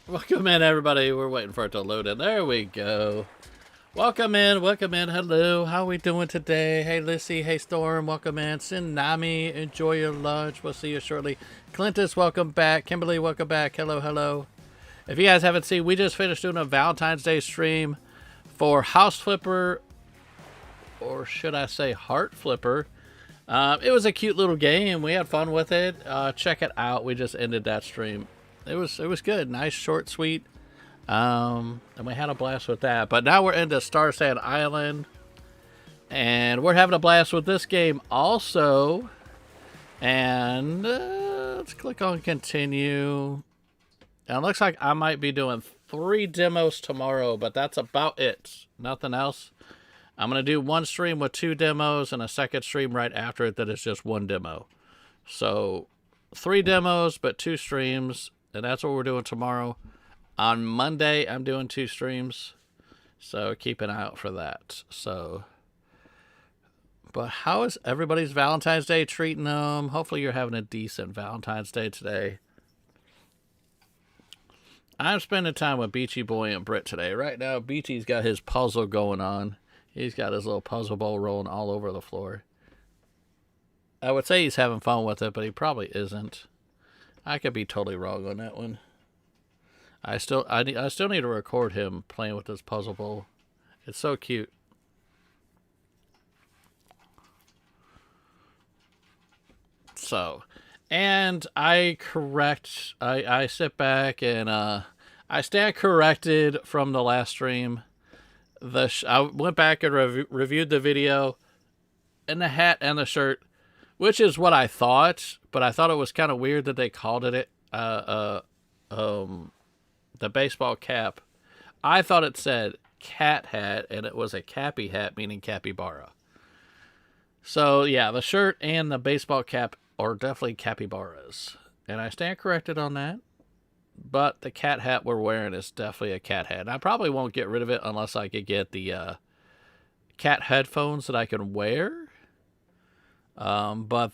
Welcome in, everybody. We're waiting for it to load in. There we go. Welcome in. Welcome in. Hello. How we doing today? Hey, Lissy. Hey, Storm. Welcome in. Tsunami. Enjoy your lunch. We'll see you shortly. Clintus, welcome back. Kimberly, welcome back. Hello, hello. If you guys haven't seen, we just finished doing a Valentine's Day stream for House Flipper, or should I say Heart Flipper. It was a cute little game. We had fun with it. Check it out. We just ended that stream. It was good. Nice, short, sweet. And we had a blast with that. But now we're into Starsand Island. And we're having a blast with this game also. And let's click on continue. And it looks like I might be doing 3 demos tomorrow, but that's about it. Nothing else. I'm going to do one stream with 2 demos and a second stream right after it that is just 1 demo. So 3 demos, but 2 streams. And that's what we're doing tomorrow. On Monday, I'm doing 2 streams. So keep an eye out for that. So, but how is everybody's Valentine's Day treating them? Hopefully you're having a decent Valentine's Day today. I'm spending time with Beachy Boy and Britt today. Right now, Beachy's got his puzzle going on. He's got his little puzzle ball rolling all over the floor. I would say he's having fun with it, but he probably isn't. I could be totally wrong on that one. I still need to record him playing with this puzzle ball. It's so cute. So, and I sit back and I stand corrected from the last stream. I went back and reviewed the video, and the hat and the shirt, which is what I thought, but I thought it was kind of weird that they called it the baseball cap. I thought it said cat hat, and it was a cappy hat, meaning capybara. So yeah, the shirt and the baseball cap are definitely capybaras, and I stand corrected on that. But the cat hat we're wearing is definitely a cat hat. And I probably won't get rid of it unless I could get the cat headphones that I can wear. But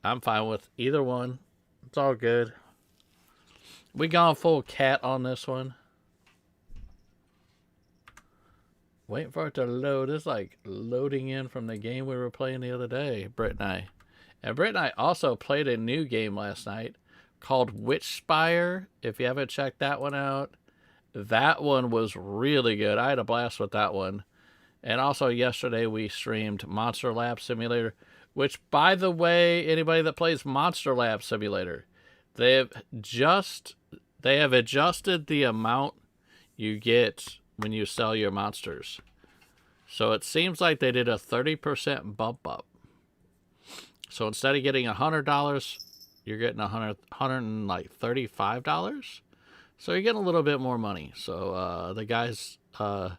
I'm fine with either one. It's all good. We gone full cat on this one. Waiting for it to load. It's like loading in from the game we were playing the other day, Britt and I. And Britt and I also played a new game last night called Witch Spire. If you haven't checked that one out, that one was really good. I had a blast with that one. And also yesterday we streamed Monster Lab Simulator, which, by the way, anybody that plays Monster Lab Simulator, they have adjusted the amount you get when you sell your monsters. So it seems like they did a 30% bump up. So instead of getting $100, you're getting $135. So you're getting a little bit more money. So the guys, the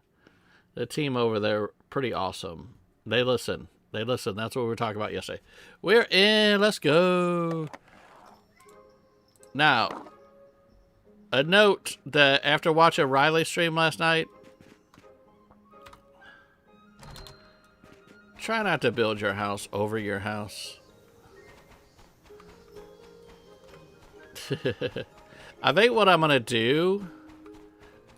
team over there, pretty awesome. They listen. That's what we were talking about yesterday. We're in. Let's go. Now, a note that after watching Riley's stream last night, try not to build your house over your house. I think what I'm going to do,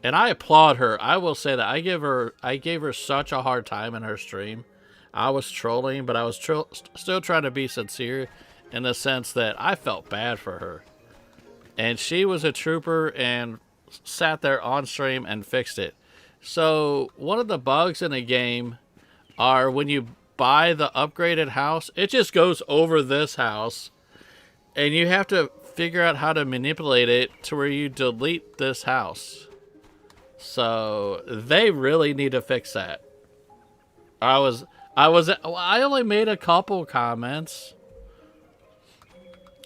and I applaud her. I will say that I gave her such a hard time in her stream. I was trolling, but I was still trying to be sincere in the sense that I felt bad for her. And she was a trooper and sat there on stream and fixed it. So one of the bugs in the game are when you buy the upgraded house, it just goes over this house. And you have to figure out how to manipulate it to where you delete this house. So they really need to fix that. I only made a couple comments.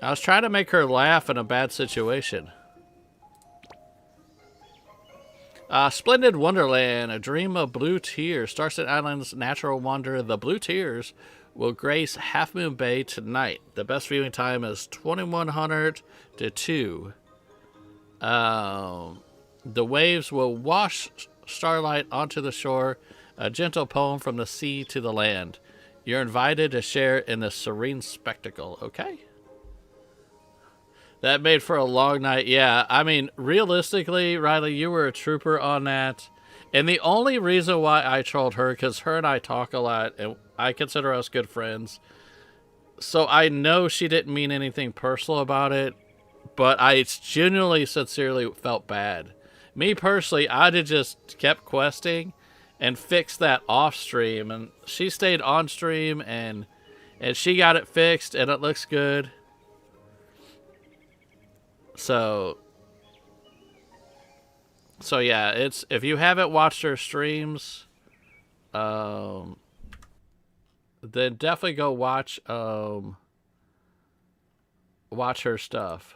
I was trying to make her laugh in a bad situation. Splendid Wonderland, a dream of blue tears. Starsand Island's natural wonder, the blue tears, will grace Half Moon Bay tonight. The best viewing time is 2100 to 2. The waves will wash starlight onto the shore, a gentle poem from the sea to the land. You're invited to share in the serene spectacle, okay? That made for a long night. Yeah, I mean, realistically, Riley, you were a trooper on that. And the only reason why I trolled her, because her and I talk a lot, and I consider us good friends. So I know she didn't mean anything personal about it, but I genuinely, sincerely felt bad. Me personally, I'd have just kept questing and fixed that off stream, and she stayed on stream, and she got it fixed, and it looks good. So yeah, it's, if you haven't watched her streams, then definitely go watch her stuff.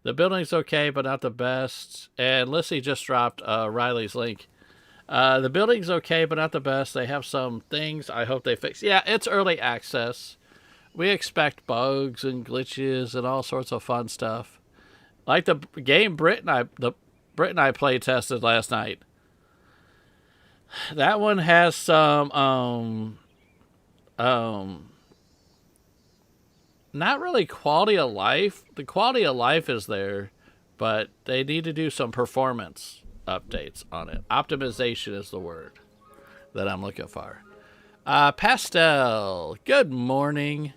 The building's okay, but not the best. And Lissy just dropped Riley's link. The building's okay, but not the best. They have some things I hope they fix. Yeah, it's early access. We expect bugs and glitches and all sorts of fun stuff. Like the game Britt and I play tested last night. That one has some not really quality of life. The quality of life is there, but they need to do some performance updates on it. Optimization is the word that I'm looking for. Pastel, good morning.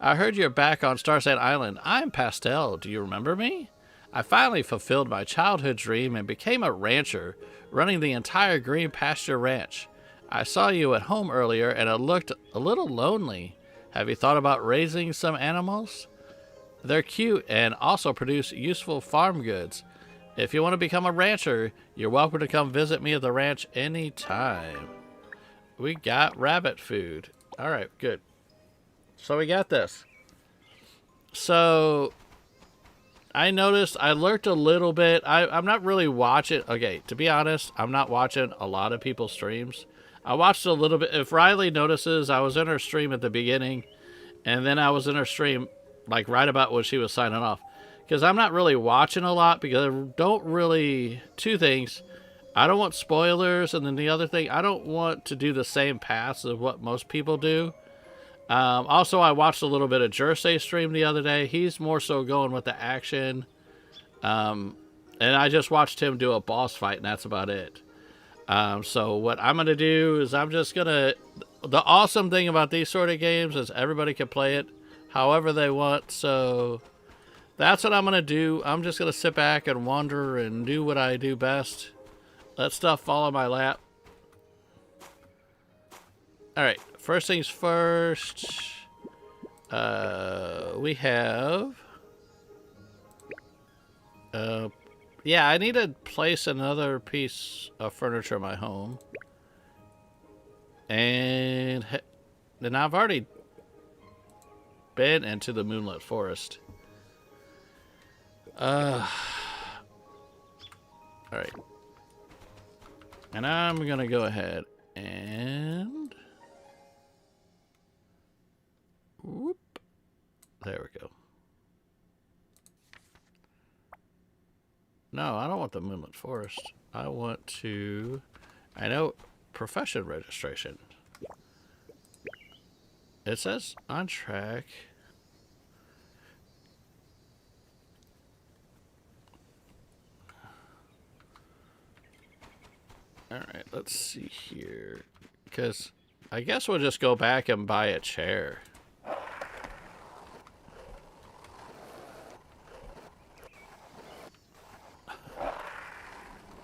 I heard you're back on Starsand Island. I'm Pastel. Do you remember me? I finally fulfilled my childhood dream and became a rancher, running the entire green pasture ranch. I saw you at home earlier and it looked a little lonely. Have you thought about raising some animals? They're cute and also produce useful farm goods. If you want to become a rancher, you're welcome to come visit me at the ranch anytime. We got rabbit food. All right, good. So we got this. So I noticed I lurked a little bit. I'm not really watching. Okay, to be honest, I'm not watching a lot of people's streams. I watched a little bit. If Riley notices, I was in her stream at the beginning, and then I was in her stream like right about when she was signing off. Because I'm not really watching a lot, because I don't really... Two things. I don't want spoilers, and then the other thing, I don't want to do the same paths of what most people do. Also, I watched a little bit of Jersey stream the other day. He's more so going with the action. And I just watched him do a boss fight, and that's about it. So what I'm going to do is I'm just going to... The awesome thing about these sort of games is everybody can play it however they want. So that's what I'm going to do. I'm just going to sit back and wander and do what I do best. Let stuff fall in my lap. Alright, first things first. We have... yeah, I need to place another piece of furniture in my home. And then I've already been into the Moonlit Forest. Alright. And I'm going to go ahead and... Whoop. There we go. No, I don't want the Moonlit Forest. I want to... I know... Profession registration. It says on track. Alright, let's see here. Because I guess we'll just go back and buy a chair.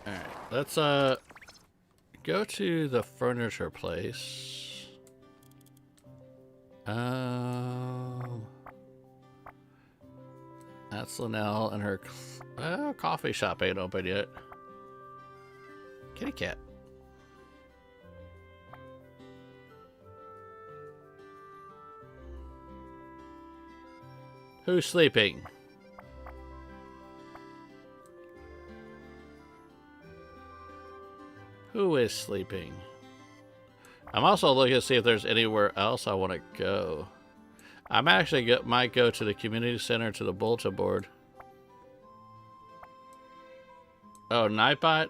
Alright, let's go to the furniture place. That's Linnell and her coffee shop ain't open yet. Kitty cat. Who's sleeping? Who is sleeping? I'm also looking to see if there's anywhere else I want to go. I'm actually might go to the community center, to the bulletin board. Oh, Nightbot?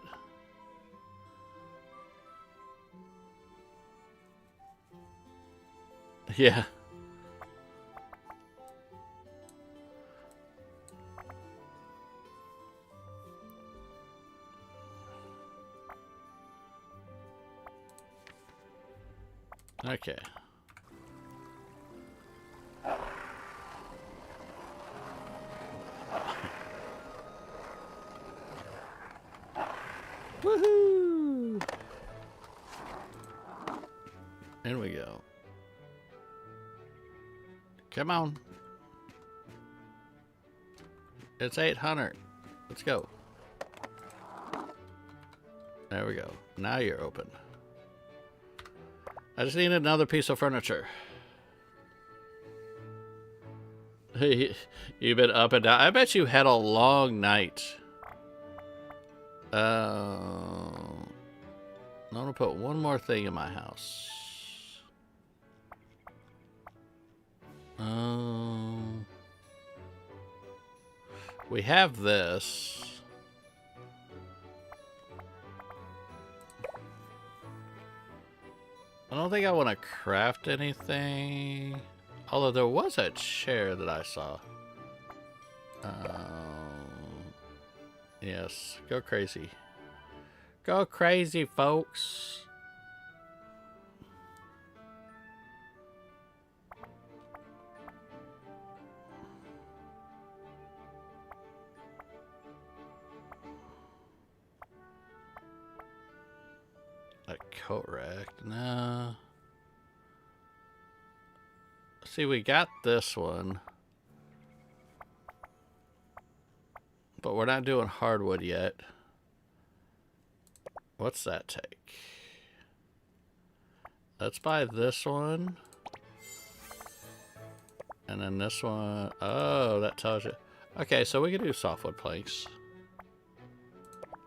Yeah. Okay. Woohoo! In we go. Come on. It's 800. Let's go. There we go. Now you're open. I just need another piece of furniture. You've been up and down. I bet you had a long night. I'm gonna put one more thing in my house. We have this. I don't think I want to craft anything. Although there was a chair that I saw. Yes, go crazy. Go crazy, folks. A coat rack, no. See, we got this one. But we're not doing hardwood yet. What's that take? Let's buy this one. And then this one. Oh, that tells you. Okay, so we can do softwood planks.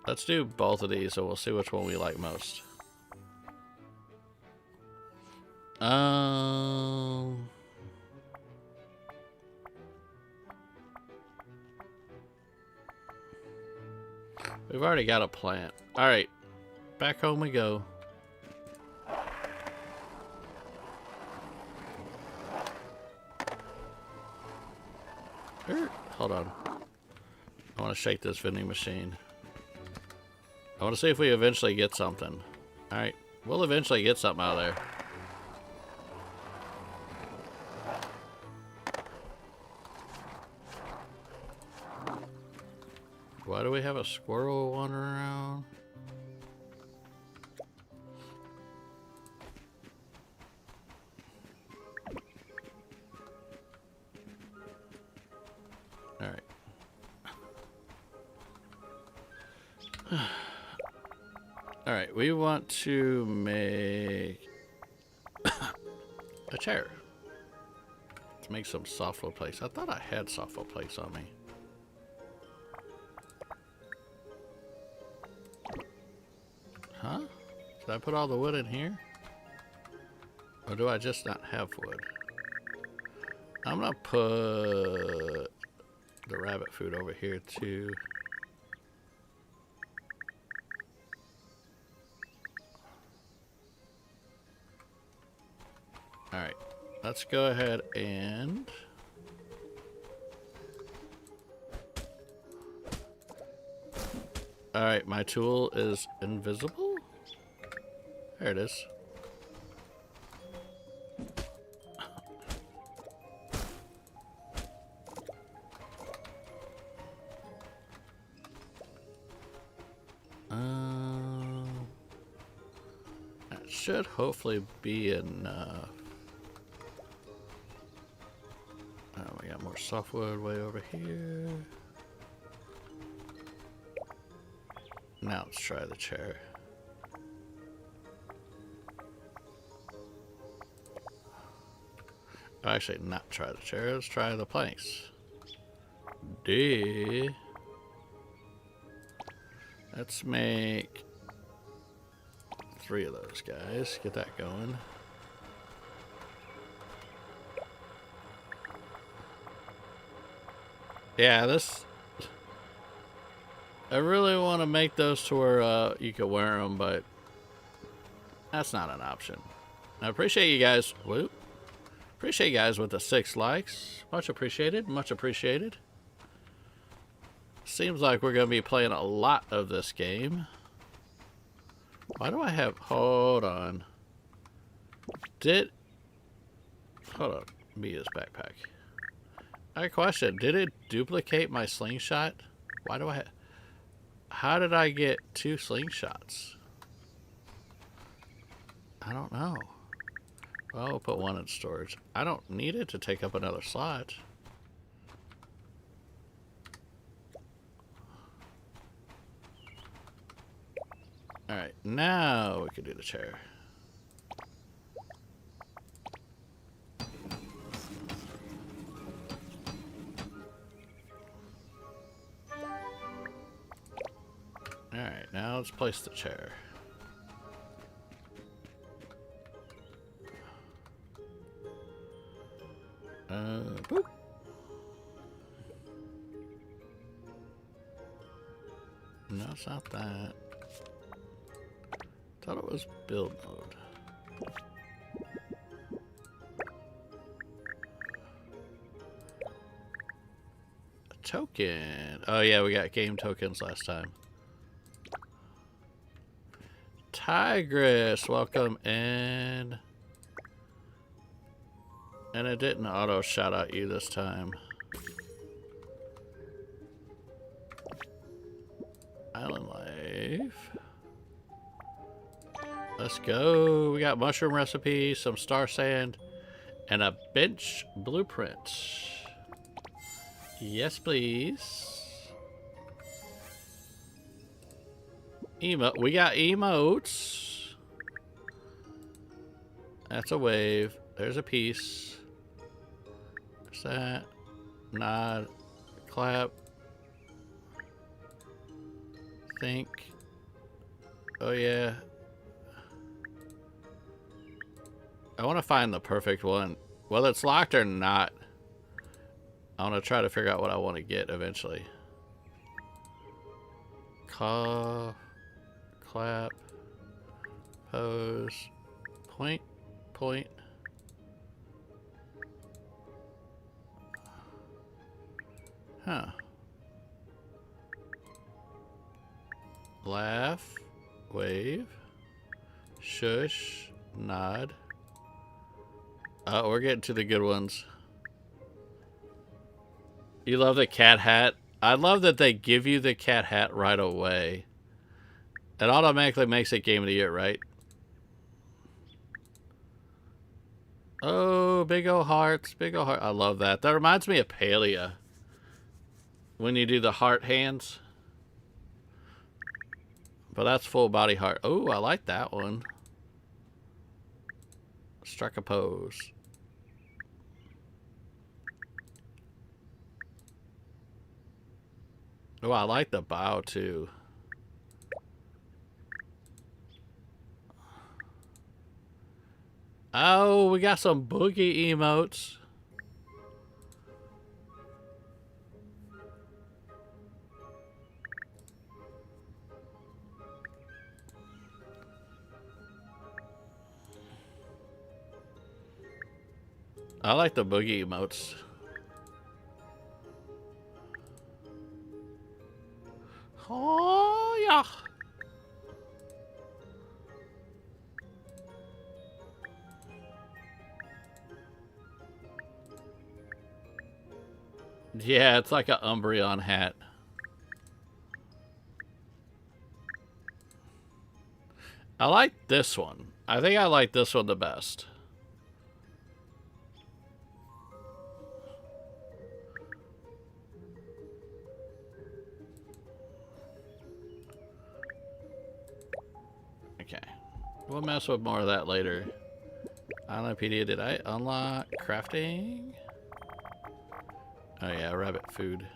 Let's do both of these and we'll see which one we like most. We've already got a plant. All right, back home we go. Hold on. I want to shake this vending machine. I want to see if we eventually get something. All right, we'll eventually get something out of there. Why do we have a squirrel wandering around? All right. All right, we want to make a chair. Let's make some softwood planks. I thought I had softwood planks on me. Huh? Did I put all the wood in here? Or do I just not have wood? I'm gonna put the rabbit food over here too. Alright, let's go ahead and alright, my tool is invisible? There it is. That should hopefully be enough. Oh, we got more softwood way over here. Now let's try the chair. Oh, actually, not try the chair. Let's try the planks. Let's make 3 of those guys. Get that going. Yeah, this... I really want to make those to where you can wear them, but that's not an option. I appreciate you guys. Whoop. Appreciate you guys with the 6 likes. Much appreciated. Much appreciated. Seems like we're going to be playing a lot of this game. Why do I have... Hold on. Hold on. Mia's backpack. I have a question. Did it duplicate my slingshot? Why do I... How did I get 2 slingshots? I don't know. Well, we'll put 1 in storage. I don't need it to take up another slot. Alright, now we can do the chair. Alright, now let's place the chair. Boop. No, it's not that. Thought it was build mode. A token. Oh yeah, we got game tokens last time. Tigress, welcome in. And it didn't auto shout out you this time. Island life. Let's go. We got mushroom recipe, some star sand, and a bench blueprint. Yes, please. We got emotes. That's a wave. There's a piece. There's that. Nod. Clap. Think. Oh yeah. I want to find the perfect one. Whether it's locked or not, I want to try to figure out what I want to get eventually. Cough. Clap. Pose. Point. Point. Huh. Laugh. Wave. Shush. Nod. We're getting to the good ones. You love the cat hat? I love that they give you the cat hat right away. It automatically makes it game of the year, right? Oh, big ol' hearts. Big ol' heart. I love that. That reminds me of Palea. When you do the heart hands. But that's full body heart. Oh, I like that one. Strike a pose. Oh, I like the bow too. Oh, we got some boogie emotes. I like the boogie emotes. Oh, yeah. Yeah, it's like an Umbreon hat. I like this one. I think I like this one the best. Okay. We'll mess with more of that later. Islandpedia, did I unlock crafting? Oh yeah, rabbit food.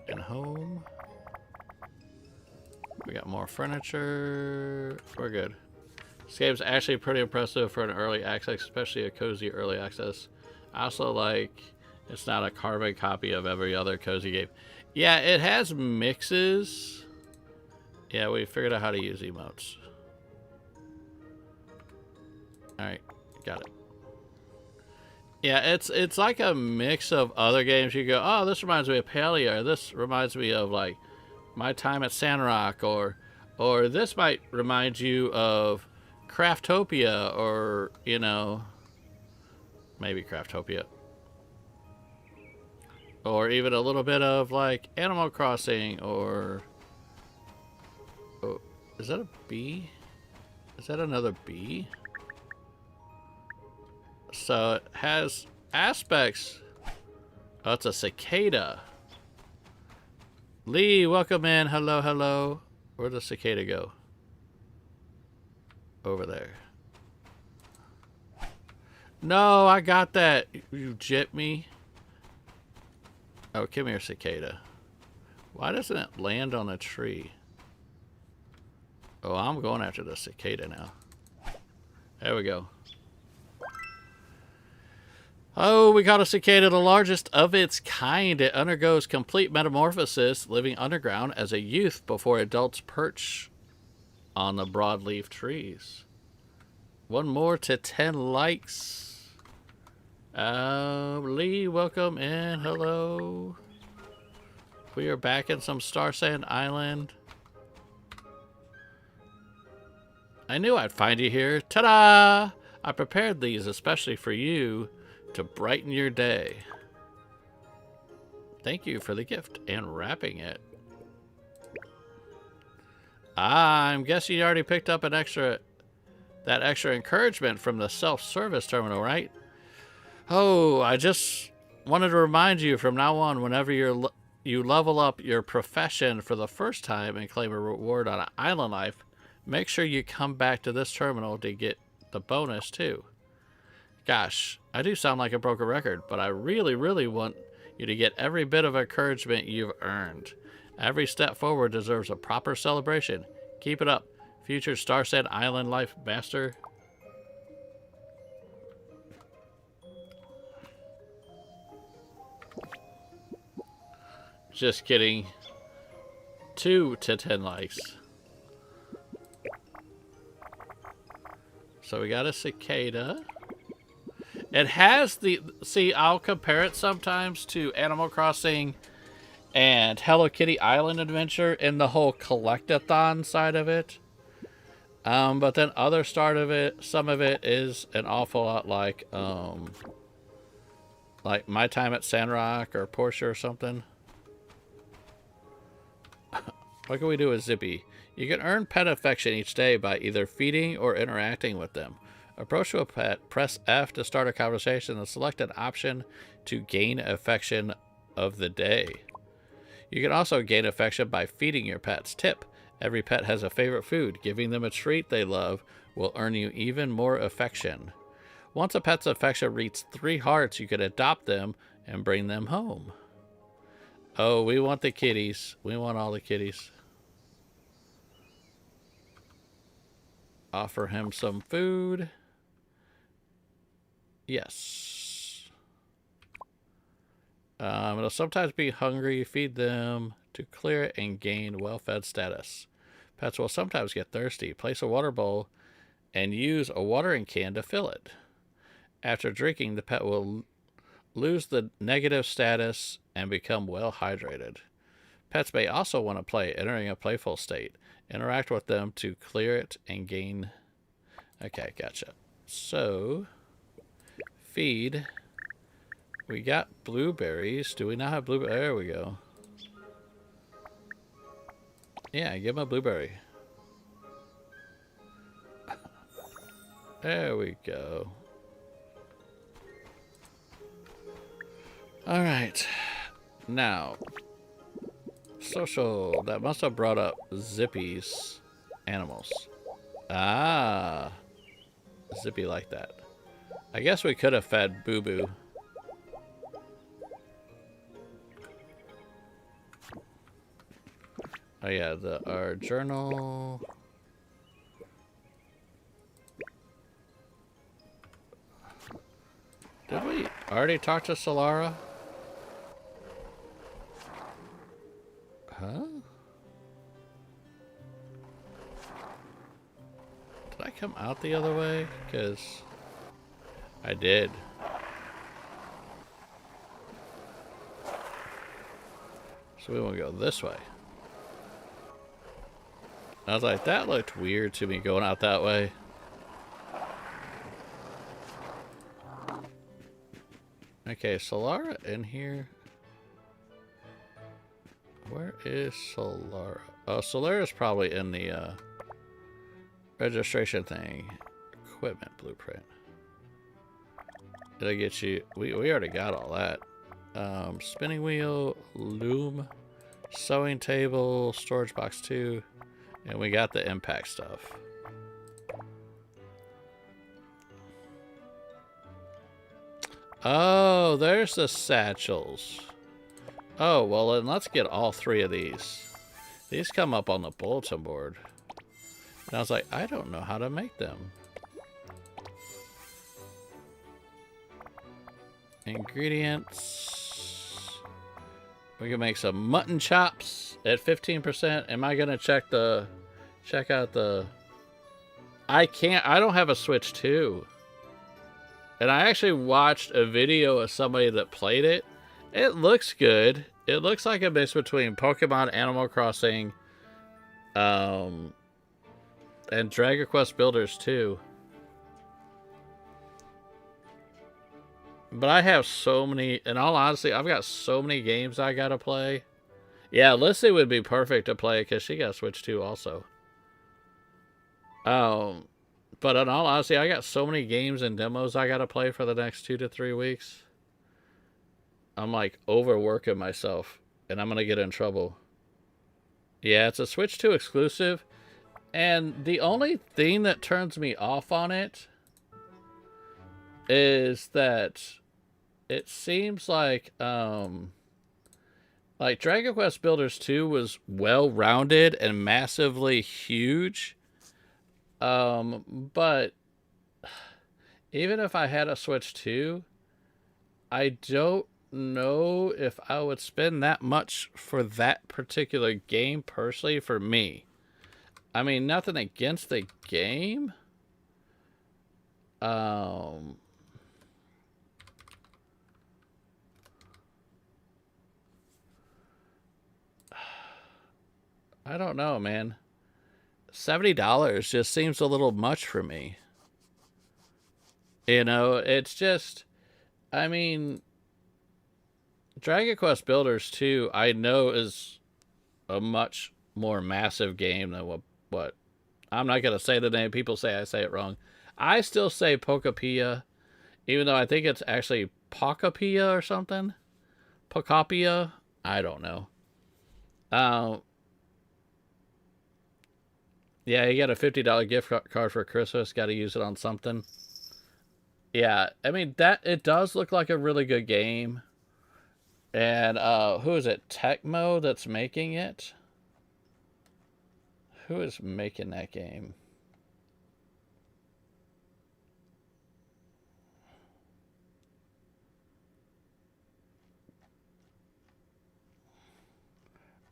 And home. We got more furniture. We're good. This game's actually pretty impressive for an early access, especially a cozy early access. I also like it's not a carbon copy of every other cozy game. Yeah, it has mixes. Yeah, we figured out how to use emotes. Alright, got it. Yeah, it's like a mix of other games. You go, oh, this reminds me of Palea, or this reminds me of like my time at Sandrock, or this might remind you of Craftopia, or, you know, maybe Craftopia. Or even a little bit of, like, Animal Crossing, or... Oh, is that a bee? Is that another bee? So it has aspects. Oh, it's a cicada. Lee, welcome in. Hello, hello. Where'd the cicada go? Over there. No, I got that. You jit me. Oh, come here, cicada. Why doesn't it land on a tree? Oh, I'm going after the cicada now. There we go. Oh, we caught a cicada, the largest of its kind. It undergoes complete metamorphosis, living underground as a youth before adults perch on the broadleaf trees. One more to 10 likes. Lee, welcome in. Hello. We are back in some Starsand Island. I knew I'd find you here. Ta-da! I prepared these especially for you to brighten your day. Thank you for the gift and wrapping it. I'm guessing you already picked up that extra encouragement from the self-service terminal, right? Oh, I just wanted to remind you from now on, whenever you level up your profession for the first time and claim a reward on an island life, make sure you come back to this terminal to get the bonus too. Gosh, I do sound like a broken record, but I really, really want you to get every bit of encouragement you've earned. Every step forward deserves a proper celebration. Keep it up, future Starsand Island life master. Just kidding. 2 to 10 likes. So we got a cicada. It has the... See, I'll compare it sometimes to Animal Crossing and Hello Kitty Island Adventure in the whole collectathon side of it. But then other start of it, some of it is an awful lot like My Time at Sandrock or Portia or something. What can we do with Zippy? You can earn pet affection each day by either feeding or interacting with them. Approach to a pet, press F to start a conversation, and select an option to gain affection of the day. You can also gain affection by feeding your pets. Tip: every pet has a favorite food. Giving them a treat they love will earn you even more affection. Once a pet's affection reaches 3 hearts, you can adopt them and bring them home. Oh, we want the kitties. We want all the kitties. Offer him some food. Yes. It'll sometimes be hungry. Feed them to clear it and gain well-fed status. Pets will sometimes get thirsty. Place a water bowl and use a watering can to fill it. After drinking, the pet will lose the negative status and become well hydrated. Pets may also want to play, entering a playful state. Interact with them to clear it and gain... Okay, gotcha. So, feed. We got blueberries. Do we not have blueberries? There we go. Yeah, give him a blueberry. There we go. Alright. Now, social. That must have brought up Zippy's animals. Ah. Zippy like that. I guess we could have fed Boo Boo. Oh yeah, our journal. Did we already talk to Solara? Huh? Did I come out the other way? Because I did. So we want to go this way. I was like, that looked weird to me going out that way. Okay, Solara in here. Where is Solara? Oh, Solara's probably in the registration thing. Equipment blueprint. It'll get you. We already got all that. Spinning wheel, loom, sewing table, storage box 2, and we got the impact stuff. Oh, there's the satchels. Oh, well then let's get all 3 of these. These come up on the bulletin board. And I was like, I don't know how to make them. Ingredients. We can make some mutton chops at 15%. Am I gonna check out the... I don't have a Switch 2. And I actually watched a video of somebody that played it. It looks good. It looks like a mix between Pokemon, Animal Crossing, and Dragon Quest Builders 2. But I have so many, in all honesty, I've got so many games I gotta play. Yeah, Lissy would be perfect to play because she got Switch 2 also. But in all honesty, I got so many games and demos I gotta play for the next 2 to 3 weeks. I'm like overworking myself, and I'm gonna get in trouble. Yeah, it's a Switch 2 exclusive, and the only thing that turns me off on it is that it seems like Dragon Quest Builders 2 was well-rounded and massively huge. But even if I had a Switch 2, I don't know if I would spend that much for that particular game personally for me. I mean, nothing against the game. I don't know, man. $70 just seems a little much for me. You know, it's just, I mean, Dragon Quest Builders 2, I know is a much more massive game than what I'm not going to say the name. People say I say it wrong. I still say Pokopia, even though I think it's actually Pokopia or something. Pokopia? I don't know. Yeah, you got a $50 gift card for Christmas. Got to use it on something. Yeah, I mean, it does look like a really good game. And who is it? Tecmo that's making it? Who is making that game?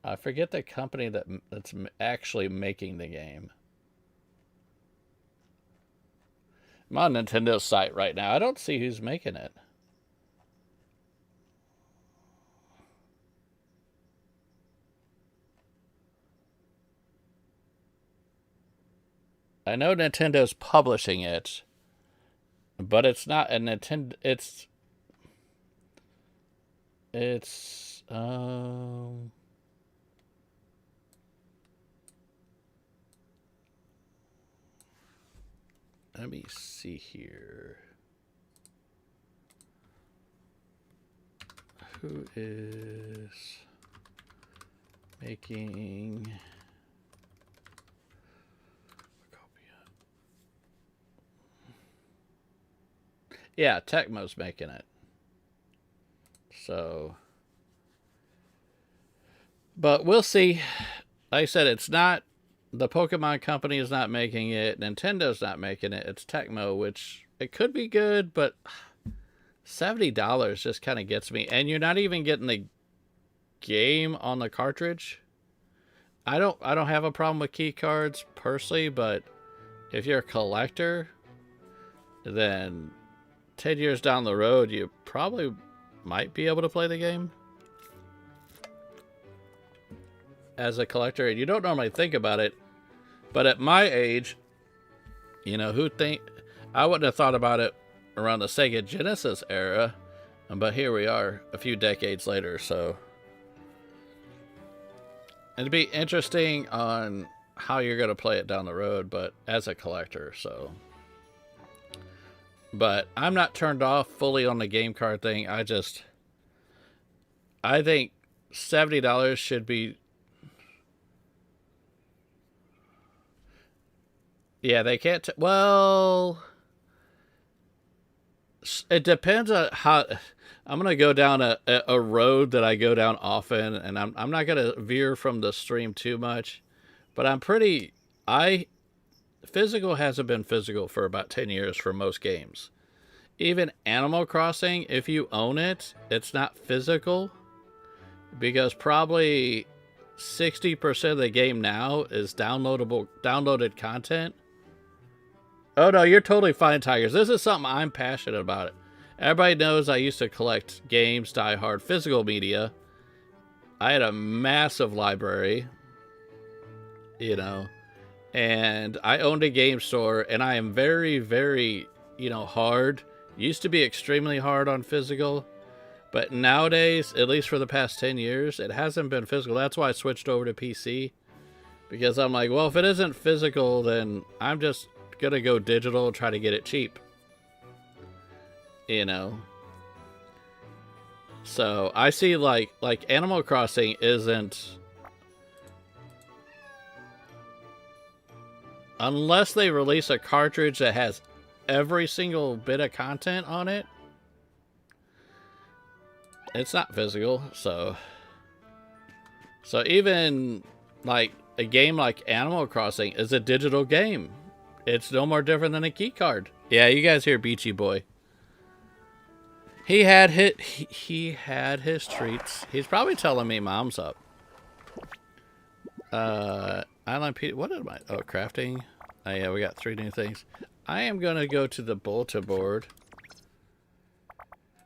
I forget the company that's actually making the game. I'm on Nintendo's site right now. I don't see who's making it. I know Nintendo's publishing it, but it's not a Nintendo. It's let me see here. Who is making... Yeah, Tecmo's making it. So... But we'll see. Like I said, it's not... The Pokemon company is not making it. Nintendo's not making it. It's Tecmo, which it could be good, but $70 just kind of gets me. And you're not even getting the game on the cartridge. I don't have a problem with key cards personally, but if you're a collector, then 10 years down the road, you probably might be able to play the game as a collector, and you don't normally think about it, but at my age, you know, I wouldn't have thought about it around the Sega Genesis era, But here we are a few decades later, so it'd be interesting on how you're going to play it down the road, but as a collector, so. But I'm not turned off fully on the game card thing. I think $70 should be. Yeah, they can't. Well, it depends on how. I'm gonna go down a road that I go down often, and I'm not gonna veer from the stream too much, but physical hasn't been physical for about 10 years for most games. Even Animal Crossing, if you own it, it's not physical, because probably 60% of the game now is downloaded content. Oh no, you're totally fine, Tigers. This is something I'm passionate about. It. Everybody knows I used to collect games, die hard, physical media. I had a massive library, you know, and I owned a game store, and I am very, very, hard. Used to be extremely hard on physical, but nowadays, at least for the past 10 years, it hasn't been physical. That's why I switched over to PC, because I'm like, well, if it isn't physical, then I'm just gonna go digital and try to get it cheap. So I see like Animal Crossing isn't, unless they release a cartridge that has every single bit of content on it, it's not physical. So even like a game like Animal Crossing is a digital game. It's no more different than a key card. Yeah, you guys hear Beachy Boy. He had his treats. He's probably telling me mom's up. Island Pete, what am I? Oh, crafting. Oh yeah, we got 3 new things. I am gonna go to the bulletin board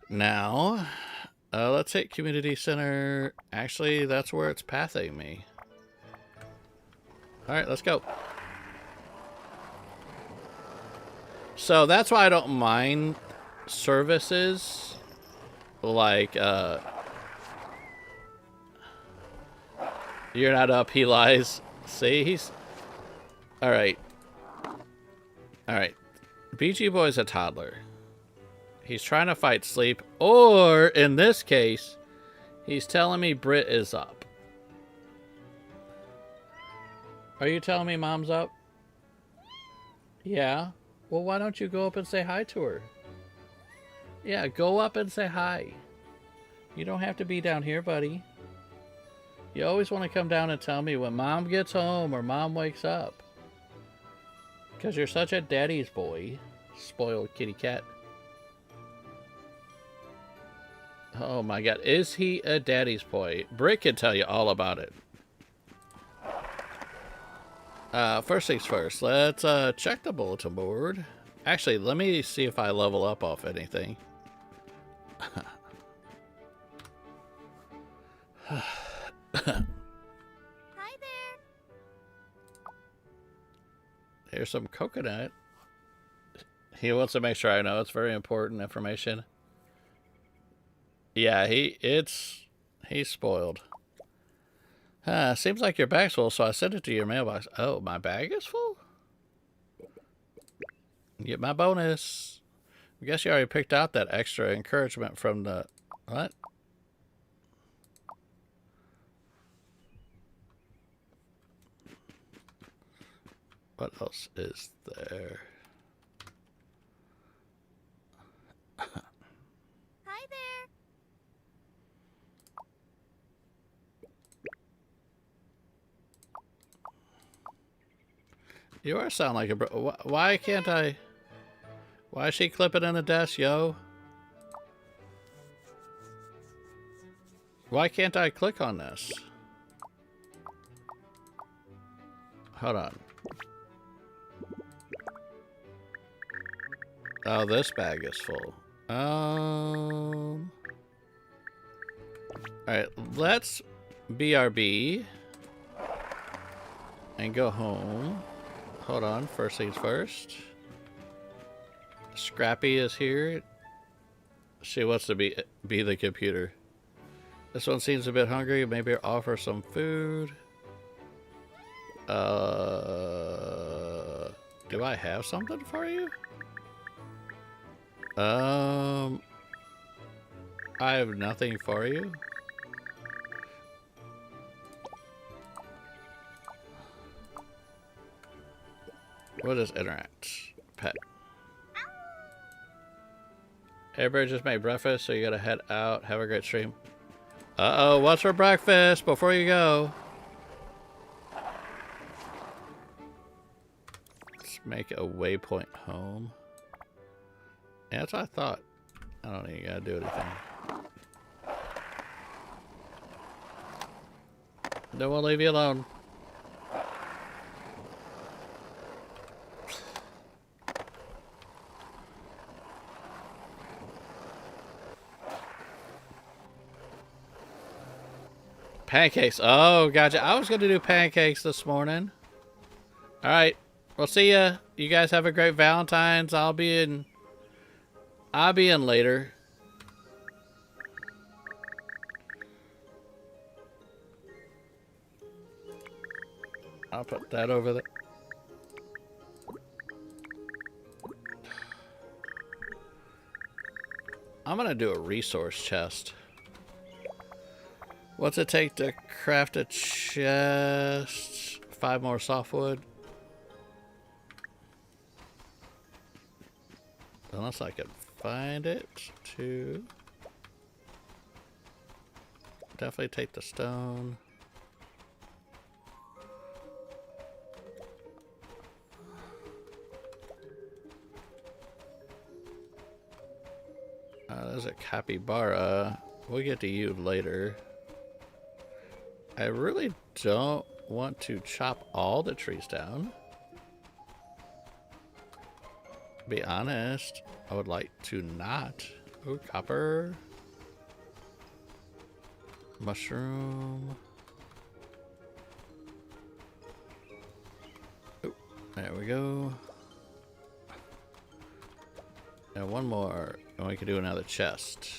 now. Let's hit community center. Actually, that's where it's pathing me. All right, let's go. So that's why I don't mind services like you're not up, he lies. See, he's all right. BG Boy's a toddler. He's trying to fight sleep, or in this case, he's telling me Brit is up. Are you telling me mom's up? Yeah. Well, why don't you go up and say hi to her? Yeah, go up and say hi. You don't have to be down here, buddy. You always want to come down and tell me when mom gets home or mom wakes up. Because you're such a daddy's boy. Spoiled kitty cat. Oh my god, is he a daddy's boy? Brick can tell you all about it. First things first, let's check the bulletin board. Actually, let me see if I level up off anything. Hi there. Here's some coconut. He wants to make sure I know. It's very important information. Yeah, he's spoiled. Seems like your bag's full, so I sent it to your mailbox. Oh, my bag is full? Get my bonus. I guess you already picked out that extra encouragement from the... What? What else is there? Hi there. You are sound like a bro. Why can't I? Why is she clipping in the desk, yo? Why can't I click on this? Hold on. Oh, this bag is full. Alright, let's BRB and go home. Hold on, first things first. Scrappy is here. She wants to be the computer. This one seems a bit hungry. Maybe offer some food. Do I have something for you? I have nothing for you. What is interact? Pet. Everybody just made breakfast, so you gotta head out. Have a great stream. Uh-oh, what's for breakfast before you go? Let's make a waypoint home. Yeah, that's what I thought. I don't think you gotta do anything. Then we'll leave you alone. Pancakes. Oh, gotcha. I was going to do pancakes this morning. All right. We'll see ya. You guys have a great Valentine's. I'll be in later. I'll put that over there. I'm going to do a resource chest. What's it take to craft a chest? 5 more softwood. Unless I can find it. 2. Definitely take the stone. There's a capybara. We'll get to you later. I really don't want to chop all the trees down. To be honest, I would like to not. Ooh, copper. Mushroom. Ooh, there we go. And one more, and we can do another chest.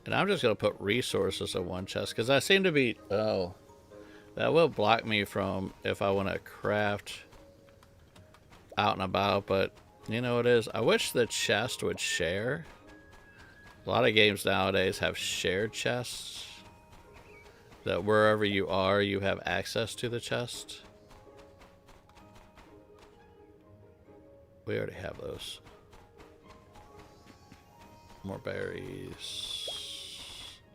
And I'm just going to put resources in one chest, because I seem to be... Oh, that will block me from if I want to craft out and about, but you know what it is? I wish the chest would share. A lot of games nowadays have shared chests, that wherever you are, you have access to the chest. We already have those. More berries.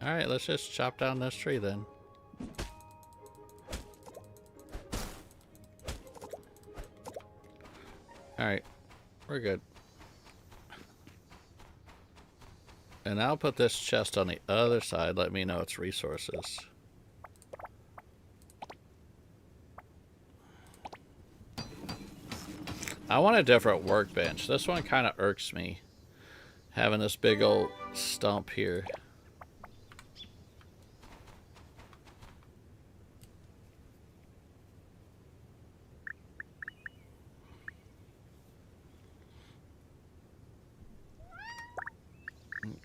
Alright, let's just chop down this tree then. Alright, we're good. And I'll put this chest on the other side. Let me know it's resources. I want a different workbench. This one kind of irks me. Having this big old stump here.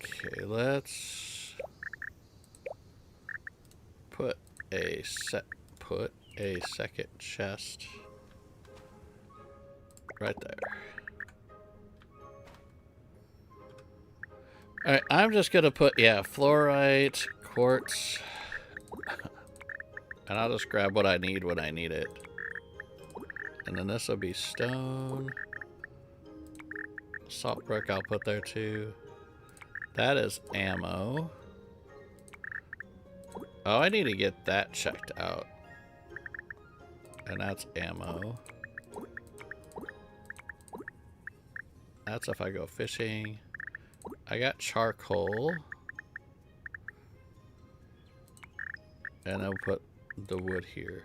Okay, let's put a second chest right there. Alright, I'm just gonna put, yeah, fluorite, quartz, and I'll just grab what I need when I need it. And then this will be stone. Salt brick I'll put there too. That is ammo. Oh, I need to get that checked out. And that's ammo. That's if I go fishing. I got charcoal. And I'll put the wood here.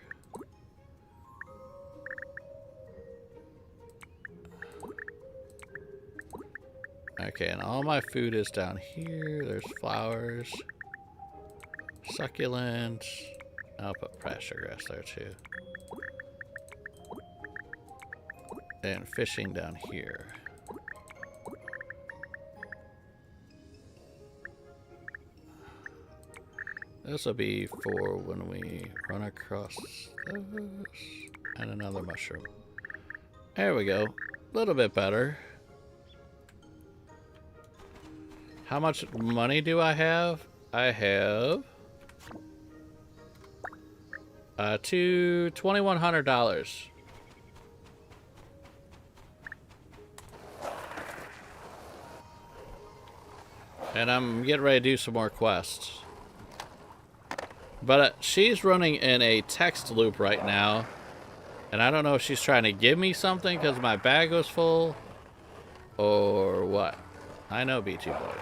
Okay, and all my food is down here. There's flowers, succulents. I'll put pasture grass there too. And fishing down here. This will be for when we run across those. And another mushroom. There we go. A little bit better. How much money do I have? I have $2,100. And I'm getting ready to do some more quests. But she's running in a text loop right now. And I don't know if she's trying to give me something because my bag was full. Or what. I know, Beachy Boy.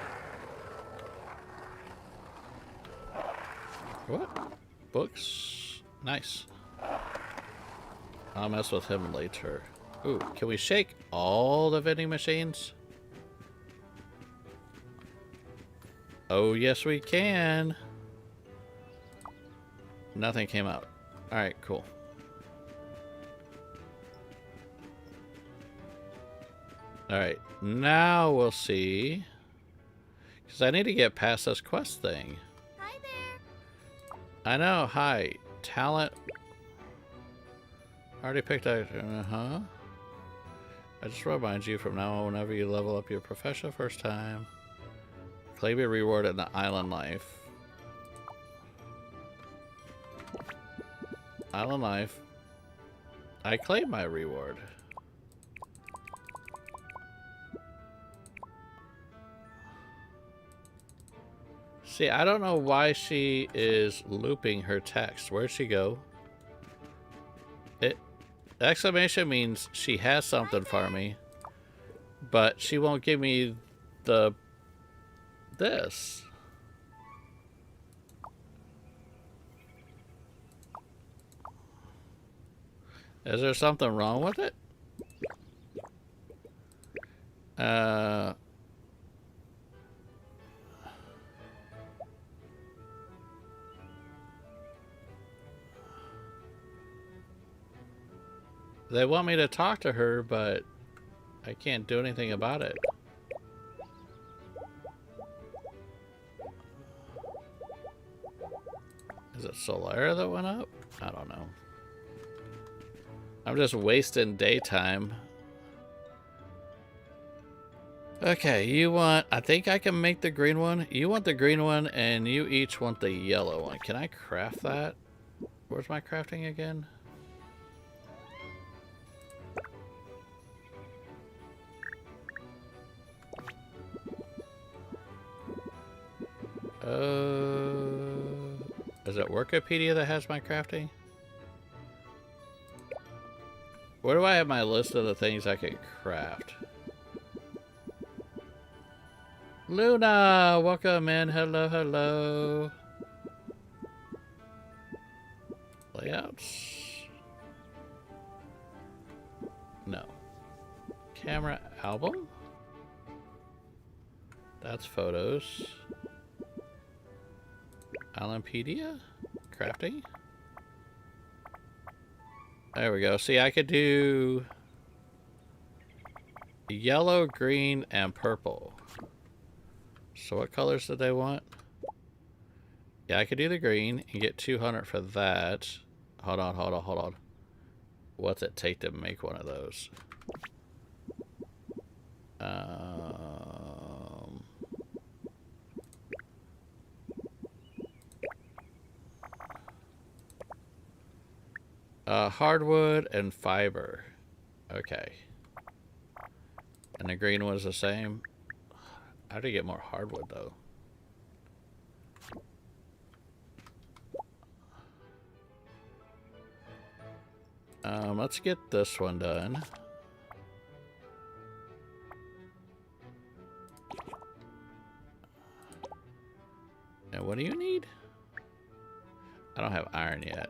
What? Books? Nice. I'll mess with him later. Ooh, can we shake all the vending machines? Oh, yes, we can. Nothing came out. Alright, cool. Alright, now we'll see. Because I need to get past this quest thing. Hi there. I know, hi. Talent. Already picked out. Uh-huh. I just remind you from now on, whenever you level up your profession first time, claim your reward in the island life. Island life. I claim my reward. See, I don't know why she is looping her text. Where'd she go? Exclamation means she has something for me, but she won't give me this. Is there something wrong with it? They want me to talk to her, but I can't do anything about it. Is it Solaire that went up? I don't know. I'm just wasting daytime. Okay, you want... I think I can make the green one. You want the green one, and you each want the yellow one. Can I craft that? Where's my crafting again? Is it Wikipedia that has my crafting? Where do I have my list of the things I can craft? Luna, welcome in. Hello, hello. Layouts. No. Camera album? That's photos. Islandpedia? Crafting? There we go. See, I could do yellow, green, and purple. So what colors did they want? Yeah, I could do the green and get 200 for that. Hold on, hold on, hold on. What's it take to make one of those? Hardwood and fiber. Okay. And the green was the same. How do you get more hardwood though? Let's get this one done. And what do you need? I don't have iron yet.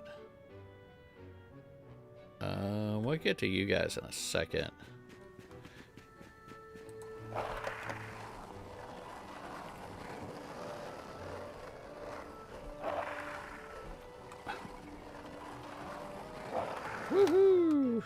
We'll get to you guys in a second. Woohoo!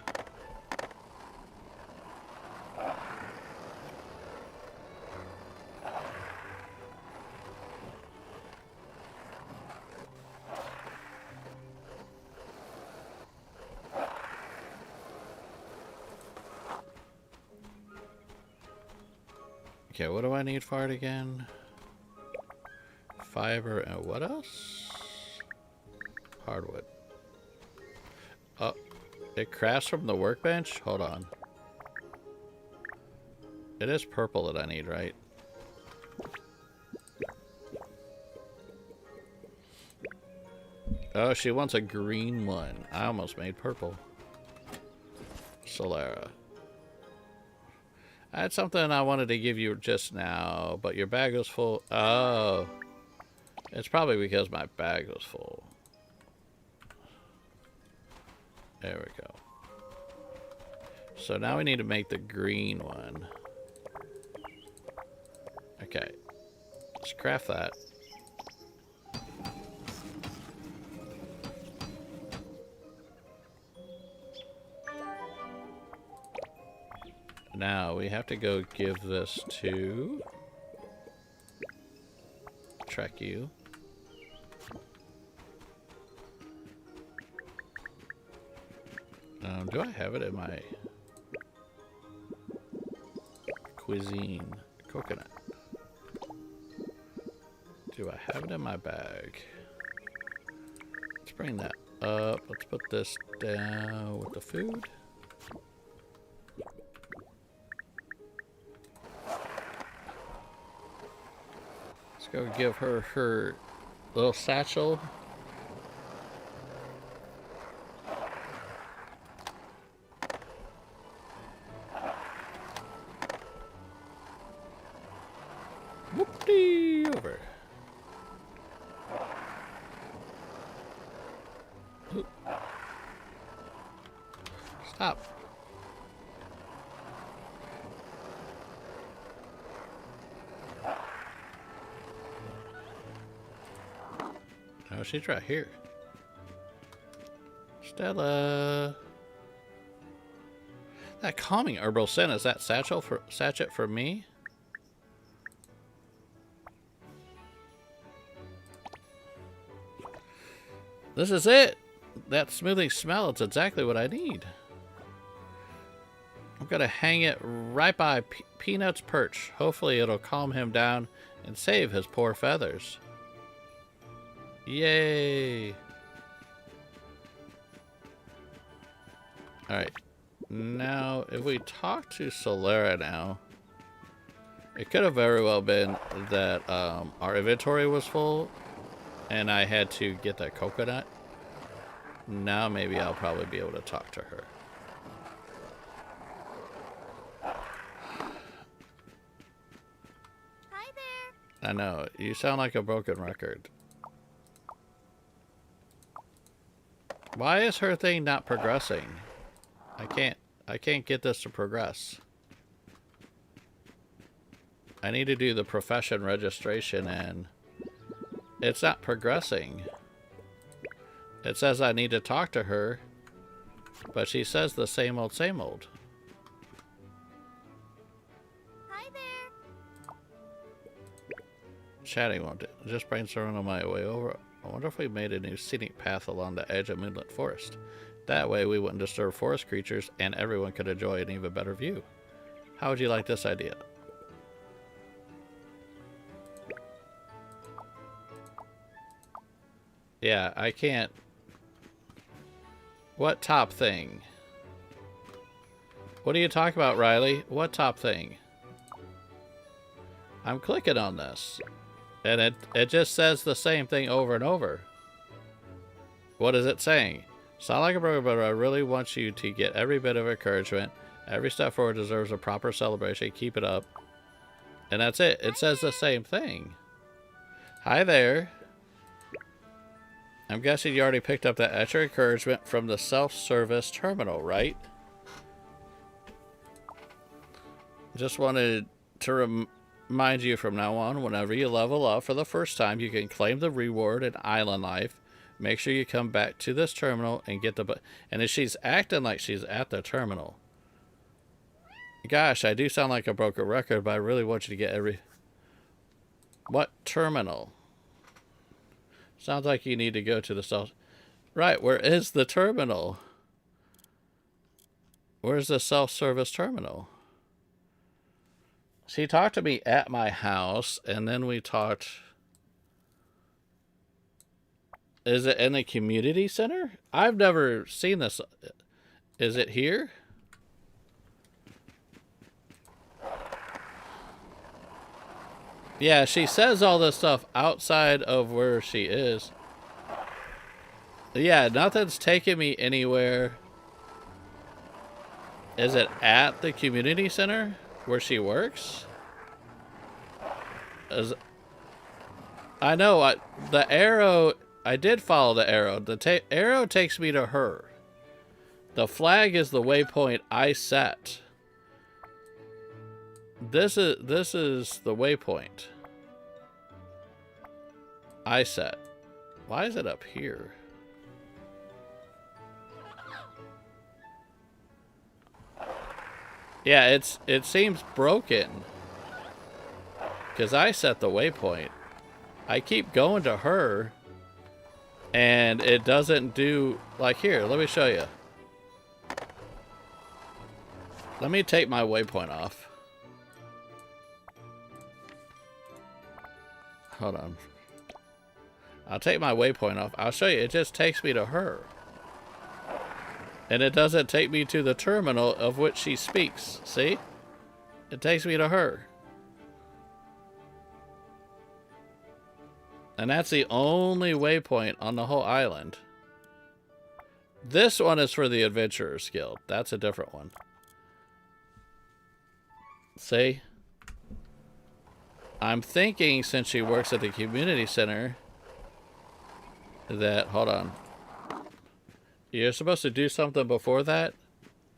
Okay, what do I need for it again? Fiber and what else? Hardwood. Oh, it crafts from the workbench? Hold on. It is purple that I need, right? Oh, she wants a green one. I almost made purple. Solera. I had something I wanted to give you just now, but your bag was full. Oh. It's probably because my bag was full. There we go. So now we need to make the green one. Okay. Let's craft that. Now we have to go give this to Trek you. Do I have it in my cuisine? Coconut. Do I have it in my bag? Let's bring that up. Let's put this down with the food. Let's go give her her little satchel. Whoop-dee over. Oop. Stop. Oh, she's right here. Stella. That calming herbal scent, is that sachet for me? This is it. That smoothing smell, it's exactly what I need. I'm gonna hang it right by Peanut's perch. Hopefully it'll calm him down and save his poor feathers. Yay! Alright. Now, if we talk to Solera now, it could have very well been that our inventory was full and I had to get that coconut. Now maybe I'll probably be able to talk to her. Hi there. I know, you sound like a broken record. Why is her thing not progressing? I can't get this to progress. I need to do the profession registration and it's not progressing. It says I need to talk to her, but she says the same old, same old. Hi there. Chatting won't do. Just brainstorming on my way over. I wonder if we made a new scenic path along the edge of Moonlit Forest. That way we wouldn't disturb forest creatures and everyone could enjoy an even better view. How would you like this idea? Yeah, I can't. What top thing? What are you talking about, Riley? What top thing? I'm clicking on this. And it just says the same thing over and over. What is it saying? Sound like a broken, but I really want you to get every bit of encouragement. Every step forward deserves a proper celebration. Keep it up. And that's it. It says the same thing. Hi there. I'm guessing you already picked up that extra encouragement from the self-service terminal, right? Just wanted to remind you from now on, whenever you level up for the first time, you can claim the reward in Island Life. Make sure you come back to this terminal and get the... And if she's acting like she's at the terminal. Gosh, I do sound like a broken record, but I really want you to get every... What terminal? Sounds like you need to go to the self... Right, where is the terminal? Where's the self-service terminal? She talked to me at my house, and then we talked... Is it in the community center? I've never seen this. Is it here? Yeah, she says all this stuff outside of where she is. Yeah, nothing's taking me anywhere. Is it at the community center where she works? I know, the arrow, I did follow the arrow. The arrow takes me to her. The flag is the waypoint I set. This is the waypoint I set. Why is it up here? Yeah, it seems broken. Because I set the waypoint. I keep going to her. And it doesn't do... Like here, let me show you. Let me take my waypoint off. Hold on. I'll take my waypoint off. I'll show you. It just takes me to her. And it doesn't take me to the terminal of which she speaks. See? It takes me to her. And that's the only waypoint on the whole island. This one is for the Adventurers Guild. That's a different one. See? I'm thinking, since she works at the community center, that... Hold on. You're supposed to do something before that?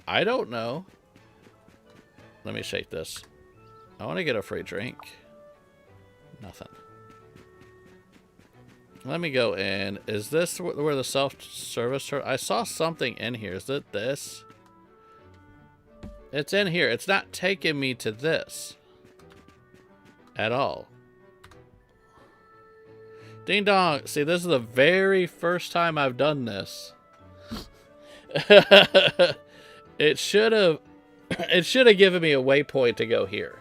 I don't know. Let me shake this. I want to get a free drink. Nothing. Let me go in. Is this where the self-service... I saw something in here. Is it this? It's in here. It's not taking me to this. At all. Ding dong. See, this is the very first time I've done this. It should have given me a waypoint to go here.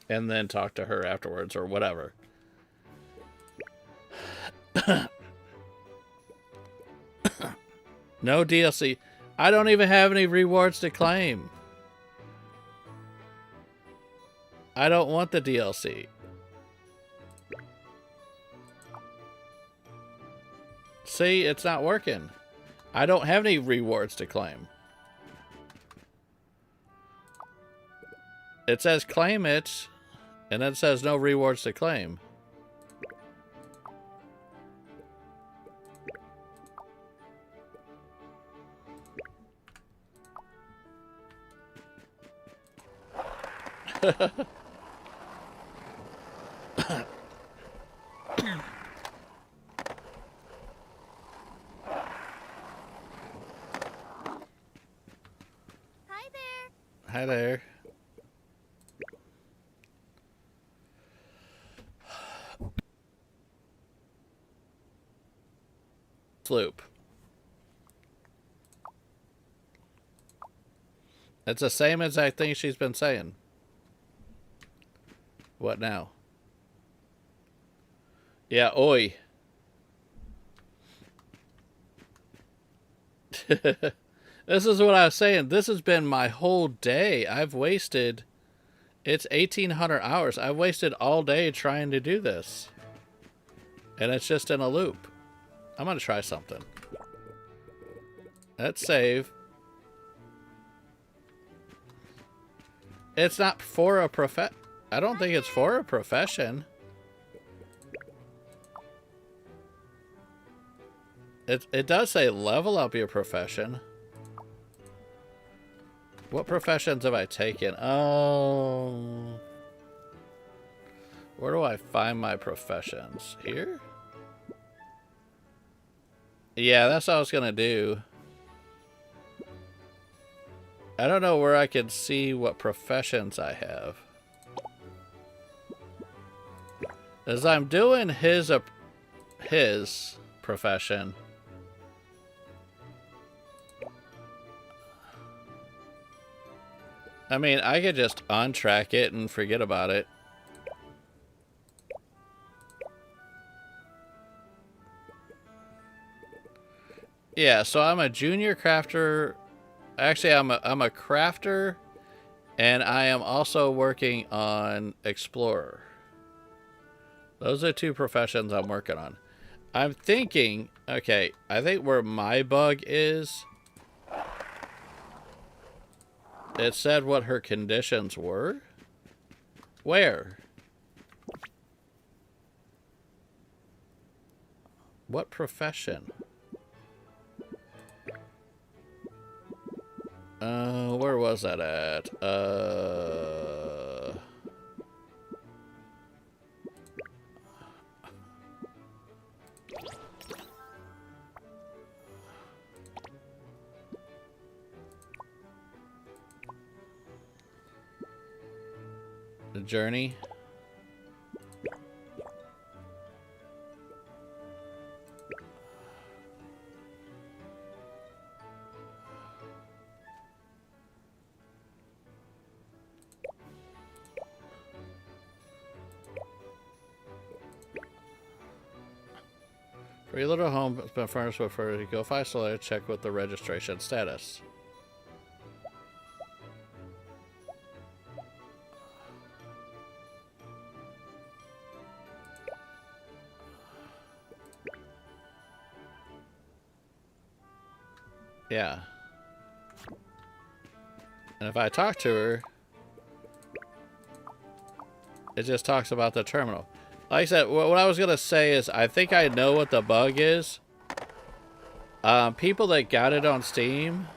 And then talk to her afterwards or whatever. No DLC. I don't even have any rewards to claim. I don't want the DLC. See, it's not working. I don't have any rewards to claim. It says claim it, and then it says no rewards to claim. Hi there. Sloop. It's the same as I think she's been saying. What now? Yeah, oi. This is what I was saying. This has been my whole day. I've wasted... It's 1,800 hours. I've wasted all day trying to do this. And it's just in a loop. I'm going to try something. Let's save. It's not for a I don't think it's for a profession. It does say level up your profession. What professions have I taken? Oh. Where do I find my professions? Here? Yeah, that's what I was gonna do. I don't know where I can see what professions I have. As I'm doing his profession. I mean, I could just untrack it and forget about it. Yeah, so I'm a junior crafter. Actually, I'm a crafter, and I am also working on explorer. Those are two professions I'm working on. I'm thinking, okay, I think where my bug is, it said what her conditions were. Where? What profession? Where was that at? The journey. For your little home has been furnished with further. Go 5 star, check with the registration status. Yeah. And if I talk to her, it just talks about the terminal. Like I said, what I was going to say is I think I know what the bug is. People that got it on Steam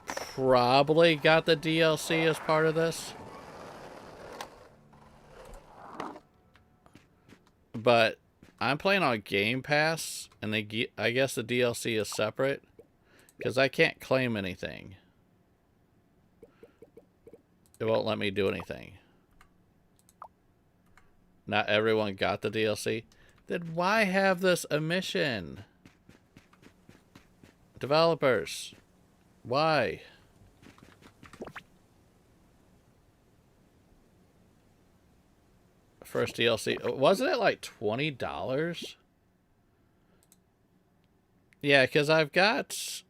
probably got the DLC as part of this. But I'm playing on Game Pass, and I guess the DLC is separate because I can't claim anything. It won't let me do anything. Not everyone got the DLC. Then why have this omission? Developers, why? First DLC. Wasn't it like $20? Yeah, because I've got...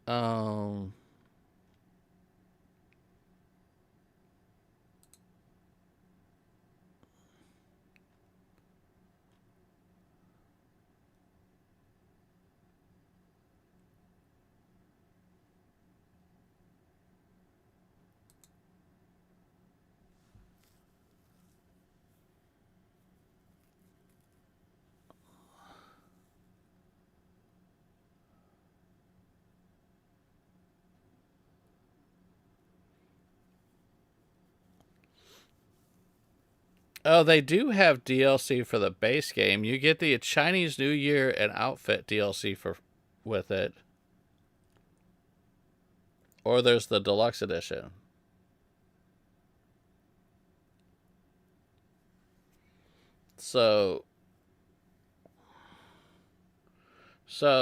Oh, they do have DLC for the base game. You get the Chinese New Year and outfit DLC with it. Or there's the deluxe edition. So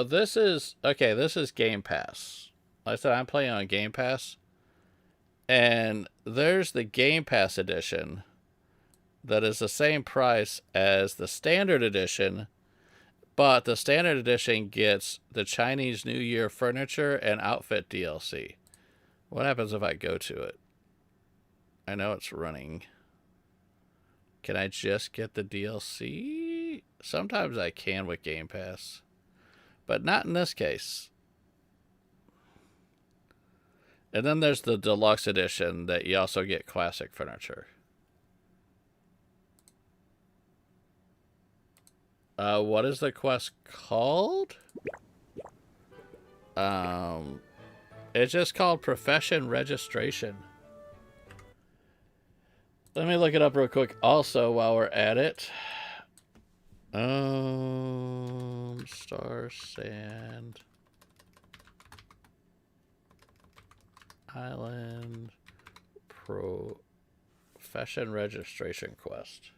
this is, okay, this is Game Pass. Like I said, I'm playing on Game Pass. And there's the Game Pass edition that is the same price as the standard edition, but the standard edition gets the Chinese New Year furniture and outfit DLC. What happens if I go to it? I know it's running. Can I just get the DLC? Sometimes I can with Game Pass, but not in this case. And then there's the deluxe edition that you also get classic furniture. What is the quest called? It's just called Profession Registration. Let me look it up real quick also while we're at it. Starsand Island Profession Registration Quest.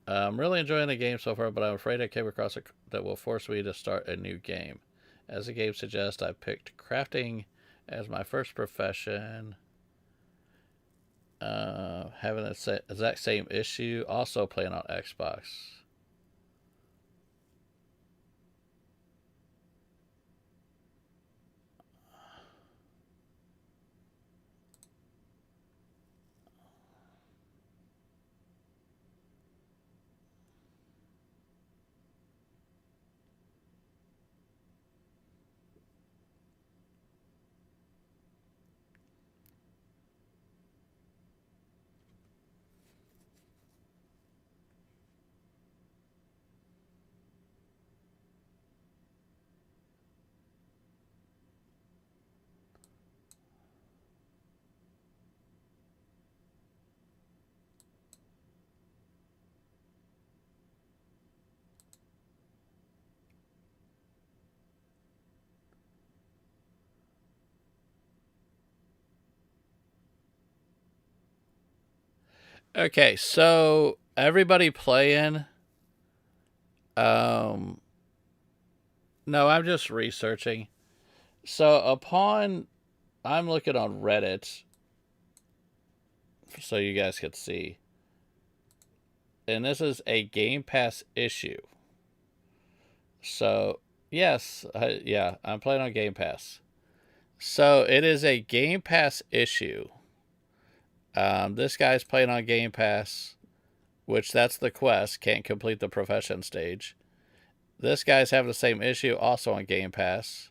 I'm really enjoying the game so far, but I'm afraid I came across it that will force me to start a new game. As the game suggests, I picked crafting as my first profession. Having the exact same issue. Also playing on Xbox. Okay, so everybody playing. No, I'm just researching. So I'm looking on Reddit, so you guys could see. And this is a Game Pass issue. So yes, yeah, I'm playing on Game Pass. So it is a Game Pass issue. This guy's playing on Game Pass, which that's the quest, can't complete the profession stage. This guy's having the same issue, also on Game Pass.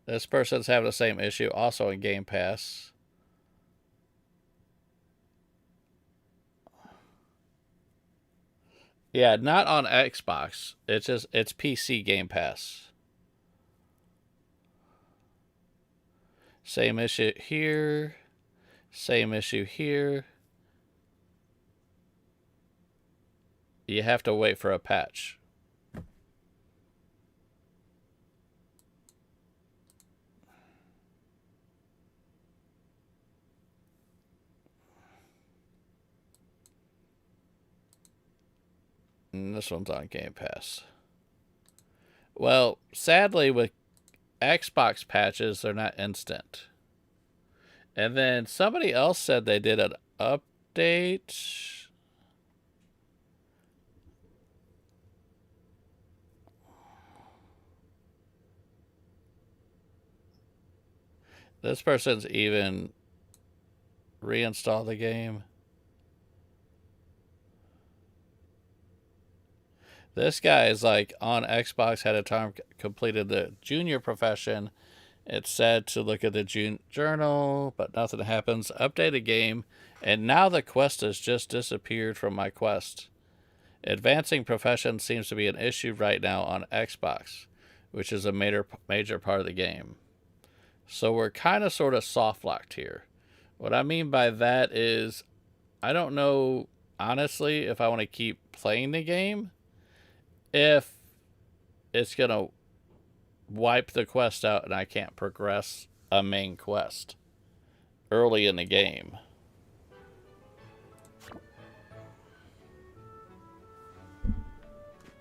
This person's having the same issue, also in Game Pass. Yeah, not on Xbox. It's PC Game Pass. Same issue here. Same issue here. You have to wait for a patch. And this one's on Game Pass. Well, sadly, with Xbox patches, they're not instant. And then somebody else said they did an update. This person's even reinstalled the game. This guy is like on Xbox, had a time completed the junior profession. It said to look at the journal, but nothing happens. Update the game, and now the quest has just disappeared from my quest. Advancing profession seems to be an issue right now on Xbox, which is a major part of the game. So we're kind of sort of soft locked here. What I mean by that is, I don't know, honestly, if I want to keep playing the game, if it's going to wipe the quest out and I can't progress a main quest early in the game.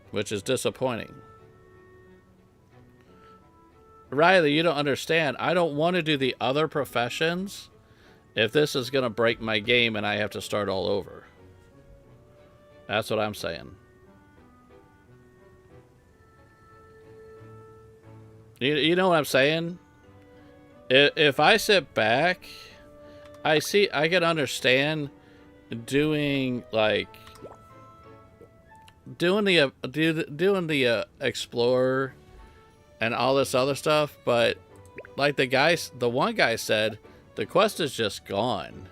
Which is disappointing. Riley, you don't understand. I don't want to do the other professions if this is going to break my game and I have to start all over. That's what I'm saying. You know what I'm saying? If I sit back, I can understand doing the explorer and all this other stuff, but like the one guy said, the quest is just gone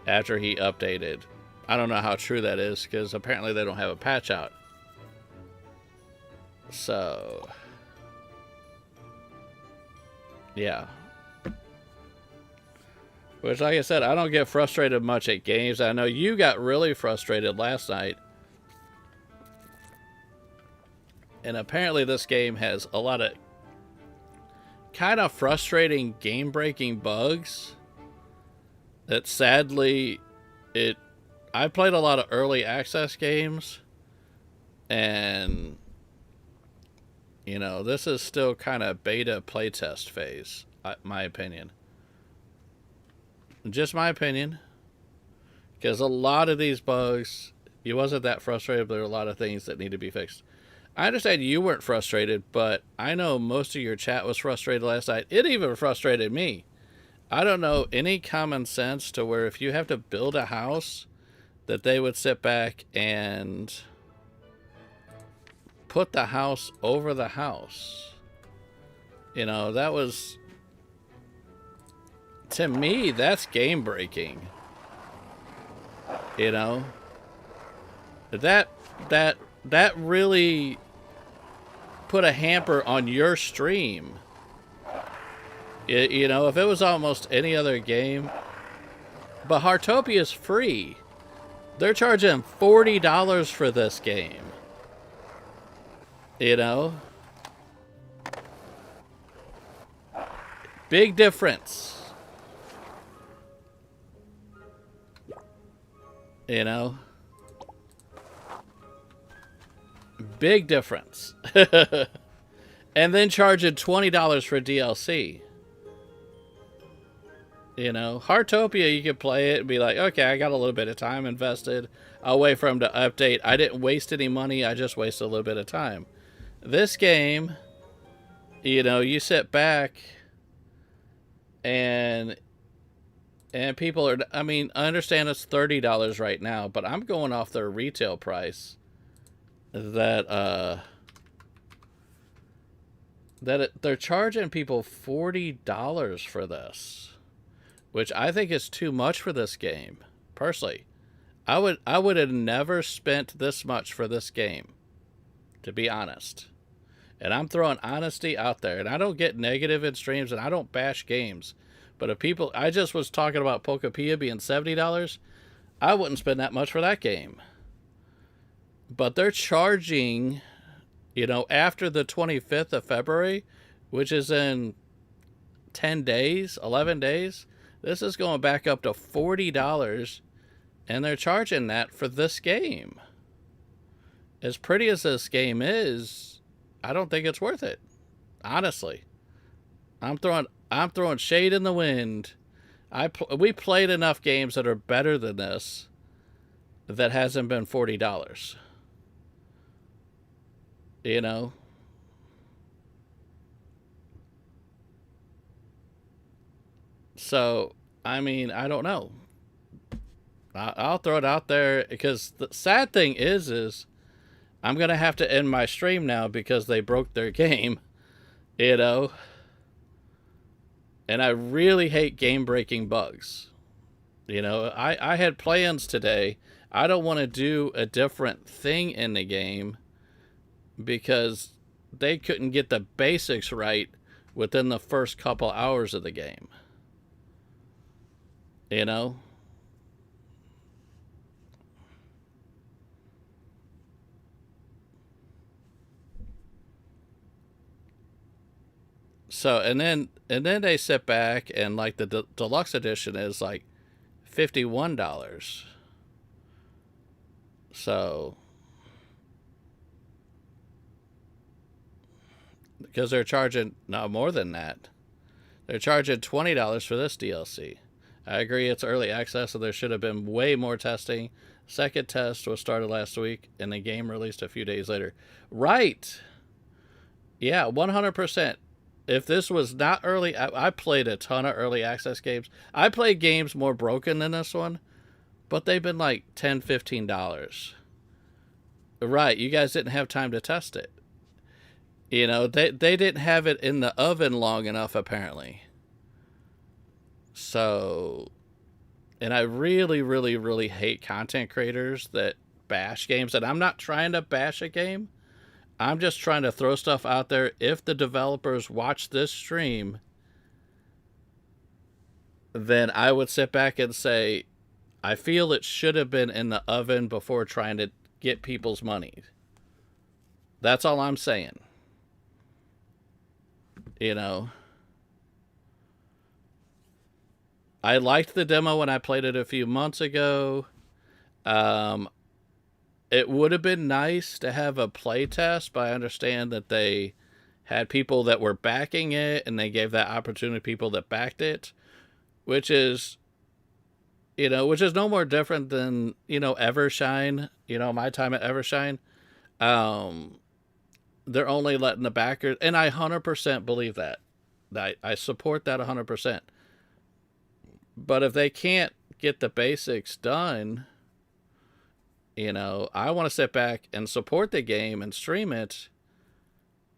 after he updated. I don't know how true that is, because apparently they don't have a patch out. So yeah. Which, like I said, I don't get frustrated much at games. I know you got really frustrated last night. And apparently this game has a lot of kind of frustrating game-breaking bugs that sadly I played a lot of early access games, And, you know, this is still kind of beta playtest phase, my opinion. Just my opinion. Because a lot of these bugs, you wasn't that frustrated, but there are a lot of things that need to be fixed. I understand you weren't frustrated, but I know most of your chat was frustrated last night. It even frustrated me. I don't know any common sense to where if you have to build a house, that they would sit back and put the house over the house. You know, that was, to me, that's game breaking. You know, that really put a hamper on your stream. You know, if it was almost any other game, but Heartopia is free. They're charging $40 for this game. You know? Big difference. You know? Big difference. And then charging $20 for DLC. You know, Heartopia, you could play it and be like, okay, I got a little bit of time invested. I'll wait for them to update. I didn't waste any money. I just wasted a little bit of time. This game, you know, you sit back and people are, I mean, I understand it's $30 right now, but I'm going off their retail price that, they're charging people $40 for this. Which I think is too much for this game. Personally, I would have never spent this much for this game, to be honest. And I'm throwing honesty out there. And I don't get negative in streams, and I don't bash games. But if people, I just was talking about Pokepia being $70. I wouldn't spend that much for that game. But they're charging, you know, after the 25th of February, which is in 10 days, 11 days. This is going back up to $40, and they're charging that for this game. As pretty as this game is, I don't think it's worth it. Honestly, I'm throwing shade in the wind. We played enough games that are better than this that hasn't been $40. You know. So, I mean, I don't know. I'll throw it out there because the sad thing is I'm going to have to end my stream now because they broke their game, you know. And I really hate game-breaking bugs. You know, I had plans today. I don't want to do a different thing in the game because they couldn't get the basics right within the first couple hours of the game. You know? So, and then they sit back and like the deluxe edition is like $51. So, because they're charging, no, more than that. They're charging $20 for this DLC. I agree it's early access, so there should have been way more testing. Second test was started last week, and the game released a few days later. Right. Yeah, 100%. If this was not early, I played a ton of early access games. I played games more broken than this one, but they've been like $10, $15. Right, you guys didn't have time to test it. You know, they didn't have it in the oven long enough, apparently. So, and I really, really, really hate content creators that bash games. And I'm not trying to bash a game. I'm just trying to throw stuff out there. If the developers watch this stream, then I would sit back and say, I feel it should have been in the oven before trying to get people's money. That's all I'm saying. You know, I liked the demo when I played it a few months ago. it would have been nice to have a play test, but I understand that they had people that were backing it and they gave that opportunity to people that backed it, which is, which is no more different than, Evershine, my time at Evershine. Um, they're only letting the backers, and I 100% believe that. I support that 100%. But if they can't get the basics done, I want to sit back and support the game and stream it,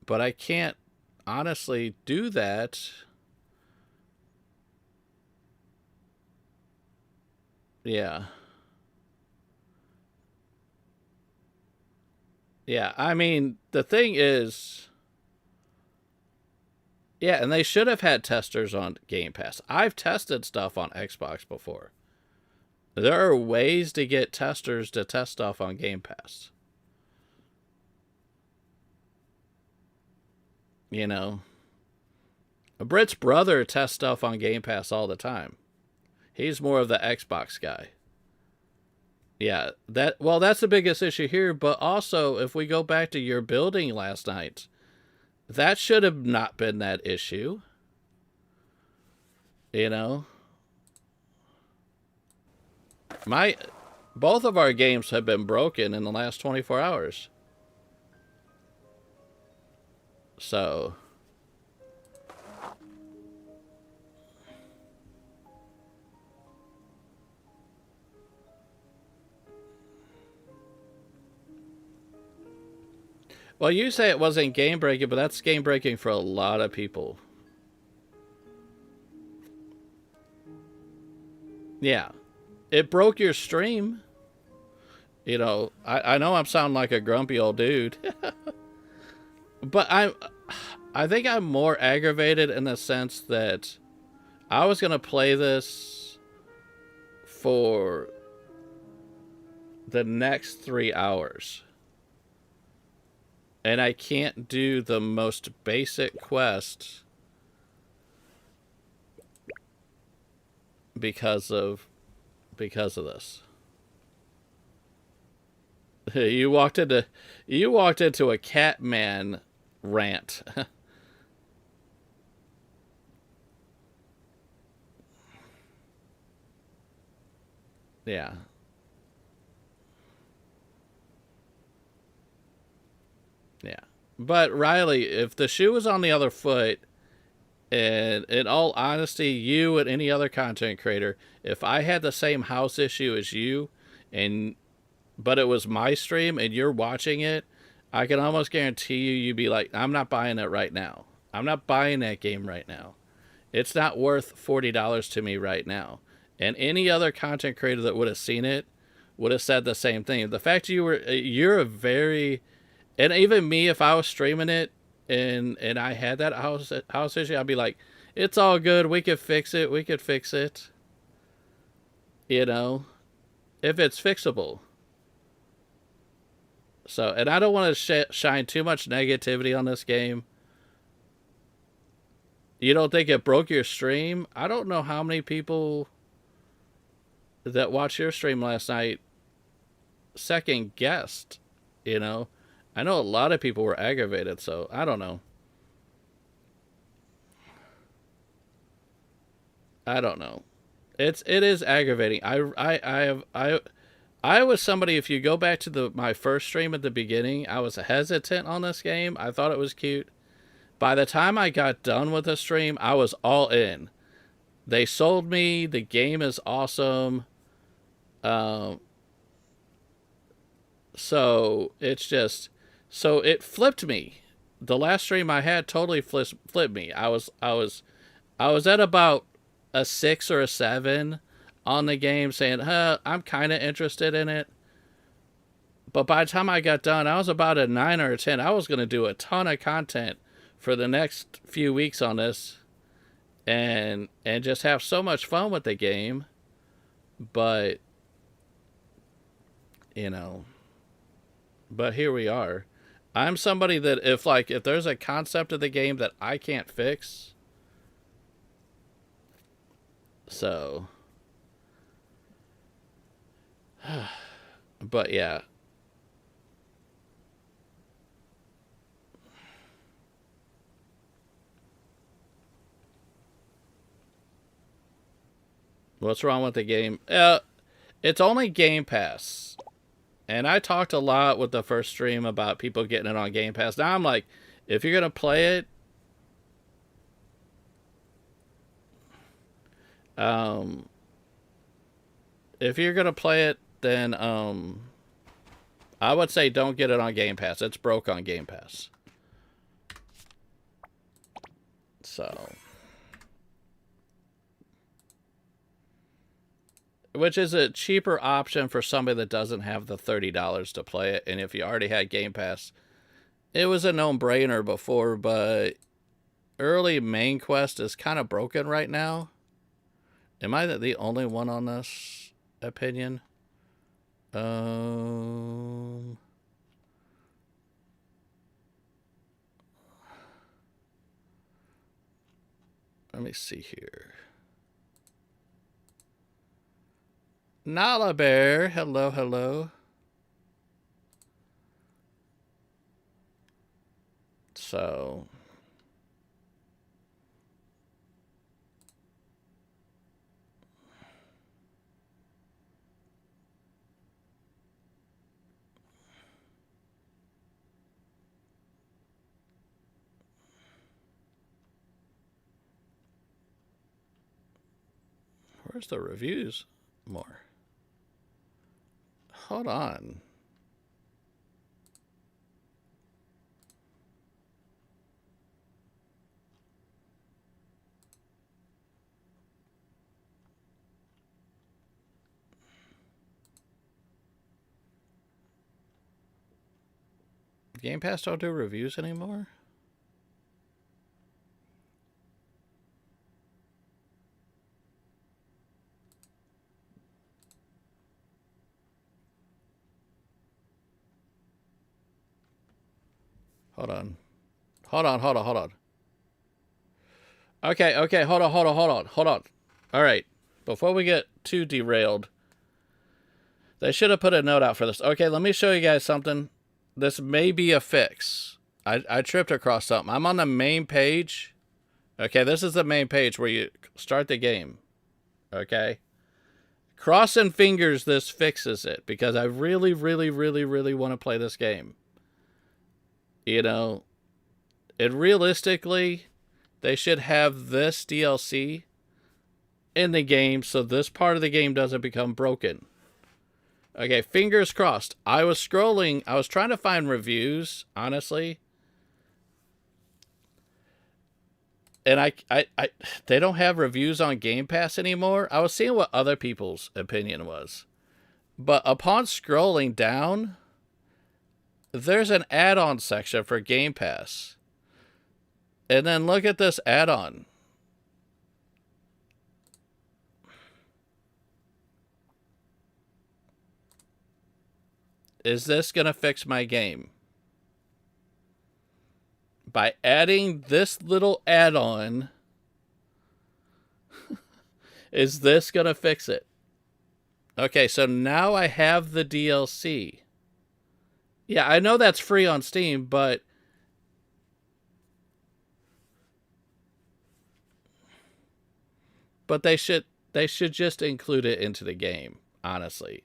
but I can't honestly do that. Yeah. Yeah, I mean, the thing is, yeah, and they should have had testers on Game Pass. I've tested stuff on Xbox before. There are ways to get testers to test stuff on Game Pass. Britt's brother tests stuff on Game Pass all the time. He's more of the Xbox guy. Yeah, that's the biggest issue here, but also if we go back to your building last night, that should have not been that issue. Both of our games have been broken in the last 24 hours. So, well, you say it wasn't game breaking, but that's game breaking for a lot of people. Yeah. It broke your stream. I know I'm sounding like a grumpy old dude. But I think I'm more aggravated in the sense that I was going to play this for the next 3 hours. And I can't do the most basic quest because of this. You walked into a Catman rant. Yeah. Yeah. But Riley, if the shoe was on the other foot, and in all honesty, you and any other content creator, if I had the same house issue as you, but it was my stream and you're watching it, I can almost guarantee you'd be like, I'm not buying it right now. I'm not buying that game right now. It's not worth $40 to me right now. And any other content creator that would have seen it would have said the same thing. The fact you're a very, and even me, if I was streaming it and I had that house issue, I'd be like, it's all good. We could fix it. We could fix it. If it's fixable. So, and I don't want to shine too much negativity on this game. You don't think it broke your stream? I don't know how many people that watched your stream last night second guessed, I know a lot of people were aggravated, so I don't know. It is aggravating. I was somebody, if you go back to my first stream at the beginning, I was hesitant on this game. I thought it was cute. By the time I got done with the stream, I was all in. They sold me. The game is awesome. So it's just, so it flipped me. The last stream I had totally flipped me. I was at about a 6 or a 7 on the game, saying, I'm kind of interested in it. But by the time I got done, I was about a 9 or a 10. I was going to do a ton of content for the next few weeks on this and just have so much fun with the game. But, but here we are. I'm somebody that if there's a concept of the game that I can't fix, but yeah, What's wrong with the game? It's only Game Pass. And I talked a lot with the first stream about people getting it on Game Pass. Now I'm like, if you're going to play it, then I would say don't get it on Game Pass. It's broke on Game Pass. So, which is a cheaper option for somebody that doesn't have the $30 to play it. And if you already had Game Pass, it was a no-brainer before, but early main quest is kind of broken right now. Am I the only one on this opinion? Let me see here. Nala Bear, hello, hello. So, where's the reviews more? Hold on. Game Pass don't do reviews anymore? Hold on. Hold on. Okay, hold on. All right. Before we get too derailed, they should have put a note out for this. Okay, let me show you guys something. This may be a fix. I tripped across something. I'm on the main page. Okay, this is the main page where you start the game. Okay. Crossing fingers this fixes it, because I really want to play this game. You know, and realistically, they should have this DLC in the game so this part of the game doesn't become broken. Okay, fingers crossed. I was scrolling. I was trying to find reviews, honestly. And they don't have reviews on Game Pass anymore. I was seeing what other people's opinion was. But upon scrolling down, there's an add-on section for Game Pass. And then look at this add-on. Is this going to fix my game? By adding this little add-on, is this going to fix it? Okay, so now I have the DLC. Yeah, I know that's free on Steam, but they should just include it into the game, honestly.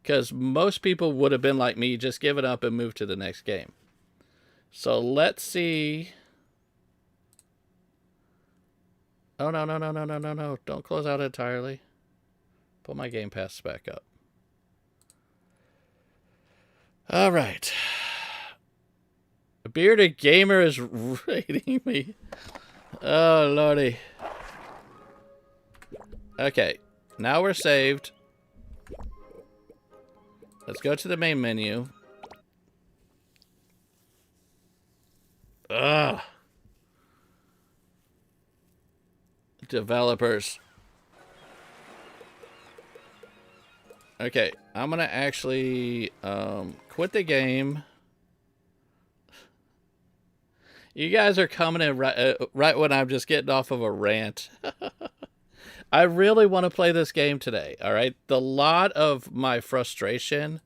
Because most people would have been like me, just give it up and move to the next game. So let's see. Oh, no. Don't close out entirely. Pull my Game Pass back up. All right. A bearded gamer is rating me. Oh, lordy. Okay. Now we're saved. Let's go to the main menu. Ugh. Developers. Okay, I'm gonna actually quit the game. You guys are coming in right when I'm just getting off of a rant. I really want to play this game today, all right? The lot of my frustration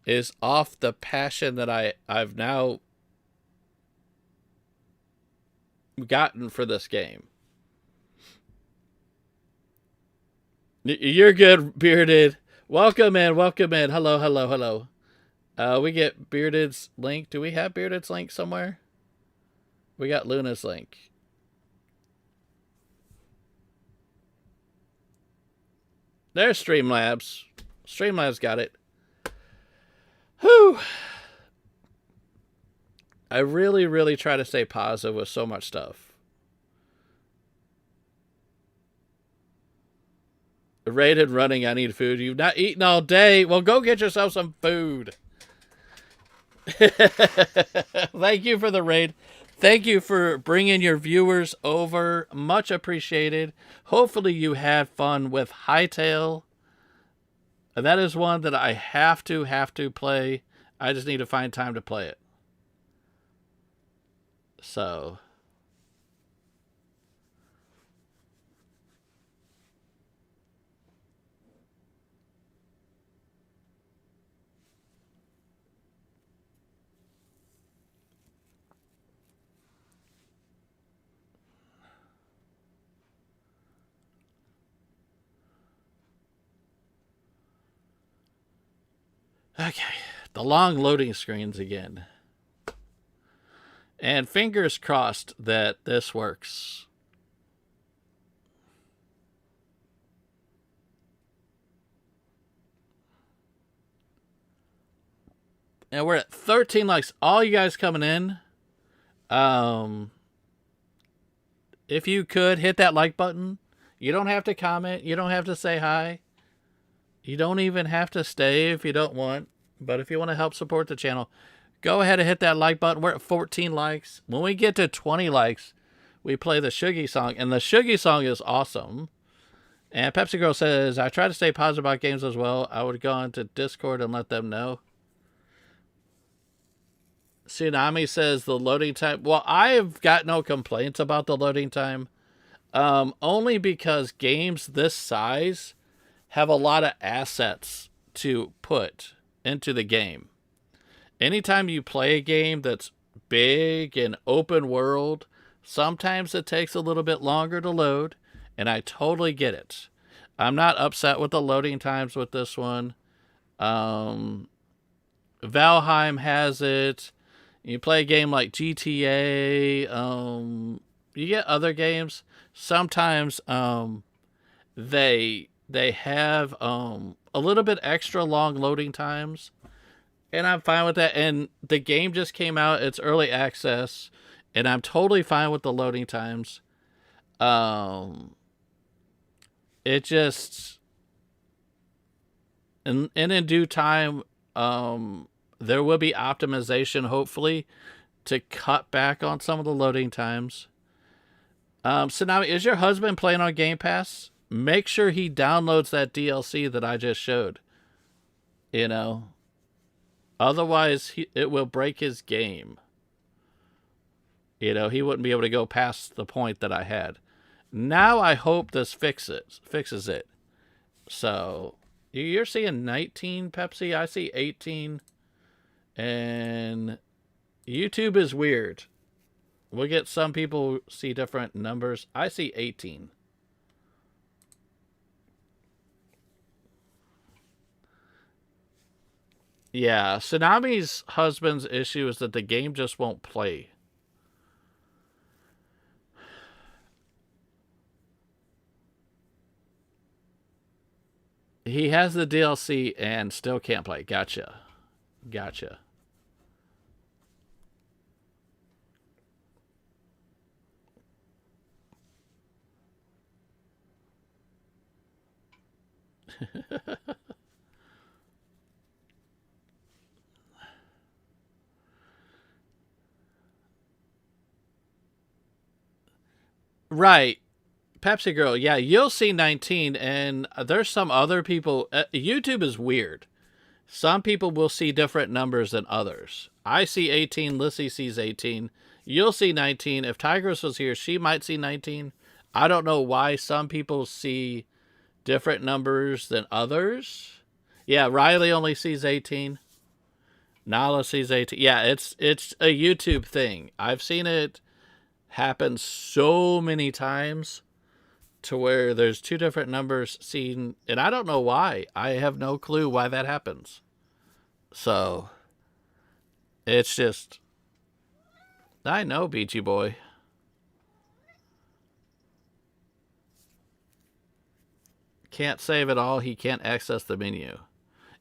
is off the passion that I've now gotten for this game. You're good, Bearded. Welcome in, welcome in. Hello, hello, hello. We get Bearded's link. Do we have Bearded's link somewhere? We got Luna's link. There's Streamlabs. Streamlabs got it. Whew. I really, really try to stay positive with so much stuff. Rated running, I need food. You've not eaten all day. Well, go get yourself some food. Thank you for the raid. Thank you for bringing your viewers over. Much appreciated. Hopefully you had fun with Hightail. That is one that I have to play. I just need to find time to play it. So... Okay, the long loading screens again. And fingers crossed that this works. And we're at 13 likes. All you guys coming in. If you could, hit that like button. You don't have to comment. You don't have to say hi. You don't even have to stay if you don't want. But if you want to help support the channel, go ahead and hit that like button. We're at 14 likes. When we get to 20 likes, we play the Shuggy song. And the Shuggy song is awesome. And Pepsi Girl says, I try to stay positive about games as well. I would go into Discord and let them know. Tsunami says the loading time. Well, I've got no complaints about the loading time. Only because games this size have a lot of assets to put into the game. Anytime you play a game that's big and open world, sometimes it takes a little bit longer to load, and I totally get it. I'm not upset with the loading times with this one. Valheim has it. You play a game like GTA, you get other games. Sometimes they have a little bit extra long loading times, and I'm fine with that. And the game just came out; it's early access, and I'm totally fine with the loading times. It just and in due time, there will be optimization, hopefully, to cut back on some of the loading times. So now, is your husband playing on Game Pass? Make sure he downloads that DLC that I just showed. You know? Otherwise, it will break his game. You know, he wouldn't be able to go past the point that I had. Now I hope this fixes it. So, you're seeing 19, Pepsi? I see 18. And YouTube is weird. We'll get some people see different numbers. I see 18. Yeah, Tsunami's husband's issue is that the game just won't play. He has the DLC and still can't play. Gotcha. Gotcha. Right. Pepsi Girl, yeah, you'll see 19, and there's some other people. YouTube is weird. Some people will see different numbers than others. I see 18, Lissy sees 18. You'll see 19. If Tigress was here, she might see 19. I don't know why some people see different numbers than others. Yeah, Riley only sees 18. Nala sees 18. Yeah, it's a YouTube thing. I've seen it happen so many times. to where there's two different numbers seen, and I don't know why. I have no clue why that happens. So, it's just, I know, Beachy Boy. Can't save it all. He can't access the menu.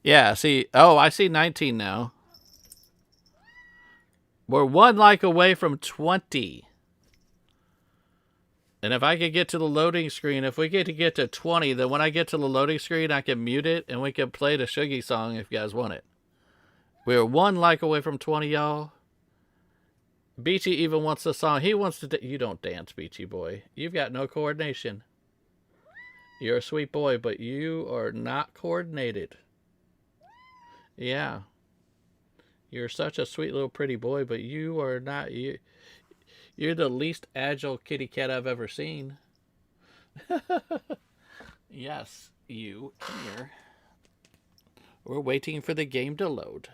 Yeah, see, oh, I see 19 now. We're 1 like away from 20. And if I could get to the loading screen, if we get to 20, then when I get to the loading screen, I can mute it and we can play the Shuggy song if you guys want it. We're 1 like away from 20, y'all. Beachy even wants the song. He wants to... You don't dance, Beachy Boy. You've got no coordination. You're a sweet boy, but you are not coordinated. Yeah. You're such a sweet little pretty boy, but you are not... You're the least agile kitty cat I've ever seen. Yes, you. Come here. We're waiting for the game to load.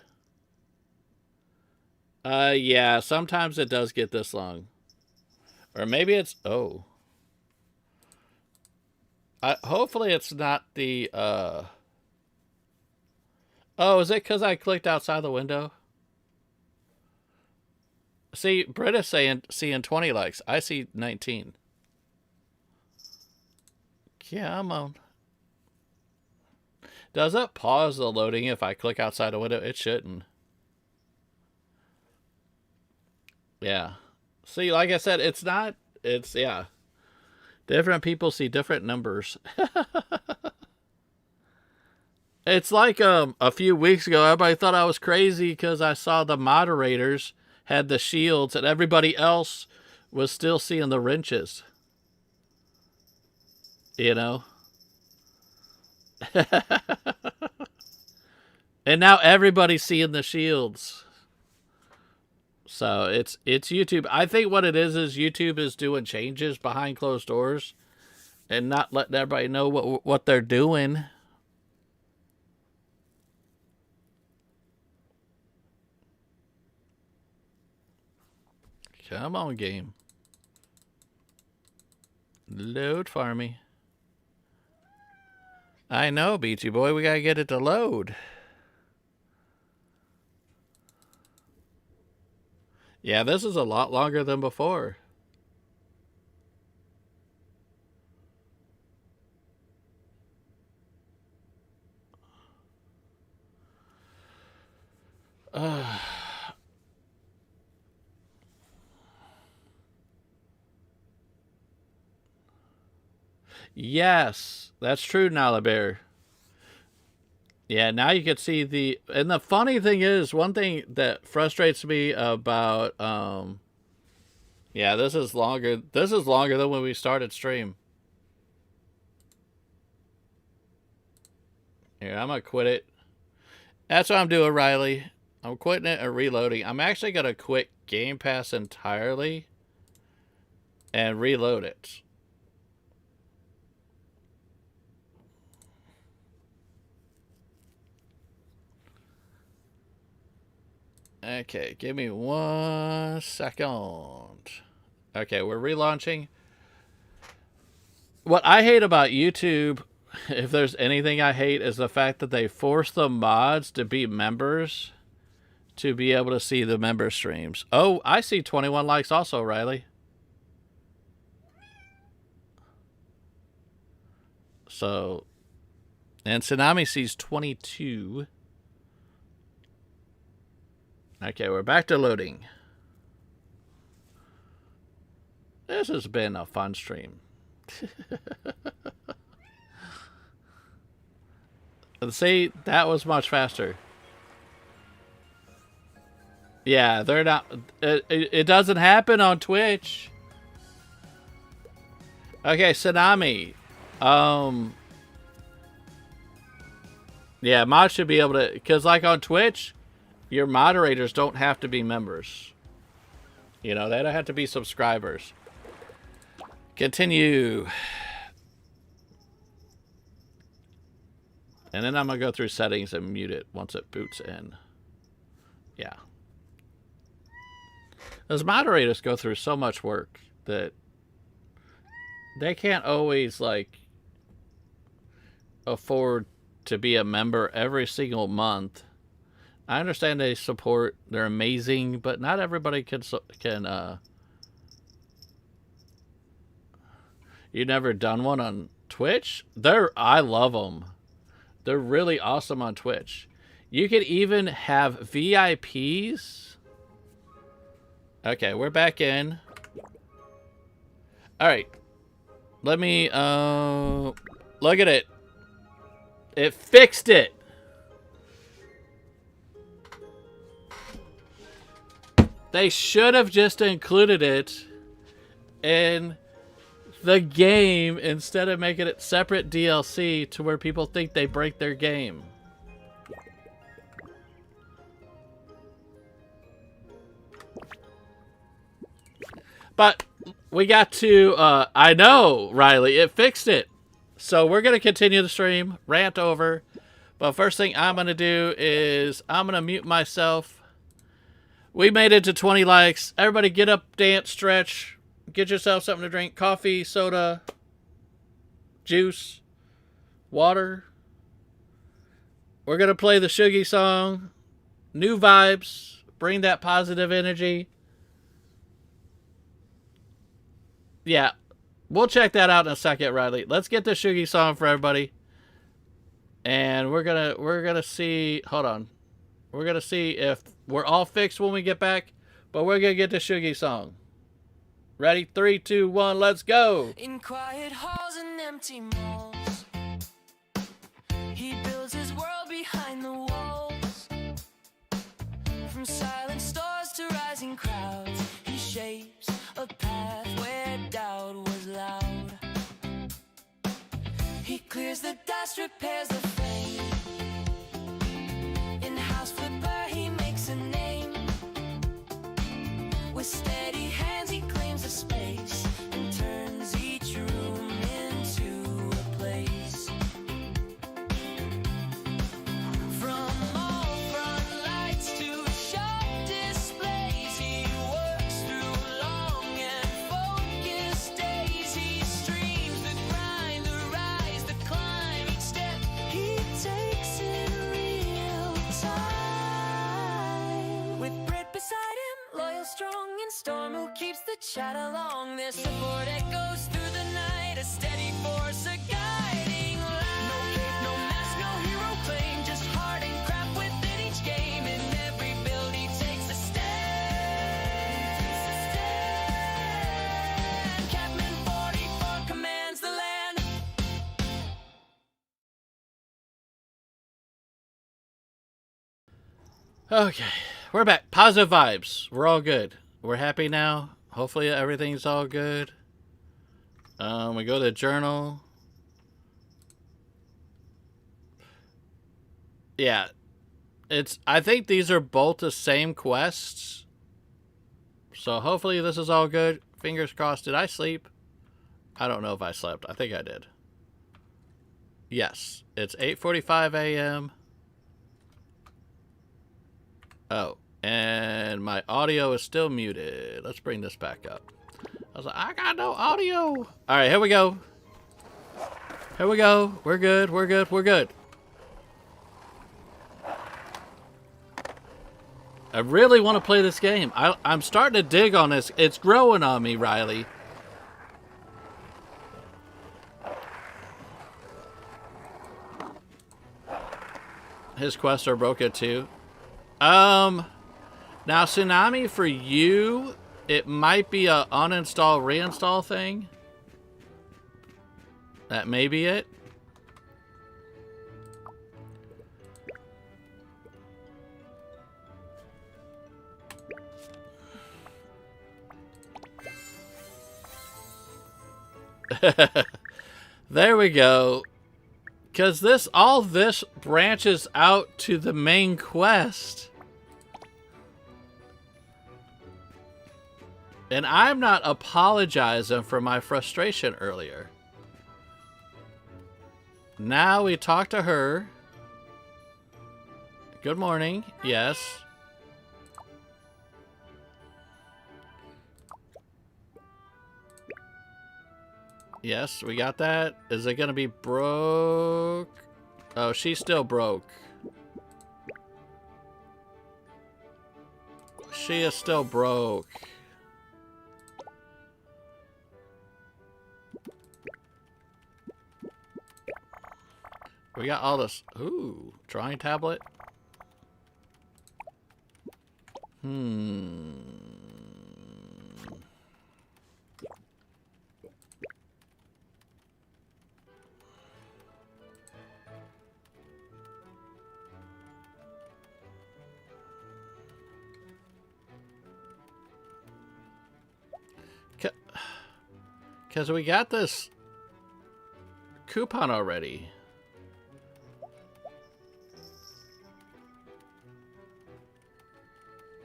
Yeah, sometimes it does get this long. Or maybe it's... Oh. Hopefully it's not the... Oh, is it because I clicked outside the window? See, Britta's seeing 20 likes. I see 19. Come on. Does it pause the loading if I click outside a window? It shouldn't. Yeah. See, like I said, it's not... It's, yeah. Different people see different numbers. It's like a few weeks ago, everybody thought I was crazy because I saw the moderators had the shields and everybody else was still seeing the wrenches. You know? And now everybody's seeing the shields. So it's YouTube. I think what it is YouTube is doing changes behind closed doors and not letting everybody know what they're doing. Come on, game. Load for me. I know, Beachy Boy. We gotta get it to load. Yeah, this is a lot longer than before. Yes, that's true, Nalabear. Yeah, now you can see the... And the funny thing is, one thing that frustrates me about... Yeah, this is longer. This is longer than when we started stream. Here, I'm going to quit it. That's what I'm doing, Riley. I'm quitting it and reloading. I'm actually going to quit Game Pass entirely and reload it. Okay, give me 1 second. Okay, we're relaunching. What I hate about YouTube, if there's anything I hate, is the fact that they force the mods to be members to be able to see the member streams. Oh, I see 21 likes also, Riley. So, and Tsunami sees 22. Okay, we're back to loading. This has been a fun stream. See, that was much faster. Yeah, they're not... It doesn't happen on Twitch. Okay, Tsunami. Yeah, mods should be able to... Because, like, on Twitch... Your moderators don't have to be members. You know, they don't have to be subscribers. Continue. And then I'm going to go through settings and mute it once it boots in. Yeah. Those moderators go through so much work that they can't always, like, afford to be a member every single month. I understand they support, they're amazing, but not everybody can, you never done one on Twitch? I love them. They're really awesome on Twitch. You could even have VIPs. Okay, we're back in. All right. Let me, look at it. It fixed it. They should have just included it in the game instead of making it separate DLC to where people think they break their game. But we got to, I know, Riley, it fixed it. So we're going to continue the stream, rant over. But first thing I'm going to do is I'm going to mute myself. We made it to 20 likes. Everybody get up, dance, stretch. Get yourself something to drink. Coffee, soda, juice, water. We're going to play the Shuggy song. New vibes. Bring that positive energy. Yeah, we'll check that out in a second, Riley. Let's get the Shuggy song for everybody. And we're gonna see, hold on. We're gonna see if we're all fixed when we get back, but we're gonna get the Shuggy song. Ready? 3, 2, 1, let's go. In quiet halls and empty malls, he builds his world behind the walls. From silent stores to rising crowds, he shapes a path where doubt was loud. He clears the dust, repairs the flame. In house flipper he makes a name. With steady hands he claims a space and turns each room into a place. From all front lights to shop displays, he works through long and focused days. He streams the grind, the rise, the climb. Each step he takes in real time. With Brit beside him, loyal, strong, and storm who keeps the chat along. Their support echoes through the night, a steady force, a guiding light. No cape, no mask, no hero claim, just heart and craft within each game. In every build he takes a stand. Captain 44 commands the land. Okay, we're back. Positive vibes. We're all good. We're happy now. Hopefully everything's all good. We go to the journal. Yeah. I think these are both the same quests. So hopefully this is all good. Fingers crossed. Did I sleep? I don't know if I slept. I think I did. Yes. It's 8:45 a.m. Oh, and my audio is still muted. Let's bring this back up. I was like, I got no audio. All right, here we go. Here we go. We're good. We're good. We're good. I really want to play this game. I'm starting to dig on this. It's growing on me, Riley. His quests are broken too. Now Tsunami, for you, it might be a uninstall, reinstall thing. That may be it. There we go. Because all this branches out to the main quest. And I'm not apologizing for my frustration earlier. Now we talk to her. Good morning. Yes. Yes, we got that. Is it gonna be broke? Oh, she's still broke. She is still broke. We got all this. Ooh, drawing tablet. Because we got this coupon already.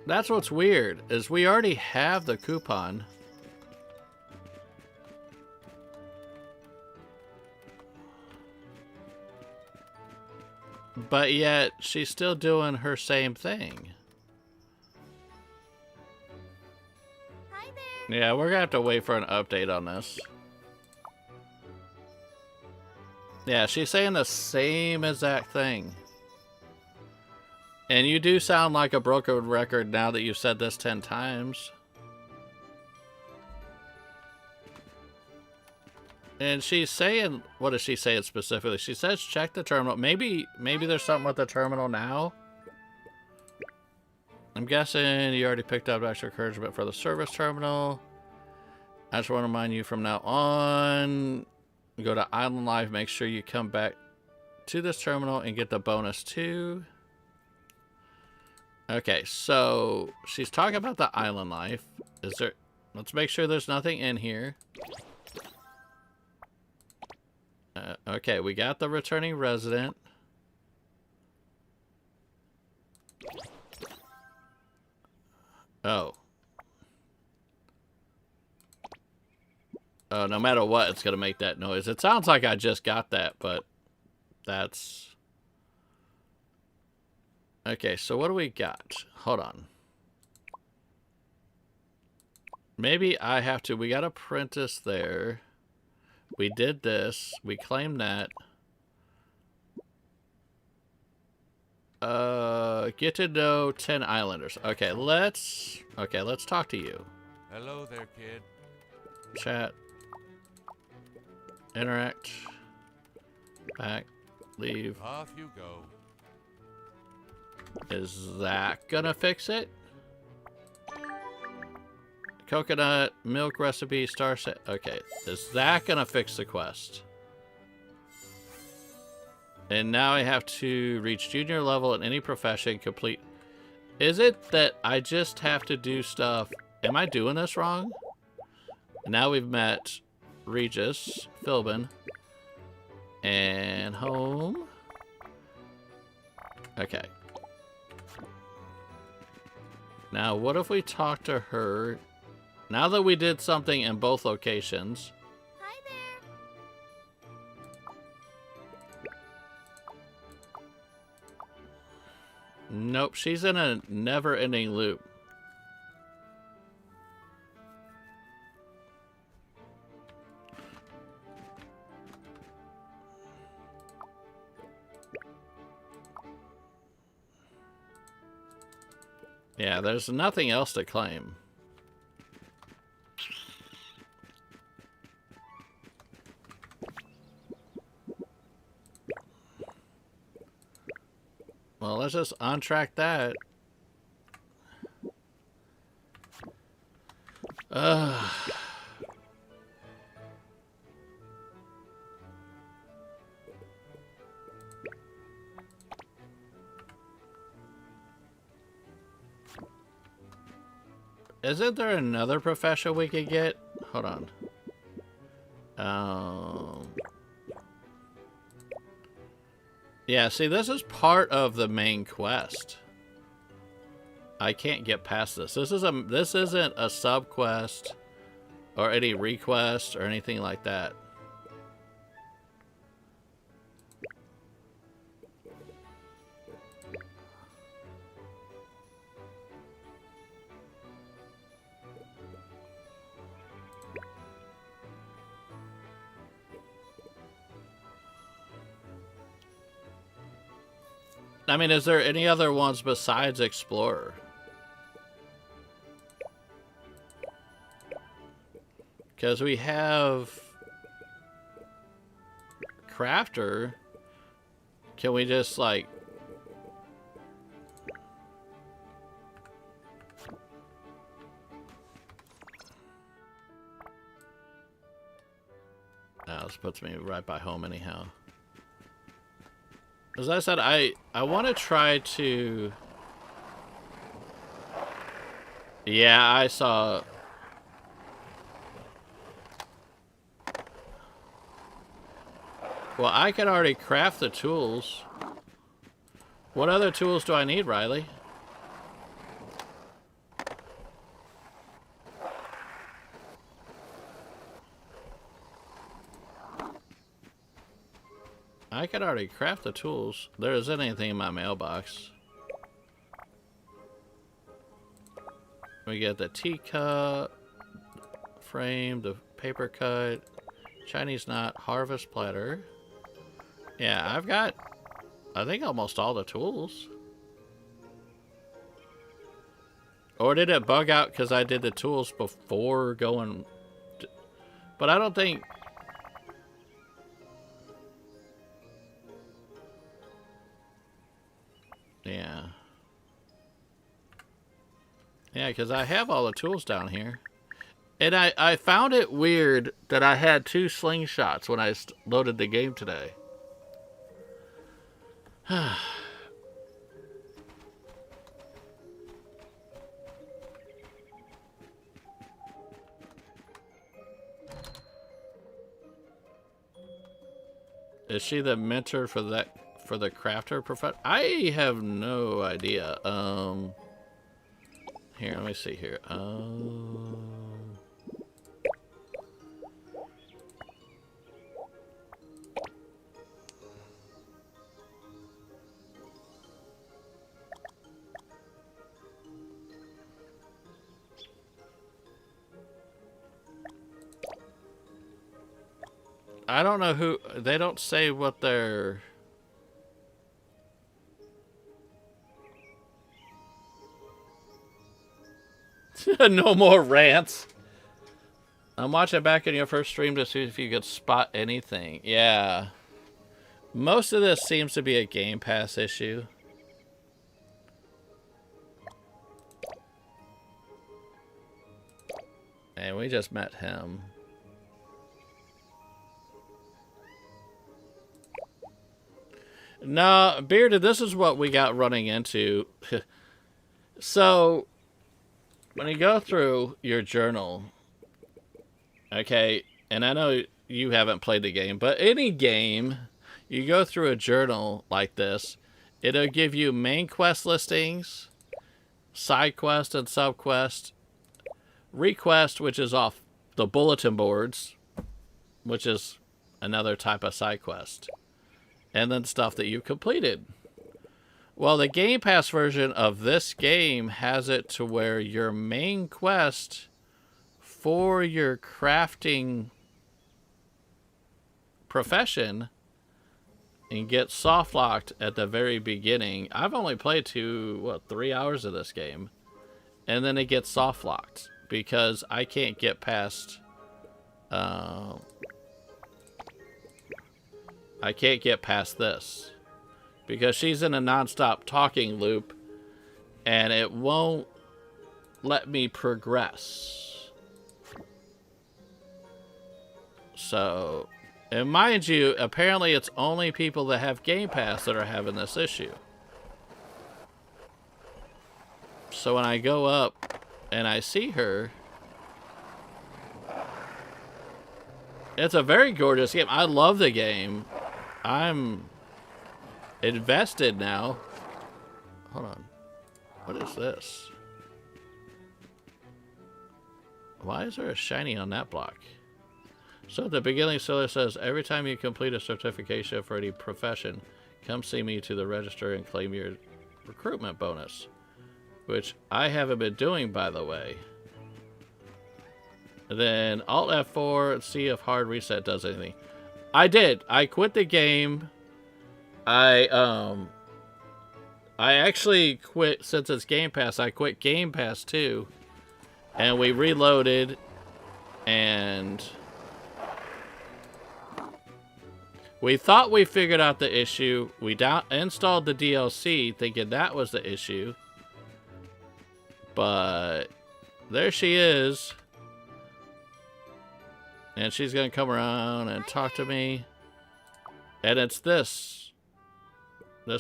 That's what's weird, is we already have the coupon. But yet, she's still doing her same thing. Hi there. Yeah, we're gonna have to wait for an update on this. Yeah, she's saying the same exact thing. And you do sound like a broken record now that you've said this 10 times. And she's saying, what is she saying specifically? She says check the terminal. Maybe there's something with the terminal now. I'm guessing you already picked up extra encouragement for the service terminal. I just want to remind you from now on, go to Island Life, make sure you come back to this terminal and get the bonus too. Okay, so she's talking about the Island Life. Is there, let's make sure there's nothing in here. Okay, we got the returning resident. Oh. Oh, no matter what, it's going to make that noise. It sounds like I just got that, but that's... Okay, so what do we got? Hold on. Maybe I have to... We got apprentice there. We did this. We claimed that. Get to know 10 islanders. Okay, let's talk to you. Hello there, kid. Chat. Interact. Back. Leave. Off you go. Is that gonna fix it? Coconut milk recipe, Starsand. Okay, is that gonna fix the quest? And now I have to reach junior level in any profession, complete. Is it that I just have to do stuff? Am I doing this wrong? Now we've met Regis, Philbin, and home. Okay. Now, what if we talk to her? Now that we did something in both locations. Hi there. Nope, she's in a never-ending loop. Yeah, there's nothing else to claim. Well, let's just untrack that. Isn't there another profession we could get? Hold on. Yeah, see, this is part of the main quest. I can't get past this. This isn't a sub quest or any request or anything like that. I mean, is there any other ones besides Explorer? Because we have Crafter. Can we just, like... Oh, this puts me right by home anyhow. As I said, I want to try to... Yeah, I saw... Well, I can already craft the tools. What other tools do I need, Riley? I can already craft the tools. There isn't anything in my mailbox. We get the teacup, frame, the paper cut, Chinese knot, harvest platter. Yeah, I've got, I think, almost all the tools. Or did it bug out because I did the tools before going... But I don't think... Yeah. Yeah, because I have all the tools down here. And I found it weird that I had 2 slingshots when I loaded the game today. Is she the mentor for that, for the crafter profession? I have no idea. Here, let me see here. I don't know who, they don't say what they're... No more rants. I'm watching back in your first stream to see if you could spot anything. Yeah. Most of this seems to be a Game Pass issue. And we just met him. No, Bearded, this is what we got running into. So, when you go through your journal, okay, and I know you haven't played the game, but any game, you go through a journal like this, it'll give you main quest listings, side quest and sub quest, request, which is off the bulletin boards, which is another type of side quest. And then stuff that you completed. Well, the Game Pass version of this game has it to where your main quest for your crafting profession and get soft locked at the very beginning. I've only played 3 hours of this game. And then it gets soft locked because I can't get past... I can't get past this because she's in a non-stop talking loop and it won't let me progress. So, and mind you, apparently it's only people that have Game Pass that are having this issue. So when I go up and I see her, it's a very gorgeous game. I love the game. I'm invested now. Hold on. What is this? Why is there a shiny on that block? So at the beginning, Siller says, every time you complete a certification for any profession, come see me to the register and claim your recruitment bonus. Which I haven't been doing, by the way. Then Alt F4 and see if hard reset does anything. I did. I quit the game. I I actually quit, since it's Game Pass, I quit Game Pass too. And we reloaded, and we thought we figured out the issue. We installed the DLC thinking that was the issue. But there she is. And she's going to come around and talk to me. And it's this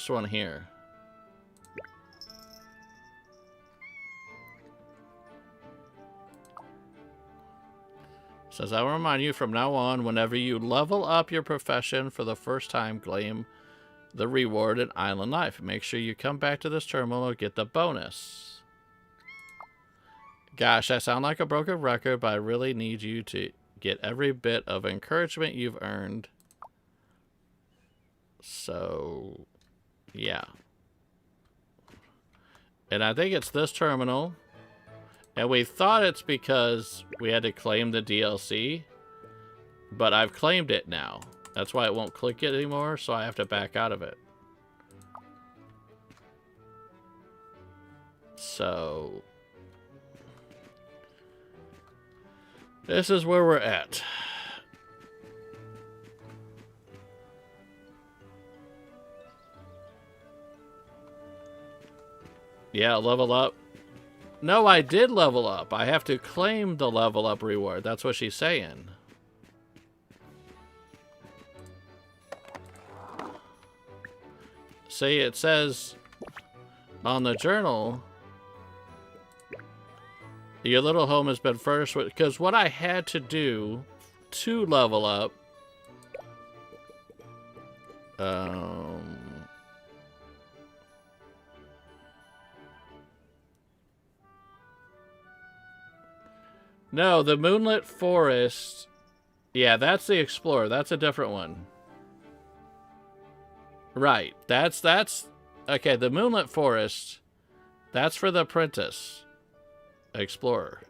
one here. Says, I will remind you from now on, whenever you level up your profession for the first time, claim the reward in Island Life. Make sure you come back to this terminal to get the bonus. Gosh, I sound like a broken record, but I really need you to get every bit of encouragement you've earned. So, yeah. And I think it's this terminal. And we thought it's because we had to claim the DLC, but I've claimed it now. That's why it won't click it anymore, so I have to back out of it. So, this is where we're at. Yeah, level up. No, I did level up. I have to claim the level up reward. That's what she's saying. See, it says on the journal, your little home has been furnished with, because what I had to do to level up, no, the Moonlit Forest. Yeah, that's the Explorer. That's a different one. Right. That's okay, the Moonlit Forest, that's for the Apprentice Explorer.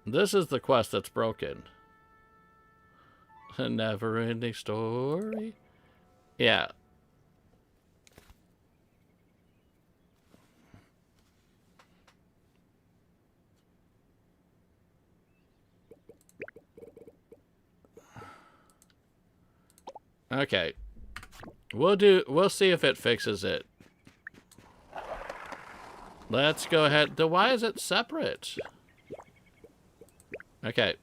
This is the quest that's broken. A never-ending story. Yeah. Okay. We'll see if it fixes it. Let's go ahead. Why is it separate? Okay.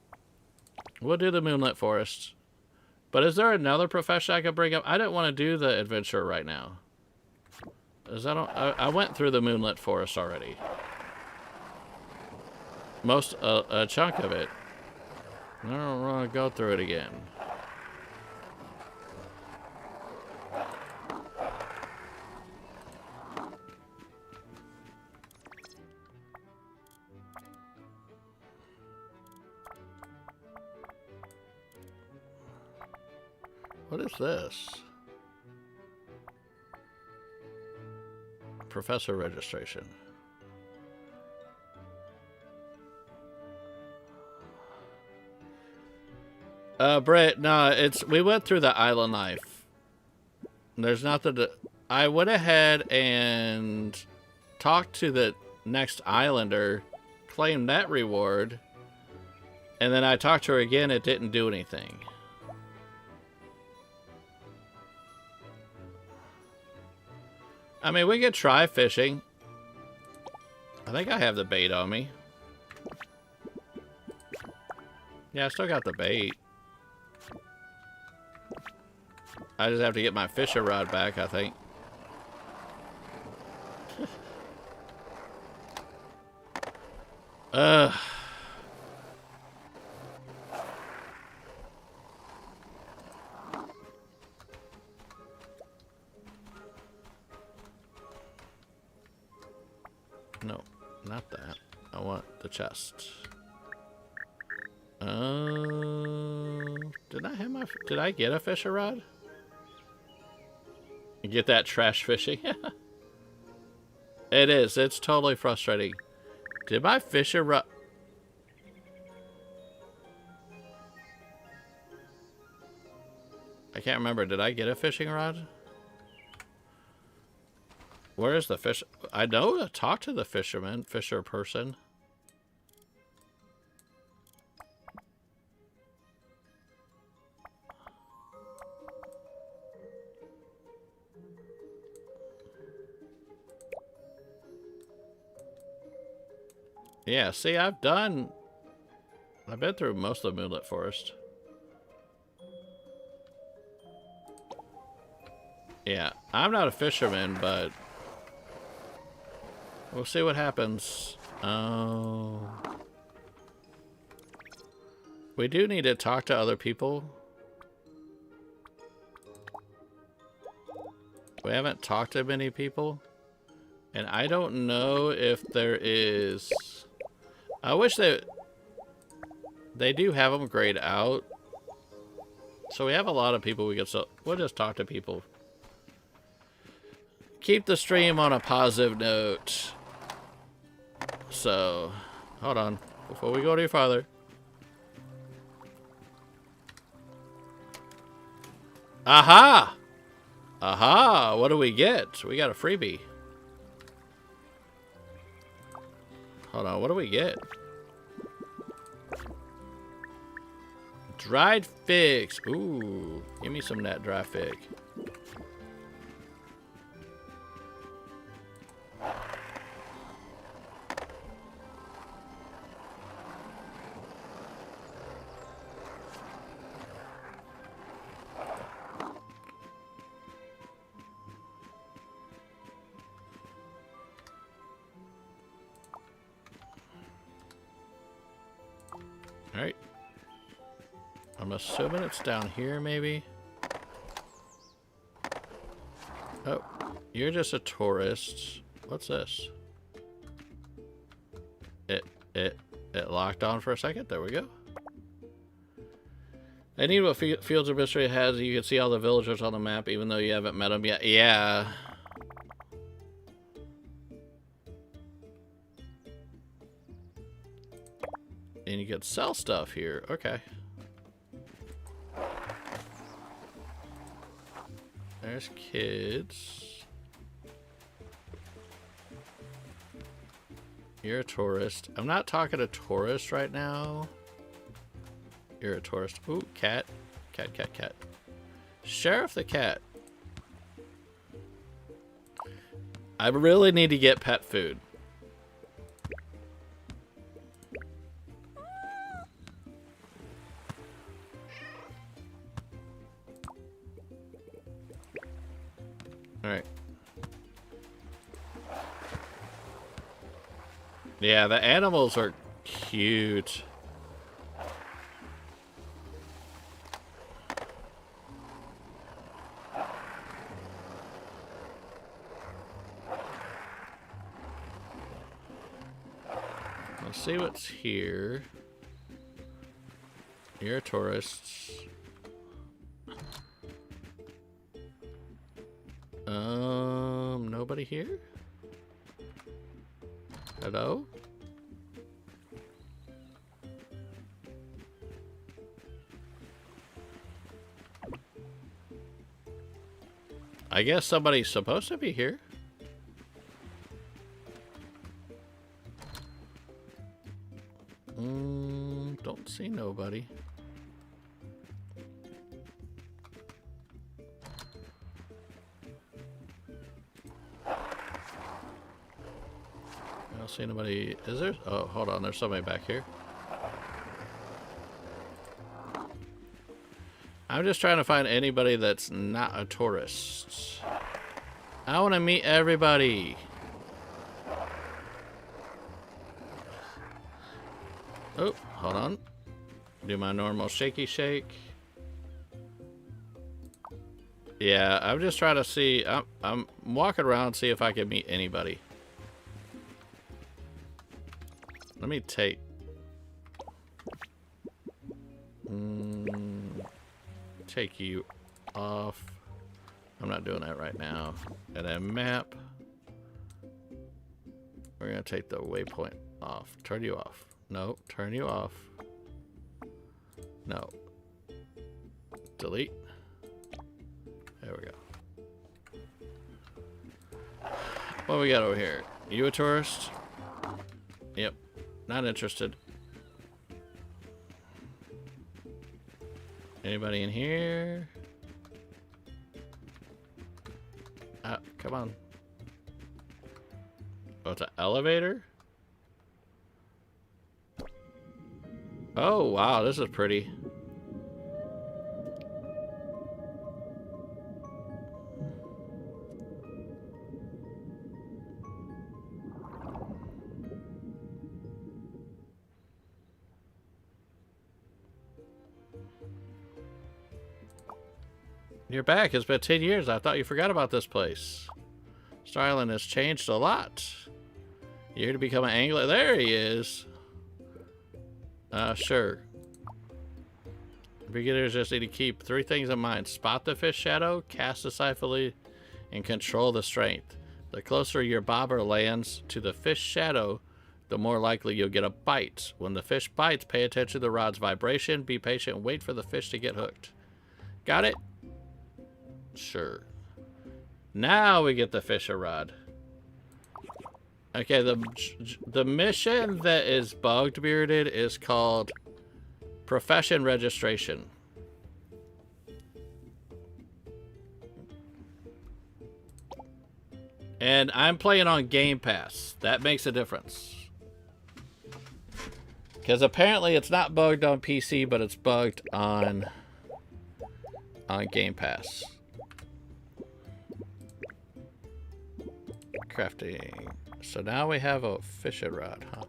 We'll do the Moonlit Forest. But is there another profession I could bring up? I don't want to do the adventure right now. I went through the Moonlit Forest already. A chunk of it. I don't want to go through it again. What is this? Professor registration. Brett, no, we went through the Island Life. There's nothing to... I went ahead and talked to the next islander, claimed that reward, and then I talked to her again, it didn't do anything. I mean, we could try fishing. I think I have the bait on me. Yeah, I still got the bait. I just have to get my fishing rod back, I think. Ugh. No, not that. I want the chest. Did I get a fishing rod? Get that trash fishing? It is. It's totally frustrating. Did my fishing rod... I can't remember. Did I get a fishing rod? Where is the fish? I know to talk to the fisher person. Yeah, see, I've been through most of the Moonlit Forest. Yeah, I'm not a fisherman, but we'll see what happens. Oh. We do need to talk to other people. We haven't talked to many people. And I don't know if there is... I wish they do have them grayed out. So we have a lot of people we can... So we'll just talk to people. Keep the stream on a positive note. So, hold on. Before we go any farther. Aha! Aha! What do we get? We got a freebie. Hold on, what do we get? Dried figs. Ooh, give me some of that dry fig. Alright. I'm assuming it's down here, maybe. Oh, you're just a tourist. What's this? It locked on for a second. There we go. I need what Fields of Mystery has. You can see all the villagers on the map, even though you haven't met them yet. Yeah. And you can sell stuff here. Okay. There's kids. You're a tourist. I'm not talking to tourists right now. You're a tourist. Ooh, cat. Cat, cat, cat. Sheriff the cat. I really need to get pet food. Alright. Yeah, the animals are cute. Let's see what's here. You're a tourist. Nobody here? Hello? I guess somebody's supposed to be here. Don't see nobody. I don't see nobody. Is there? Oh, hold on. There's somebody back here. I'm just trying to find anybody that's not a tourist. I want to meet everybody. Oh, hold on. Do my normal shaky shake. Yeah, I'm just trying to see. I'm walking around see if I can meet anybody. Let me take. Take you off. I'm not doing that right now. And then map. We're gonna take the waypoint off. Turn you off. No, turn you off. No. Delete. There we go. What we got over here? You a tourist? Yep. Not interested. Anybody in here? Come on. Oh, it's an elevator? Oh, wow, this is pretty. You're back. It's been 10 years. I thought you forgot about this place. Star Island has changed a lot. You're here to become an angler. There he is. Sure. Beginners just need to keep 3 things in mind. Spot the fish shadow, cast decisively, and control the strength. The closer your bobber lands to the fish shadow, the more likely you'll get a bite. When the fish bites, pay attention to the rod's vibration. Be patient and wait for the fish to get hooked. Got it? Sure. Now we get the fisher rod. Okay, the mission that is bugged bearded is called Profession Registration. And I'm playing on Game Pass. That makes a difference. Because apparently it's not bugged on PC, but it's bugged on Game Pass. Crafting. So now we have a fishing rod, huh?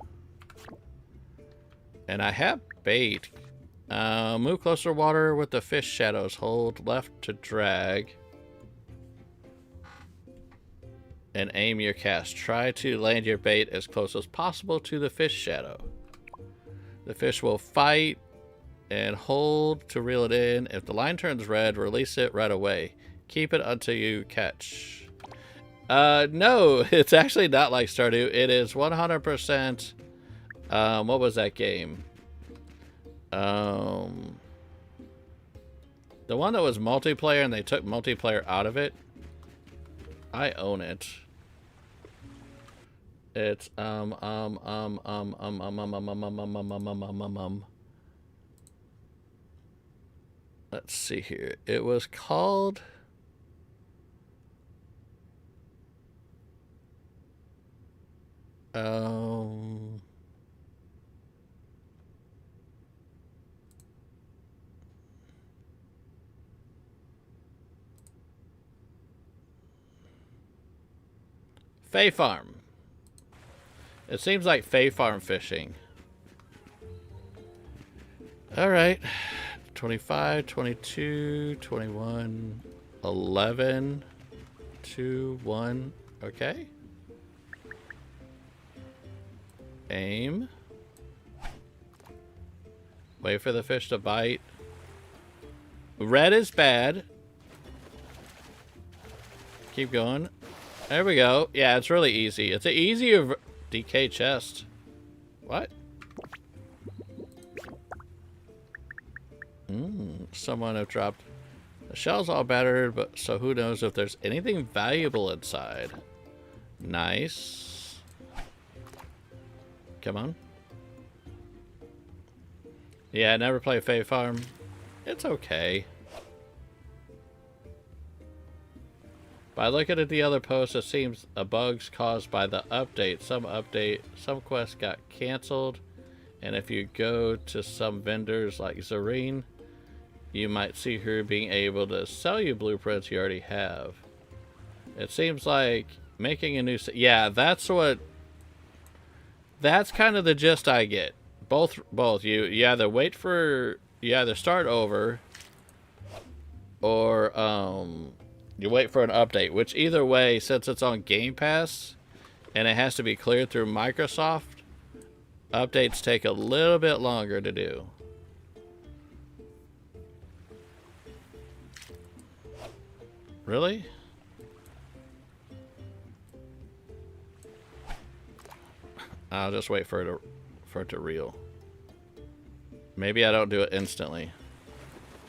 And I have bait. Move closer to water with the fish shadows. Hold left to drag. And aim your cast. Try to land your bait as close as possible to the fish shadow. The fish will fight and hold to reel it in. If the line turns red, release it right away. Keep it until you catch. No, it's actually not like Stardew. It is 100%, what was that game? The one that was multiplayer and they took multiplayer out of it. I own it. It's, let's see here. It was called... Fae Farm. It seems like Fae Farm fishing. All right. 25, 22, 21, 11, 2, 1. Okay. Aim. Wait for the fish to bite. Red is bad. Keep going. There we go. Yeah, it's really easy. It's an easier DK chest. What? Someone have dropped. The shell's all battered, but so who knows if there's anything valuable inside. Nice. Come on. Yeah, I never play Fae Farm. It's okay. By looking at the other posts, it seems a bug's caused by the update. Some quests got canceled, and if you go to some vendors like Zareen, you might see her being able to sell you blueprints you already have. It seems like making a new... Yeah, that's what... That's kind of the gist I get. Both. You either wait for... You either start over, or you wait for an update. Which either way, since it's on Game Pass, and it has to be cleared through Microsoft, updates take a little bit longer to do. Really? I'll just wait for it to reel. Maybe I don't do it instantly.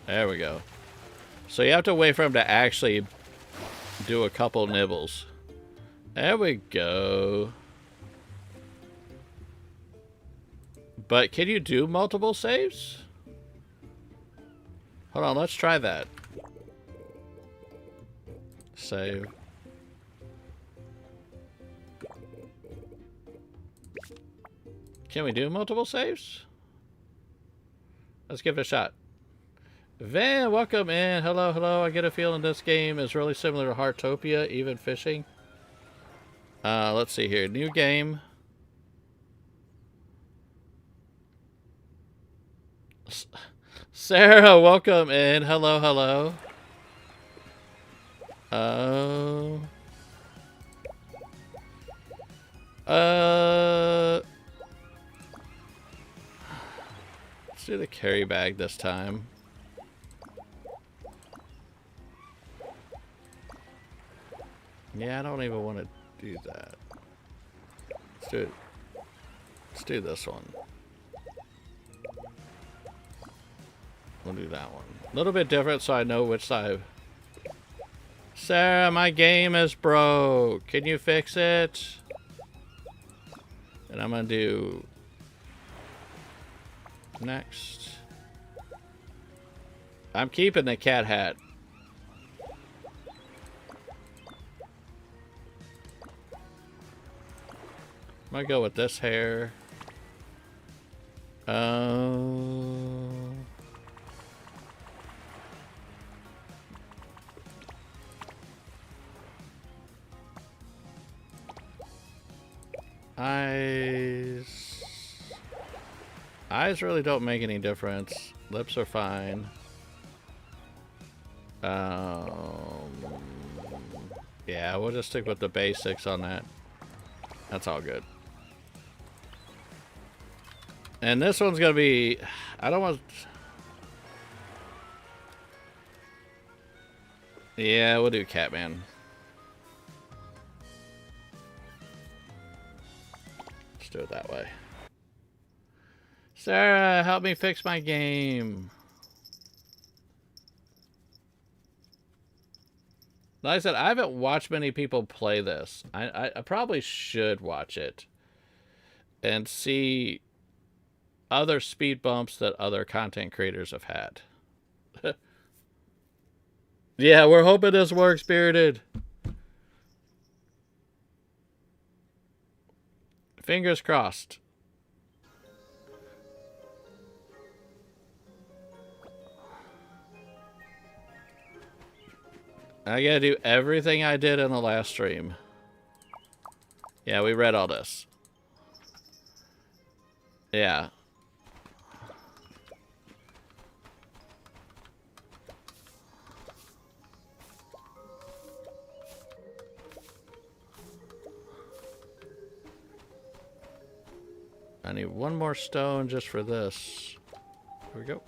There we go. So you have to wait for him to actually do a couple nibbles. There we go. But can you do multiple saves? Hold on, let's try that. Save. Can we do multiple saves? Let's give it a shot. Van, welcome in. Hello, hello. I get a feeling this game is really similar to Heartopia, even fishing. Let's see here. New game. Sarah, welcome in. Hello, hello. Let's do the carry bag this time. Yeah, I don't even want to do that. Let's do it. Let's do this one. We'll do that one. A little bit different so I know which side. Sarah, my game is broke. Can you fix it? And I'm gonna do next. I'm keeping the cat hat. I'm gonna go with this hair. Eyes really don't make any difference. Lips are fine. Yeah, we'll just stick with the basics on that. That's all good. And this one's gonna be, I don't want, yeah, we'll do Catman. Let's do it that way. Sarah, help me fix my game. Like I said, I haven't watched many people play this. I probably should watch it and see other speed bumps that other content creators have had. Yeah, we're hoping this works, Spirited. Fingers crossed. I gotta do everything I did in the last stream. Yeah, we read all this. Yeah. I need one more stone just for this. Here we go.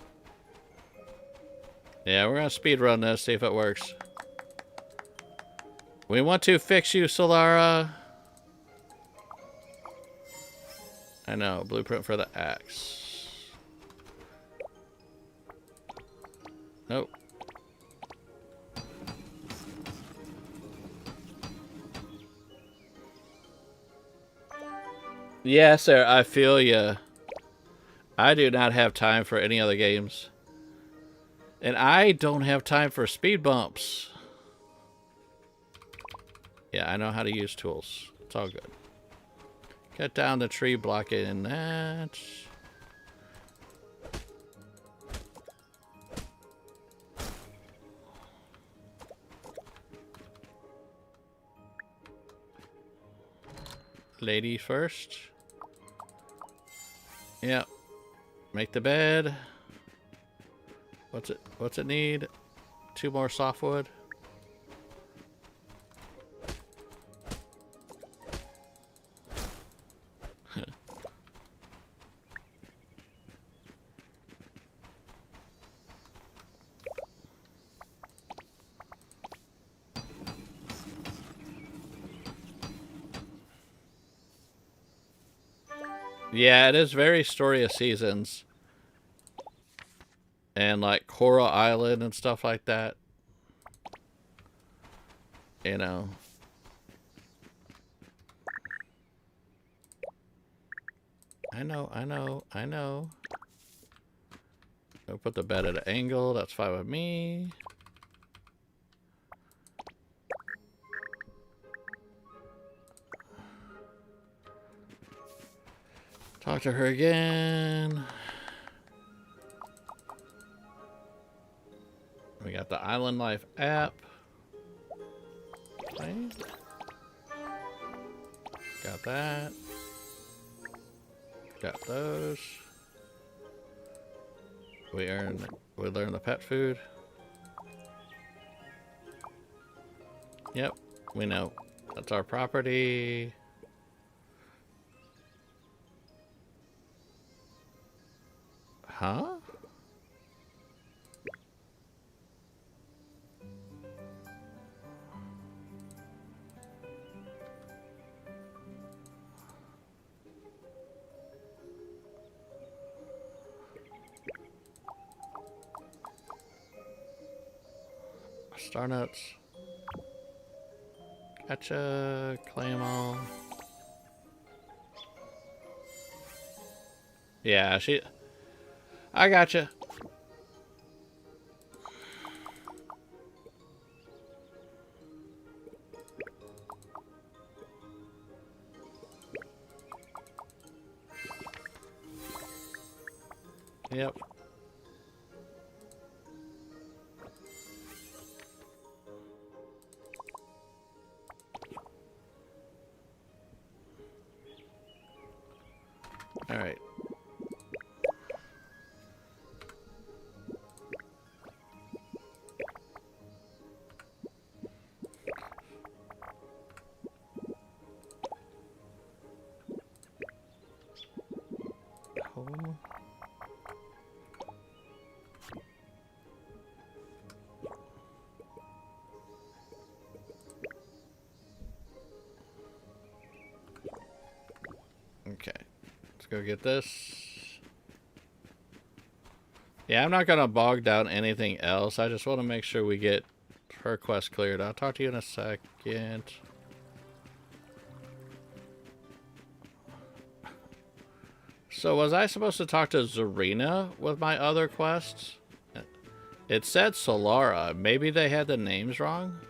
Yeah, we're gonna speed run this, see if it works. We want to fix you, Solara. I know, blueprint for the axe. Nope. Yeah, sir, I feel ya. I do not have time for any other games. And I don't have time for speed bumps. Yeah, I know how to use tools. It's all good. Cut down the tree blocking that. Lady first. Yep. Make the bed. What's it need? 2 more softwood. Yeah, it is very Story of Seasons. And like Coral Island and stuff like that. You know. I know. I'll put the bed at an angle. That's fine with me. Talk to her again. We got the Island Life app. Right. Got that. Got those. We learn the pet food. Yep, we know. That's our property. Huh? Star nuts. Gotcha. Claim all. Yeah, I gotcha. Yep. All right. Home. Okay. Let's go get this. Yeah, I'm not going to bog down anything else. I just want to make sure we get her quest cleared. I'll talk to you in a second. So was I supposed to talk to Zarina with my other quests? It said Solara. Maybe they had the names wrong?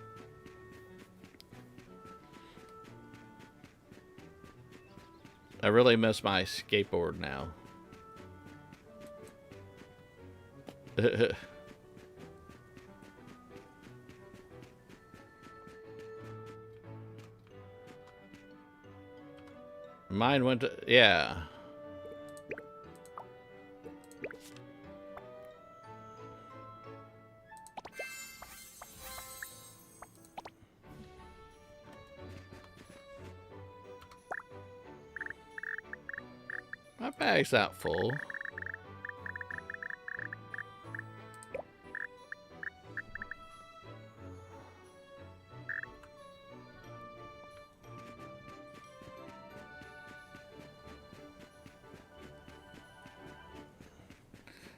I really miss my skateboard now. Mine went to... Yeah. My bag's not full.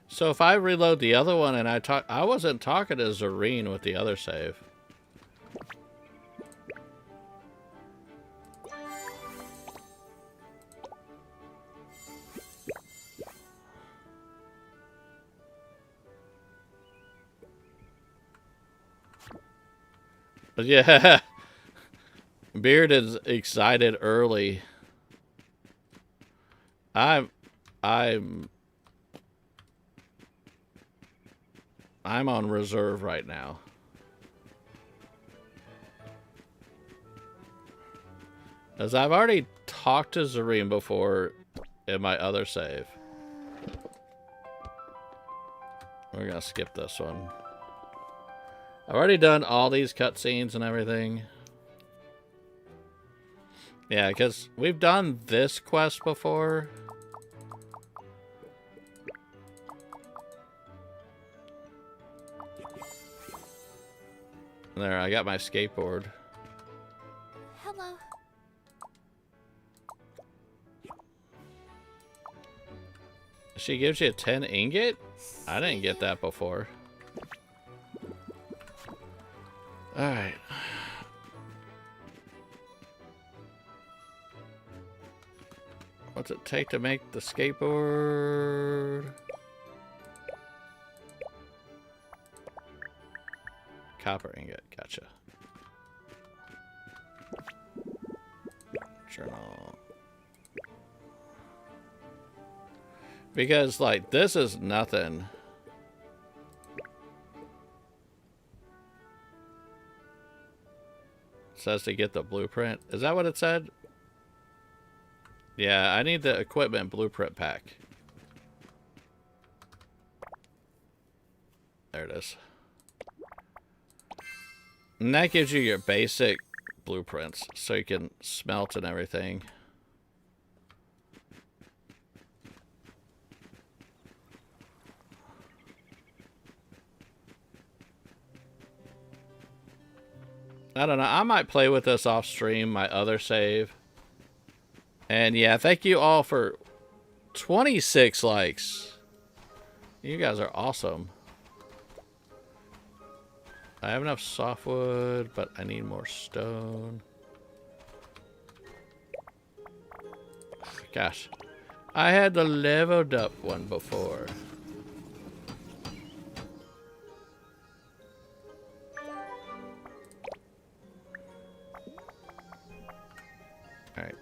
So if I reload the other one and I wasn't talking to Zareen with the other save. But yeah, Beard is excited early. I'm on reserve right now. As I've already talked to Zareen before in my other save. We're gonna skip this one. I've already done all these cutscenes and everything. Yeah, because we've done this quest before. There, I got my skateboard. Hello. She gives you a 10 ingot? I didn't get that before. Alright. What's it take to make the skateboard? Copper ingot, gotcha. Journal. Because, like, this is nothing. It says to get the blueprint. Is that what it said? Yeah, I need the equipment blueprint pack. There it is. And that gives you your basic blueprints, so you can smelt and everything. I don't know. I might play with this off stream, my other save. And yeah, thank you all for 26 likes. You guys are awesome. I have enough softwood, but I need more stone. Gosh, I had the leveled up one before. All right.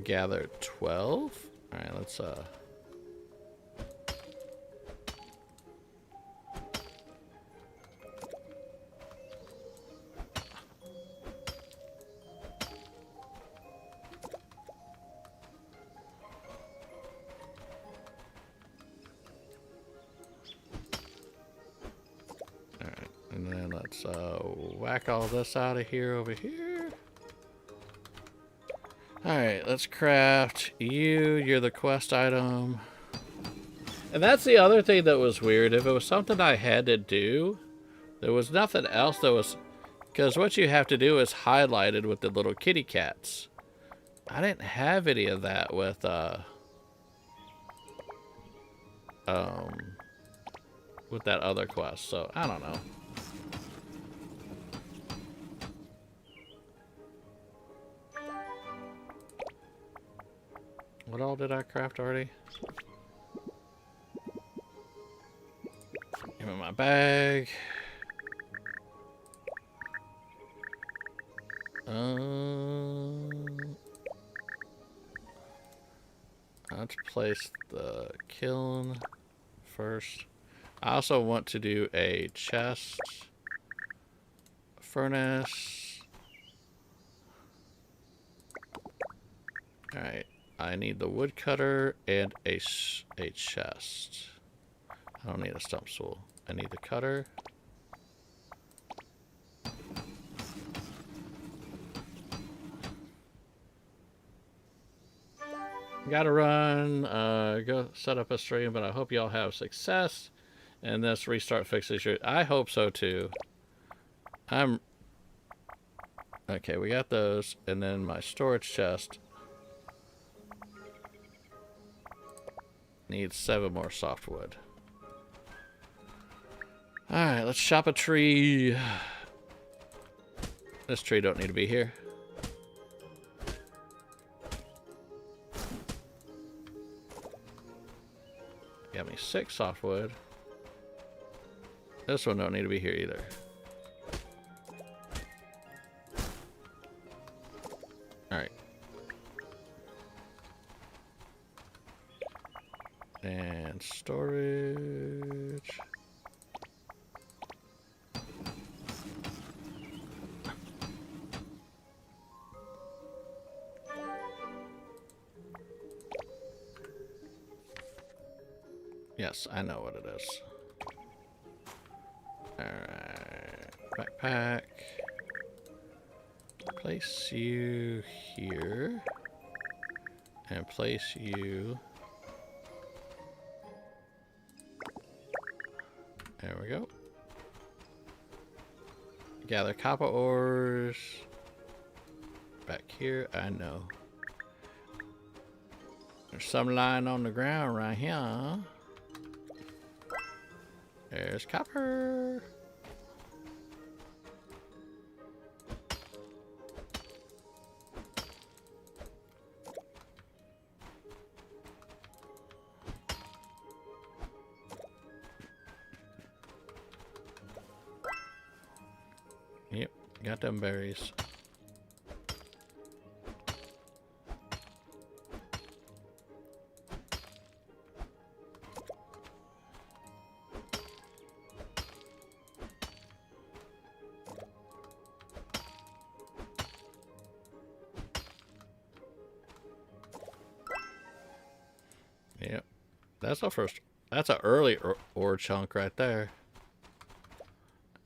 Gather 12. All right, let's and then let's whack all this out of here over here. Alright, let's craft you. You're the quest item. And that's the other thing that was weird. If it was something I had to do, there was nothing else that was... Because what you have to do is highlighted with the little kitty cats. I didn't have any of that with that other quest, so I don't know. What all did I craft already? Give me my bag. Let's place the kiln first. I also want to do a chest, furnace. All right. I need the woodcutter and a chest. I don't need a stump stool. I need the cutter. Gotta run, go set up a stream, but I hope y'all have success. And this restart fixes your... I hope so too. Okay, we got those. And then my storage chest. Needs 7 more softwood. Alright, let's chop a tree. This tree don't need to be here. Got me 6 softwood. This one don't need to be here either. Alright. And storage. Yes, I know what it is. Alright. Backpack. Place you here. And place you... There we go. Gather copper ores. back here? I know. There's some lying on the ground right here. There's copper. Yep, got them berries. Yep, that's our first. That's an early ore chunk right there.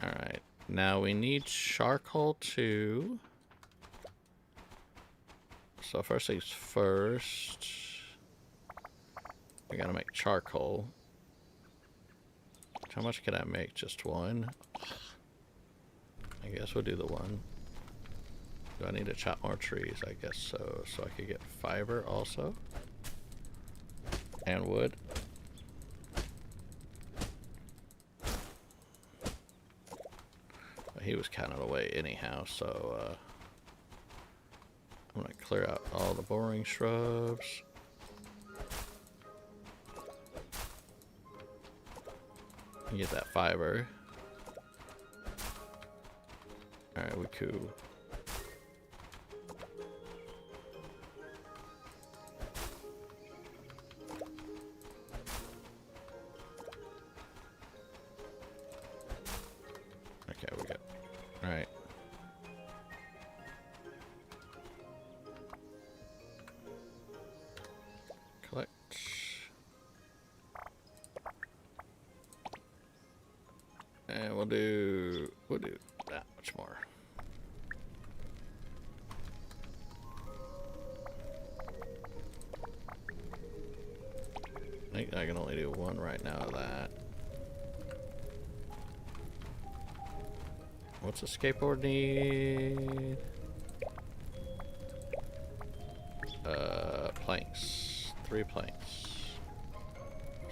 All right. Now we need charcoal too. So first things first, we gotta make charcoal. How much can I make? Just one? I guess we'll do the one. Do I need to chop more trees? I guess so. So I could get fiber also. And wood. He was kind of away anyhow, so I'm gonna clear out all the boring shrubs. And get that fiber. Alright, we cool. Okay, we got. Alright. Collect. And we'll do that much more. I think I can only do one right now of that. What's a skateboard need? Planks. 3 planks.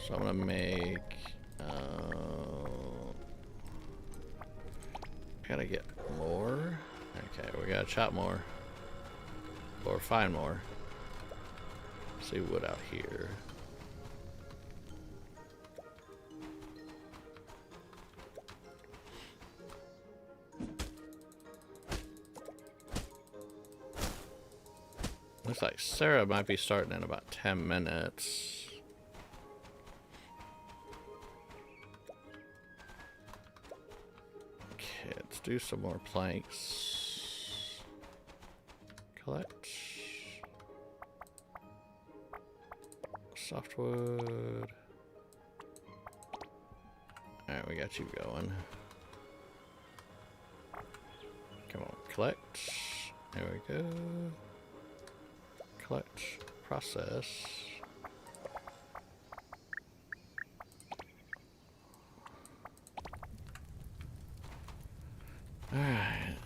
So I'm gonna make, gotta get more. Okay, we gotta chop more. Or find more. See wood out here. Looks like Sarah might be starting in about 10 minutes. Okay, let's do some more planks. Collect. Softwood. Alright, we got you going. Come on, collect. There we go. Collect, process. Alright,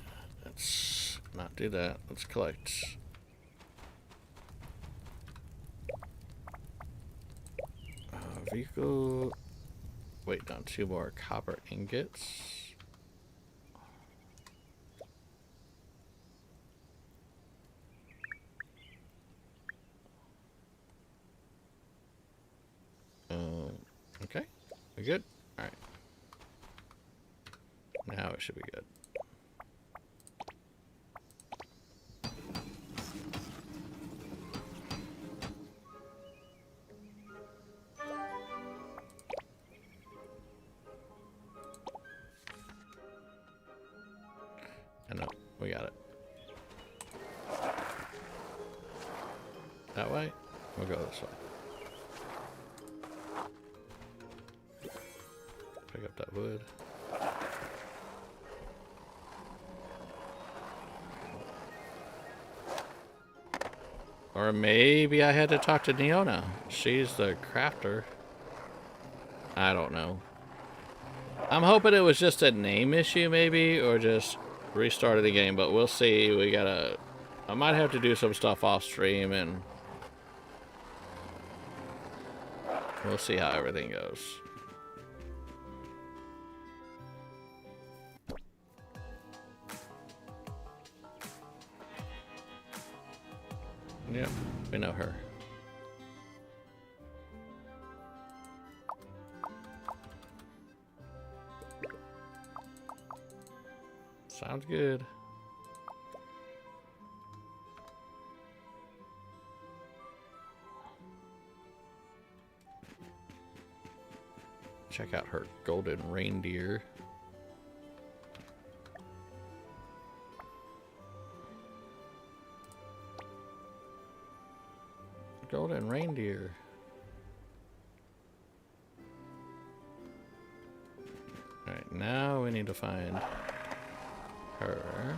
let's not do that. Let's collect. Vehicle. Wait on 2 more copper ingots. Okay, we good? Alright. Now it should be good. I know, we got it. That way? We'll go this way. Pick up that wood. Or maybe I had to talk to Neona. She's the crafter. I don't know. I'm hoping it was just a name issue maybe, or just restarted the game, but we'll see. We gotta I might have to do some stuff off stream, and we'll see how everything goes. Yep, we know her. Sounds good. Check out her golden reindeer. Golden reindeer. Alright, now we need to find her.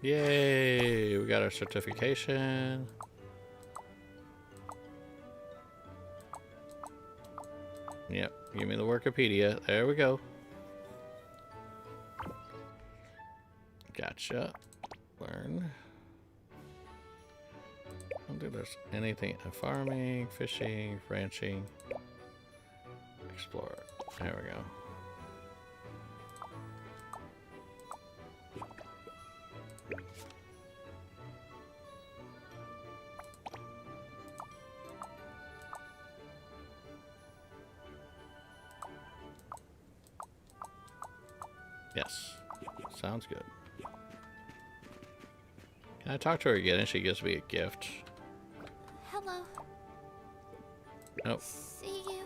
Yay, we got our certification. Yep, give me the Wikipedia. There we go. Gotcha. Learn. I don't think there's anything in farming, fishing, ranching. Explore. There we go. Yes, sounds good. Can I talk to her again and she gives me a gift? Hello. Nope. See you.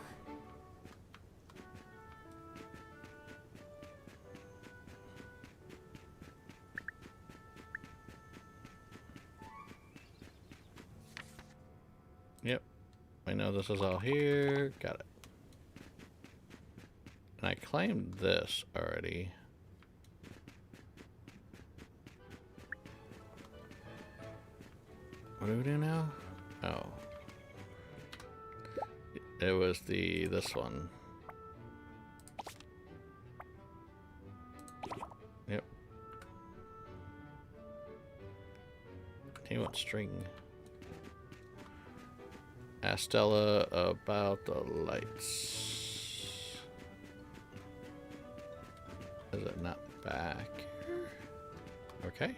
Yep. I know this is all here. Got it. And I claimed this already. What do we do now? Oh. It was this one. Yep. He wants string. Ask Stella about the lights. Is it not back here? Okay.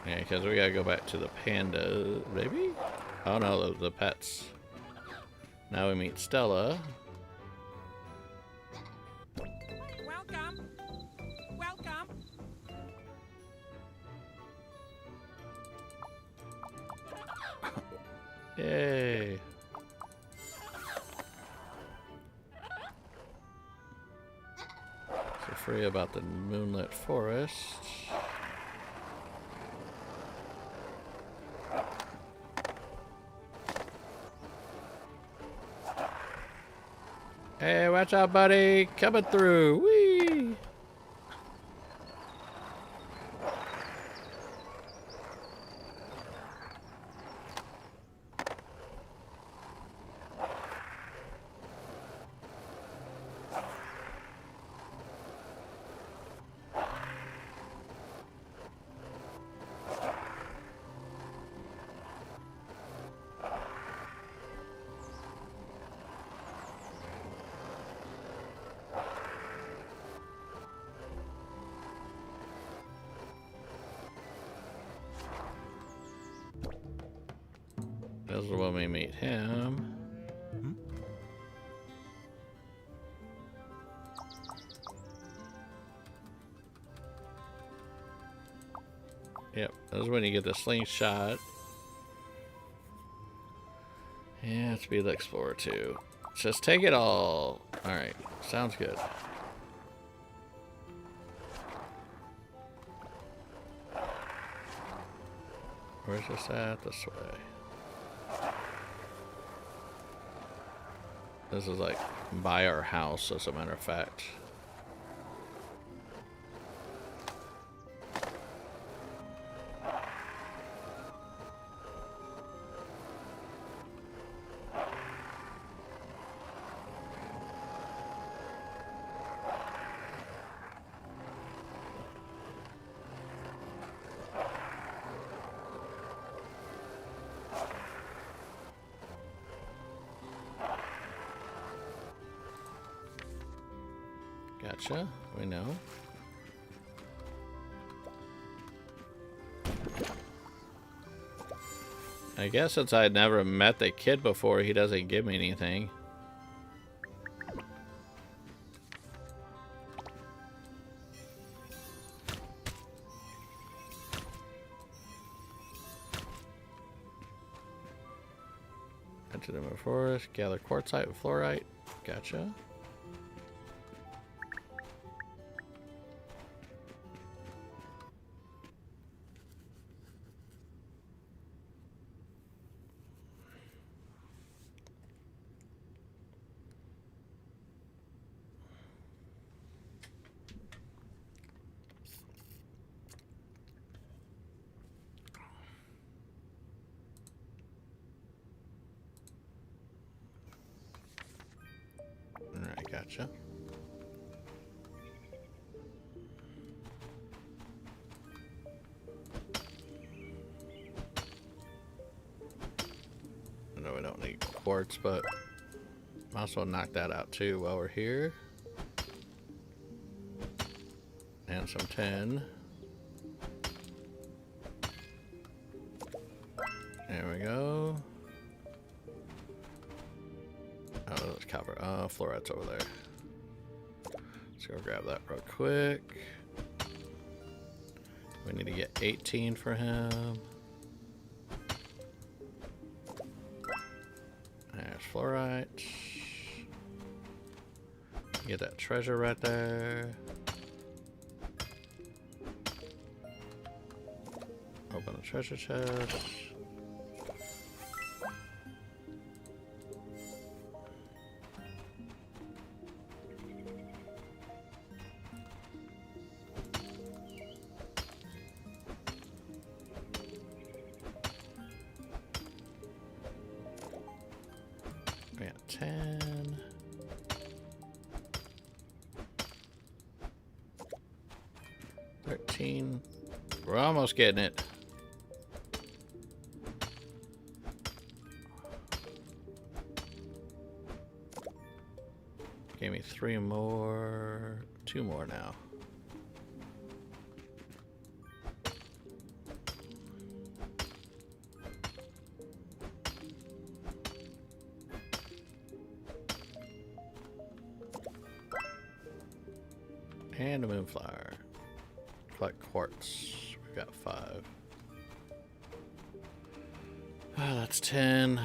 Yeah, because we gotta go back to the panda, maybe? Oh no, the pets. Now we meet Stella. Welcome. Welcome. Yay! So free about the Moonlit Forest. Hey, watch out, buddy! Coming through! Whee! This is when we meet him. Yep, this is when you get the slingshot. Yeah, let's be the explorer too. Just take it all. Alright, sounds good. Where's this at? This way. This is like by our house, as a matter of fact. Gotcha. We know. I guess since I'd never met the kid before, he doesn't give me anything. Enter the Moonlit Forest, gather quartzite and fluorite. Gotcha. Alright, gotcha. No, we don't need quartz, but might as well knock that out too while we're here. And some tin. There we go. Oh, that's copper. Oh, fluorite's over there. Let's go grab that real quick. We need to get 18 for him. There's fluorite. Get that treasure right there. Open the treasure chest. We got 10. We're almost getting it. Gave me 3 more, 2 more now. And a moonflower. Collect quartz. We've got 5. Ah, that's 10.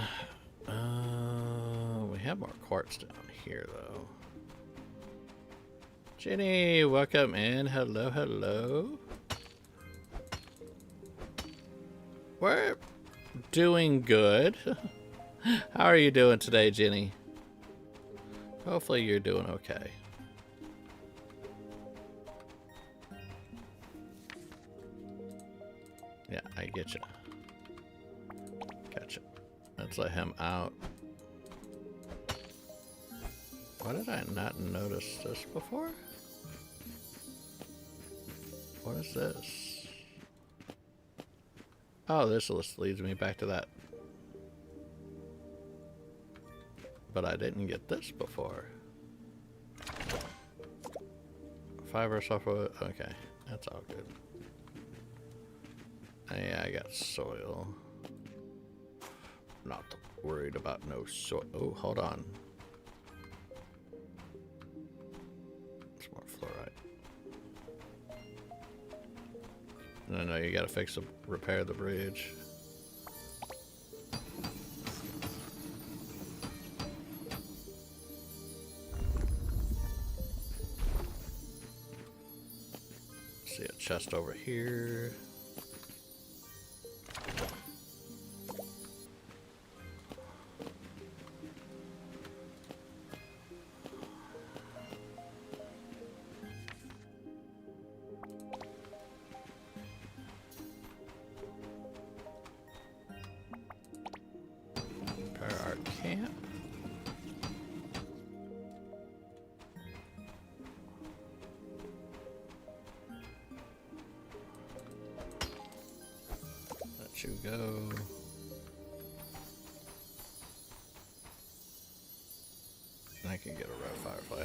We have more quartz down here, though. Jenny, welcome in. Hello, hello. We're doing good. How are you doing today, Jenny? Hopefully you're doing okay. Yeah, I get you. Gotcha. Let's let him out. Why did I not notice this before? What is this? Oh, this list leads me back to that. But I didn't get this before. Fiber, softwood. Okay, that's all good. Yeah, I got soil. Not worried about no soil. Oh, hold on. It's more fluorite. No, you gotta repair the bridge. chest over here. Prepare our camp. Let you go. I can get a red firefly.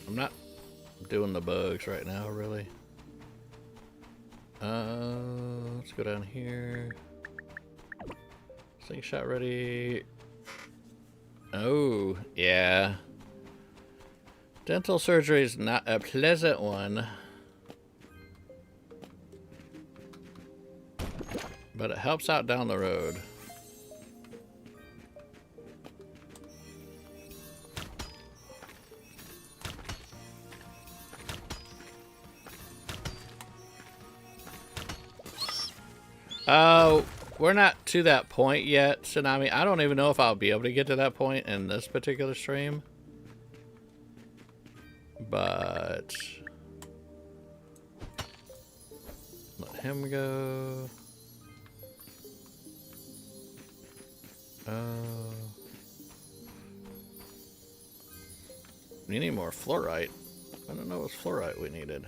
I'm not doing the bugs right now, really. Let's go down here. Slingshot ready. Oh, yeah. Dental surgery is not a pleasant one. But it helps out down the road. Oh, we're not to that point yet, Tsunami. I don't even know if I'll be able to get to that point in this particular stream. But let him go. We need more fluorite. I don't know what fluorite we needed.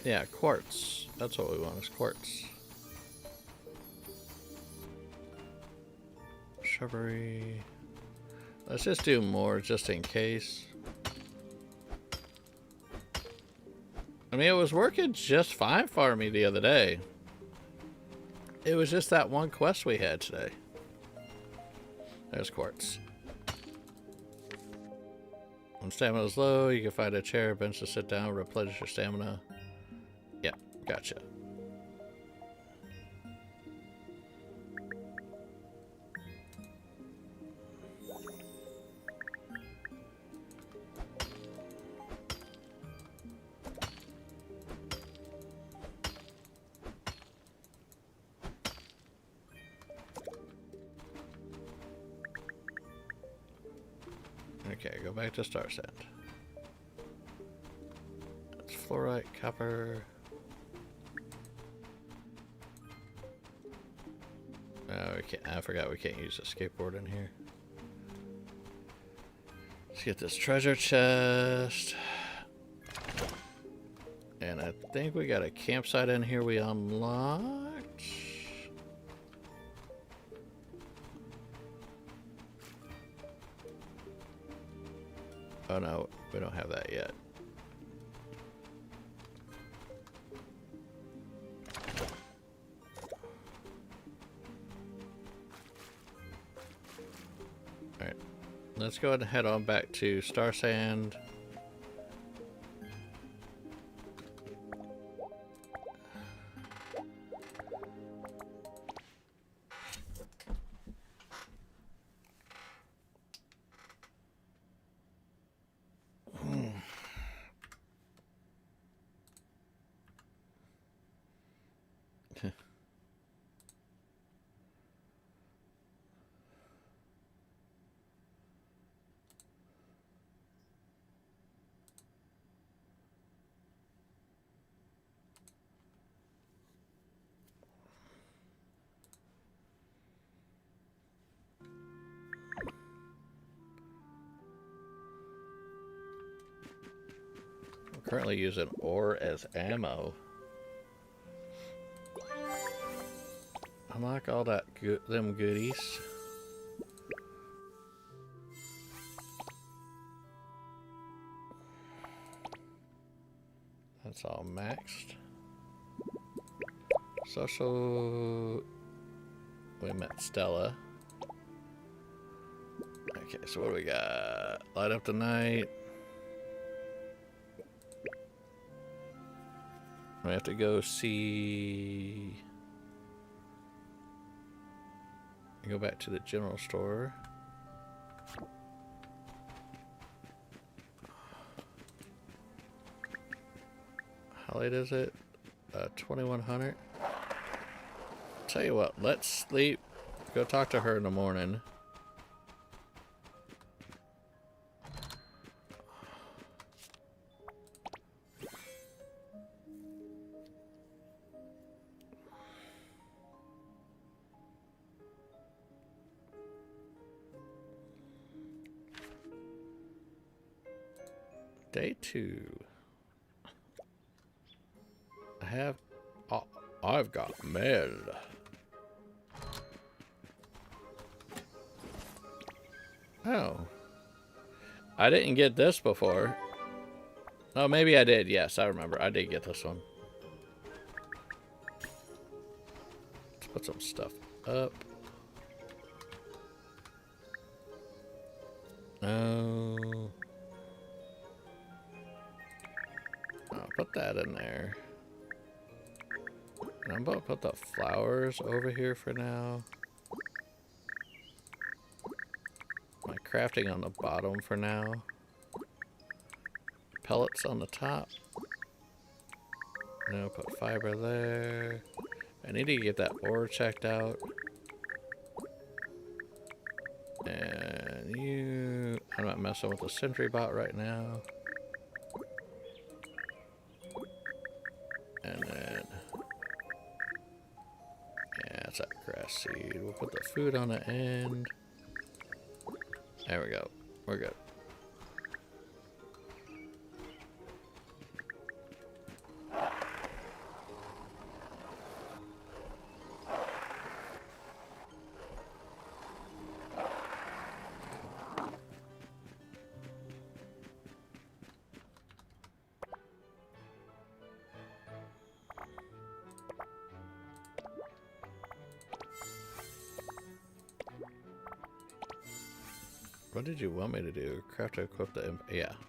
Yeah, quartz. That's what we want, is quartz. Shrubbery. Let's just do more just in case. I mean, it was working just fine for me the other day. It was just that one quest we had today. There's quartz. When stamina is low, you can find a chair or bench to sit down, replenish your stamina. Yeah, gotcha. Okay, go back to Starsand. That's fluorite, copper. Oh, we can't, I forgot we can't use a skateboard in here. Let's get this treasure chest. And I think we got a campsite in here we unlocked. Oh no, we don't have that yet. Alright, let's go ahead and head on back to Starsand. Currently using ore as ammo. Unlock all that them goodies. That's all maxed. Social. We met Stella. Okay, so what do we got? Light up the night. We have to go see. Go back to the general store. How late is it? 2100. Tell you what, let's sleep. Go talk to her in the morning. Day 2. I've got mail. Oh. I didn't get this before. Oh, maybe I did. Yes, I remember. I did get this one. Let's put some stuff up. Oh. I'll put that in there. And I'm about to put the flowers over here for now. My crafting on the bottom for now. Pellets on the top. And I'll put fiber there. I need to get that ore checked out. And you... I'm not messing with the sentry bot right now. And then... yeah, it's that grass seed. We'll put the food on the end. There we go. We're good. What did you want me to do? Craft to equip the... yeah. Craft.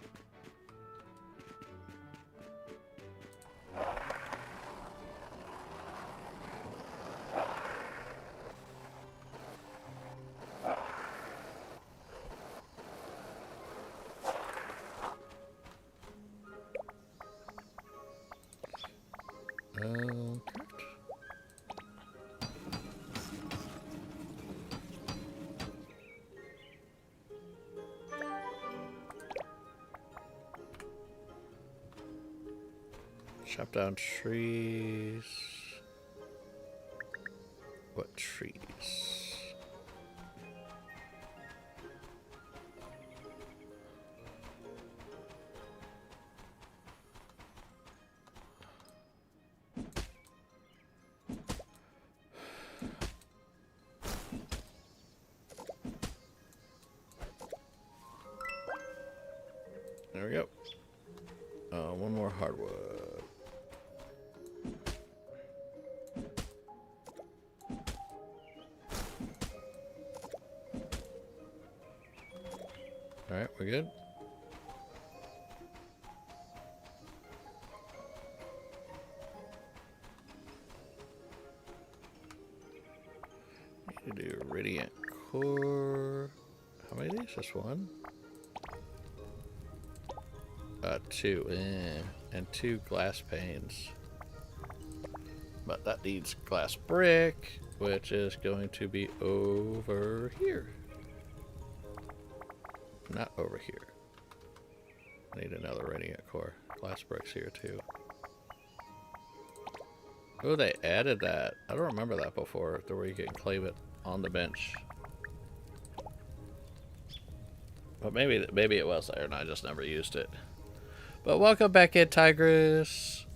Chop down trees. What trees? There we go. One more hardwood. Alright, we're good. Need to do radiant core. How many of these? Just one? Two. And 2 glass panes. But that needs glass brick, which is going to be over here. Not over here. I need another radiant core. Glass bricks here too. Oh, they added that. I don't remember that before, to where you can claim it on the bench. But maybe it was there and I just never used it. But welcome back in, Tigress.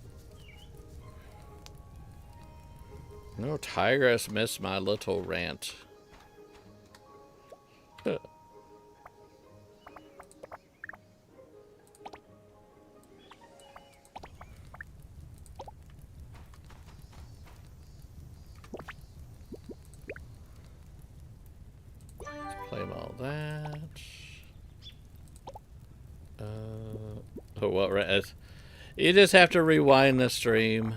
No, Tigress missed my little rant. Claim all that. Oh, what rant? You just have to rewind the stream.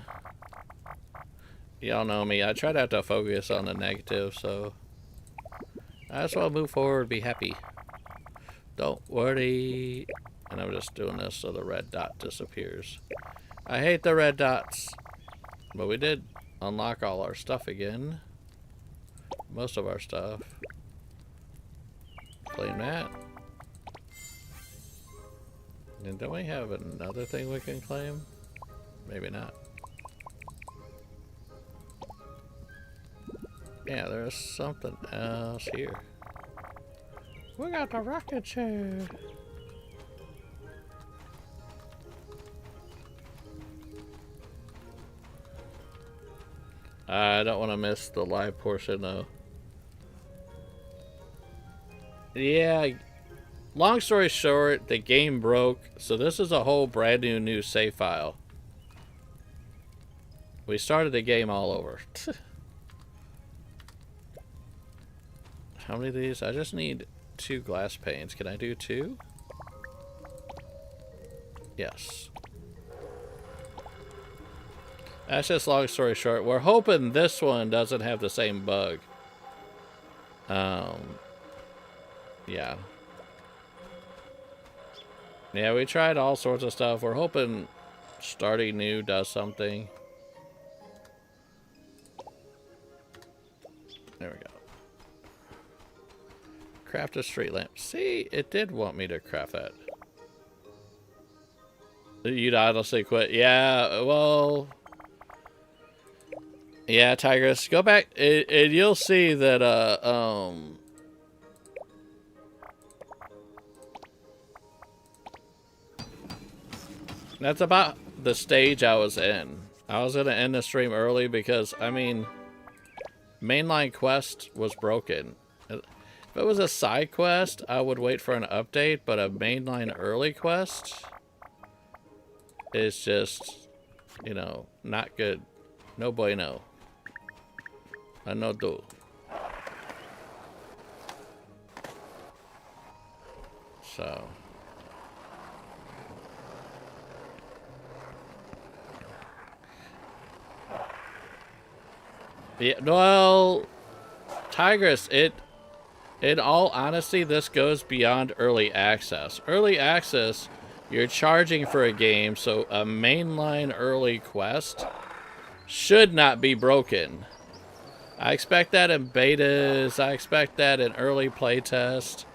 Y'all know me. I try not to focus on the negative, so I just want to move forward, be happy. Don't worry. And I'm just doing this so the red dot disappears. I hate the red dots. But we did unlock all our stuff again. Most of our stuff. Claim that. And don't we have another thing we can claim? Maybe not. Yeah, there's something else here. We got the rocket chair. I don't want to miss the live portion though. Yeah, long story short, the game broke, so this is a whole brand new save file. We started the game all over. How many of these? I just need 2 glass panes. Can I do 2? Yes. That's just long story short. We're hoping this one doesn't have the same bug. Yeah. Yeah, we tried all sorts of stuff. We're hoping starting new does something. There we go. Craft a street lamp. See, it did want me to craft that. You'd honestly quit. Yeah, well... Yeah, Tigress, go back and you'll see that, that's about the stage I was in. I was gonna end the stream early because, I mean, mainline quest was broken. If it was a side quest, I would wait for an update, but a mainline early quest is just, you know, not good. No bueno. I no do. So. Yeah, well, Tigress, in all honesty, this goes beyond early access. Early access, you're charging for a game, so a mainline early quest should not be broken. I expect that in betas. I expect that in early playtest.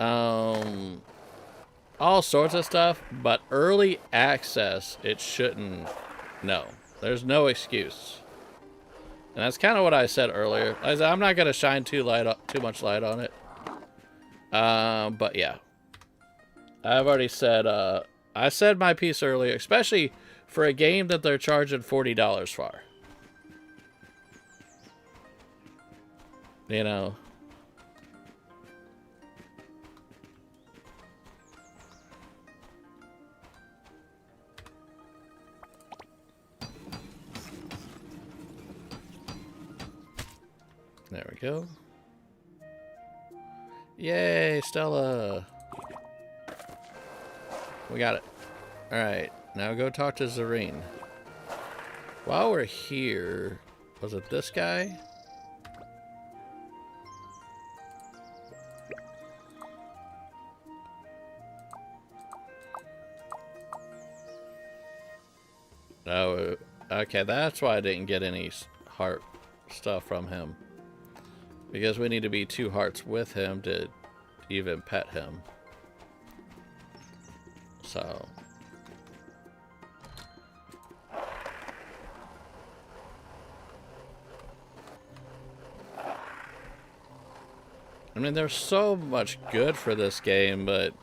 All sorts of stuff, but early access, it shouldn't. No, there's no excuse. And that's kind of what I said earlier. I'm not gonna shine too much light on it. But yeah, I've already said. I said my piece earlier, especially for a game that they're charging $40 for. You know. There we go. Yay, Stella. We got it. Alright, now go talk to Zareen. While we're here, was it this guy? Oh, okay, that's why I didn't get any heart stuff from him. Because we need to be 2 hearts with him to even pet him. So. I mean, there's so much good for this game, but...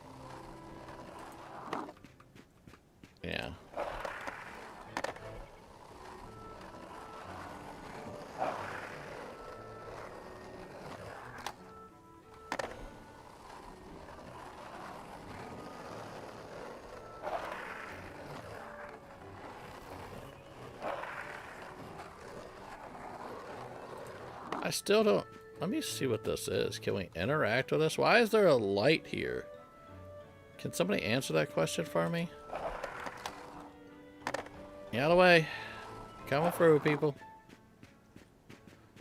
yeah. I still don't... Let me see what this is. Can we interact with this? Why is there a light here? Can somebody answer that question for me? Get out of the way. Coming through, people.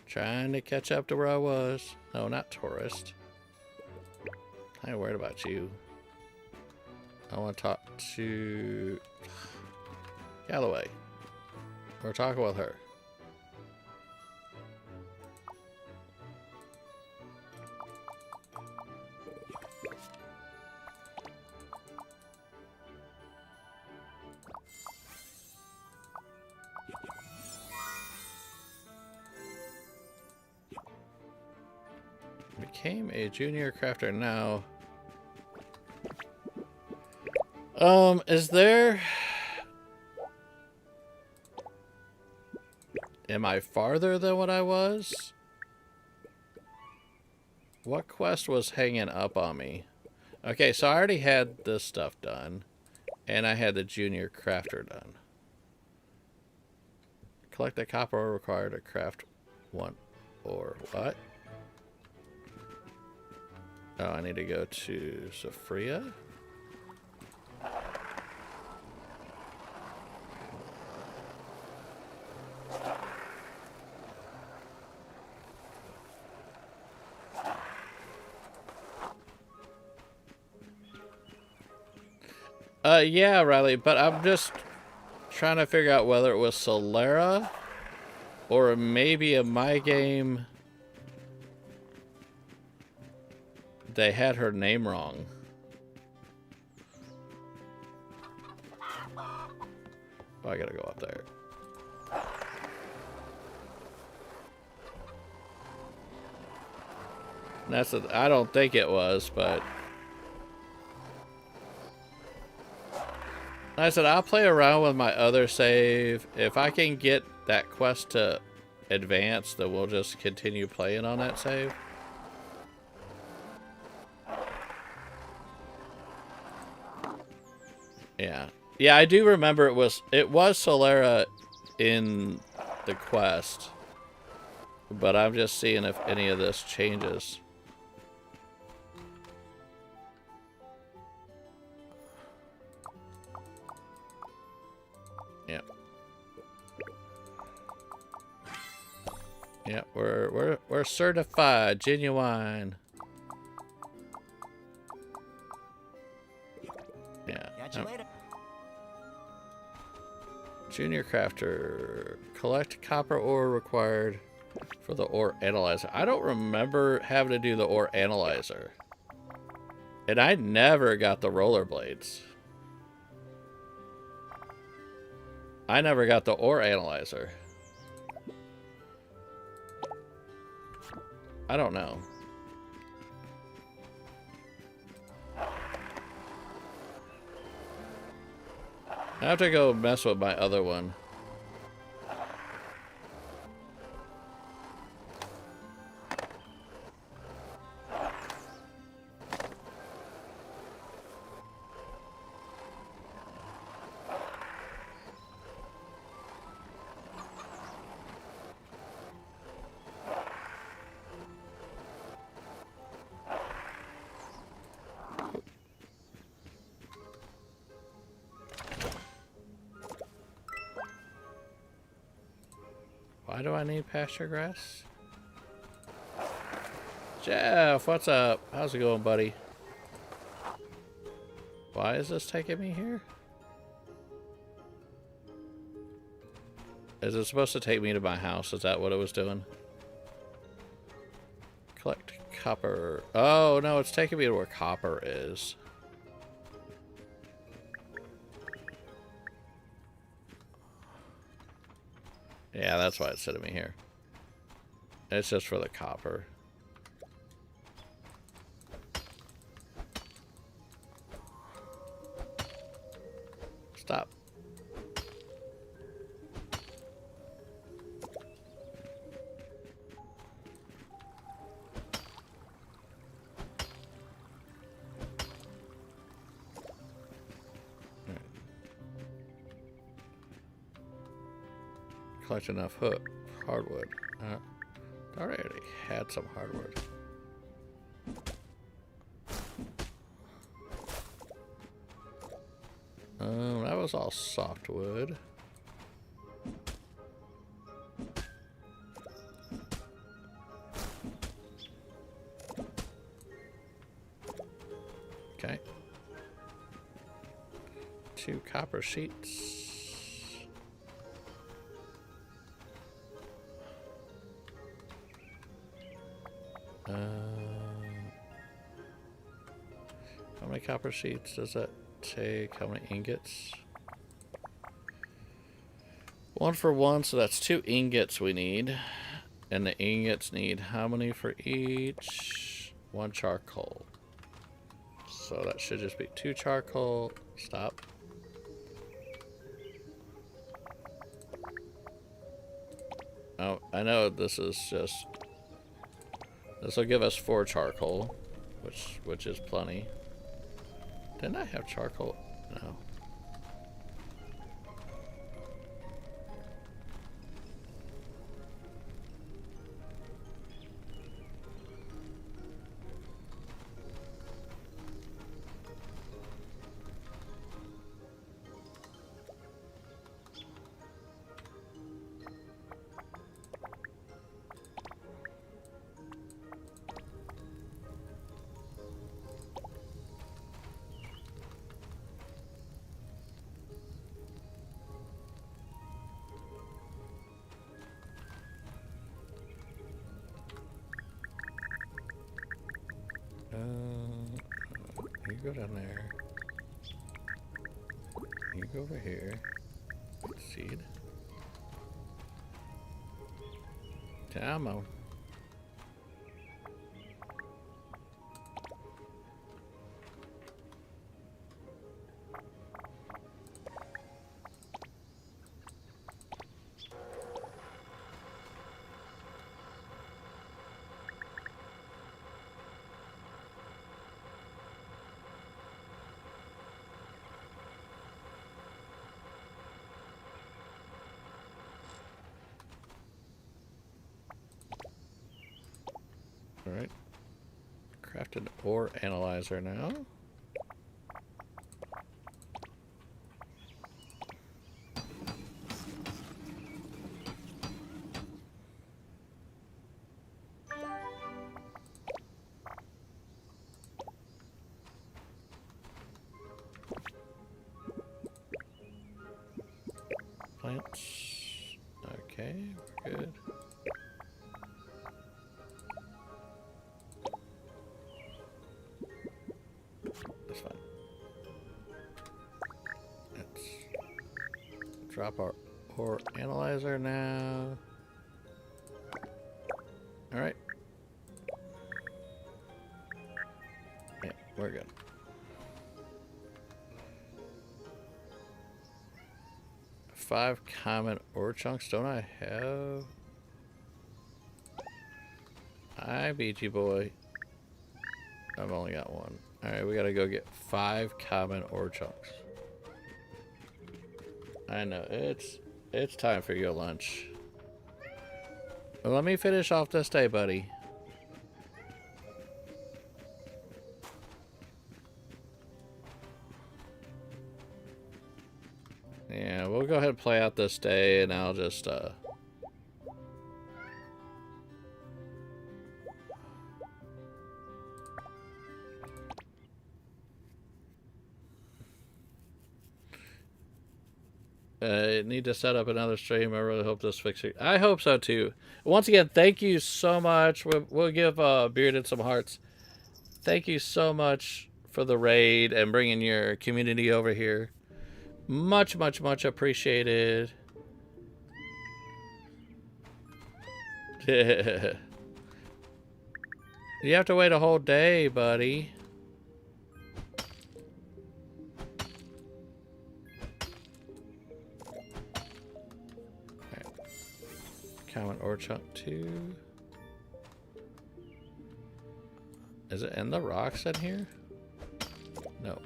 Trying to catch up to where I was. No, not tourist. I ain't worried about you. I want to talk to... Galloway. We're talking with her. Became a junior crafter now. Is there... Am I farther than what I was? What quest was hanging up on me? Okay, so I already had this stuff done. And I had the junior crafter done. Collect the copper ore required to craft one ore. What? Oh, I need to go to Sophria? Yeah, Riley, but I'm just trying to figure out whether it was Solera or maybe in my game they had her name wrong. Oh, I gotta go up there. That's I don't think it was, but I said I'll play around with my other save. If I can get that quest to advance, then we'll just continue playing on that save. Yeah. Yeah, I do remember it was Solera in the quest. But I'm just seeing if any of this changes. Yep. Yep, we're certified, genuine. Yeah. Catch you later. Junior crafter. Collect copper ore required for the ore analyzer. I don't remember having to do the ore analyzer. And I never got the rollerblades. I never got the ore analyzer. I don't know. I have to go mess with my other one. Why do I need pasture grass? Jeff, what's up? How's it going, buddy? Why is this taking me here? Is it supposed to take me to my house? Is that what it was doing? Collect copper. Oh, no, it's taking me to where copper is. Yeah, that's why it's sending me here. It's just for the copper. Stop. Collect enough hardwood. I already had some hardwood. That was all softwood. Okay. 2 copper sheets. How many copper sheets does that take? How many ingots? 1 for 1, so that's 2 ingots we need. And the ingots need how many for each? 1 charcoal. So that should just be 2 charcoal. Stop. Oh, I know this is just... This will give us 4 charcoal, which is plenty. Didn't I have charcoal? No. You go down there. You go over here. Seed. Come on. Alright. Crafted ore analyzer now. Plants. Okay, we're good. That's fine. Let's drop our ore analyzer now. Alright. Yeah, we're good. Five common ore chunks, don't I have? Hi, BG boy. I've only got 1. Alright, we gotta go get 5 common ore chunks. I know, it's time for your lunch. Well, let me finish off this day, buddy. Yeah, we'll go ahead and play out this day, and I'll just, need to set up another stream. I really hope this fixes it. I hope so, too. Once again, thank you so much. We'll give Bearded some hearts. Thank you so much for the raid and bringing your community over here. Much, much, much appreciated. You have to wait a whole day, buddy. Right. Common ore chunk 2. Is it in the rocks in here? No.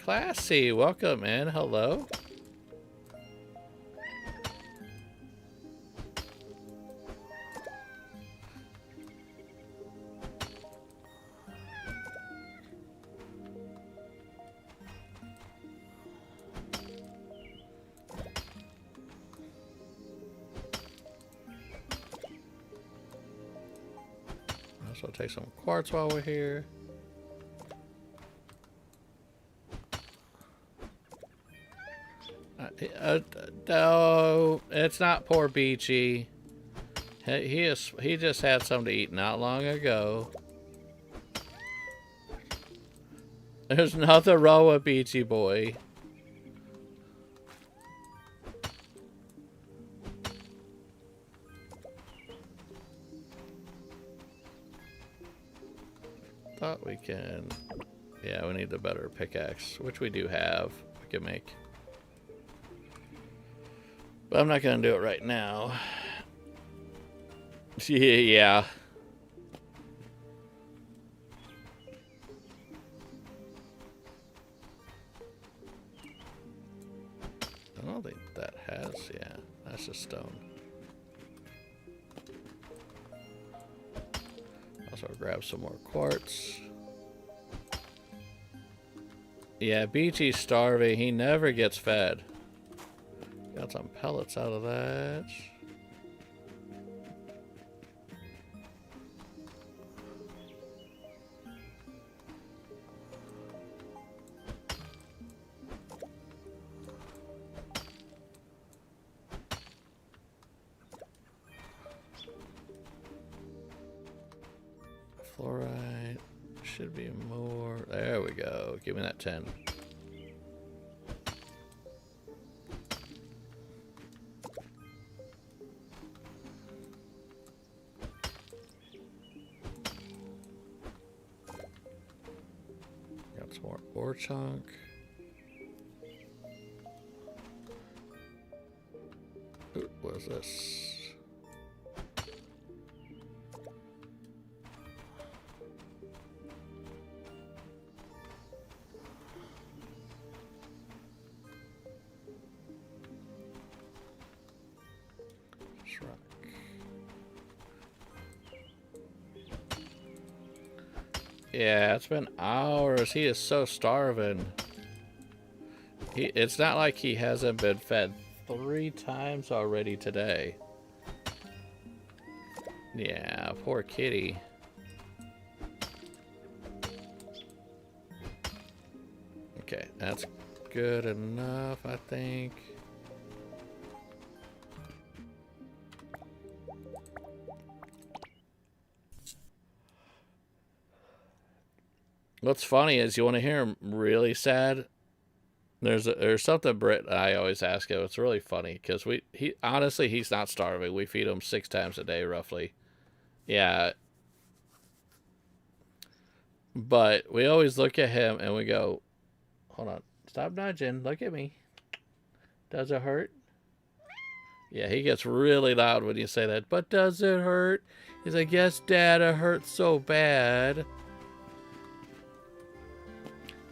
Classy, welcome in. Hello. Also take some quartz while we're here. No, it's not poor Beachy. He just had something to eat not long ago. There's nothing wrong with Beachy boy. Thought we can. Yeah, we need the better pickaxe, which we do have. We can make. But I'm not gonna do it right now. Yeah. I don't think that has, yeah. That's just stone. Also grab some more quartz. Yeah, Beachy's starving. He never gets fed. Got some pellets out of that. Fluorite should be more. There we go. Give me that 10. Got some more ore chunk. Ooh, what is this? Yeah, it's been hours. He is so starving. It's not like he hasn't been fed 3 times already today. Yeah, poor kitty. Okay, that's good enough, I think. What's funny is you want to hear him really sad. There's something Britt and I always ask him. It's really funny because honestly he's not starving. We feed him 6 times a day roughly. Yeah. But we always look at him and we go, hold on, stop nudging. Look at me. Does it hurt? Yeah, he gets really loud when you say that. But does it hurt? He's like, yes, Dad, it hurts so bad.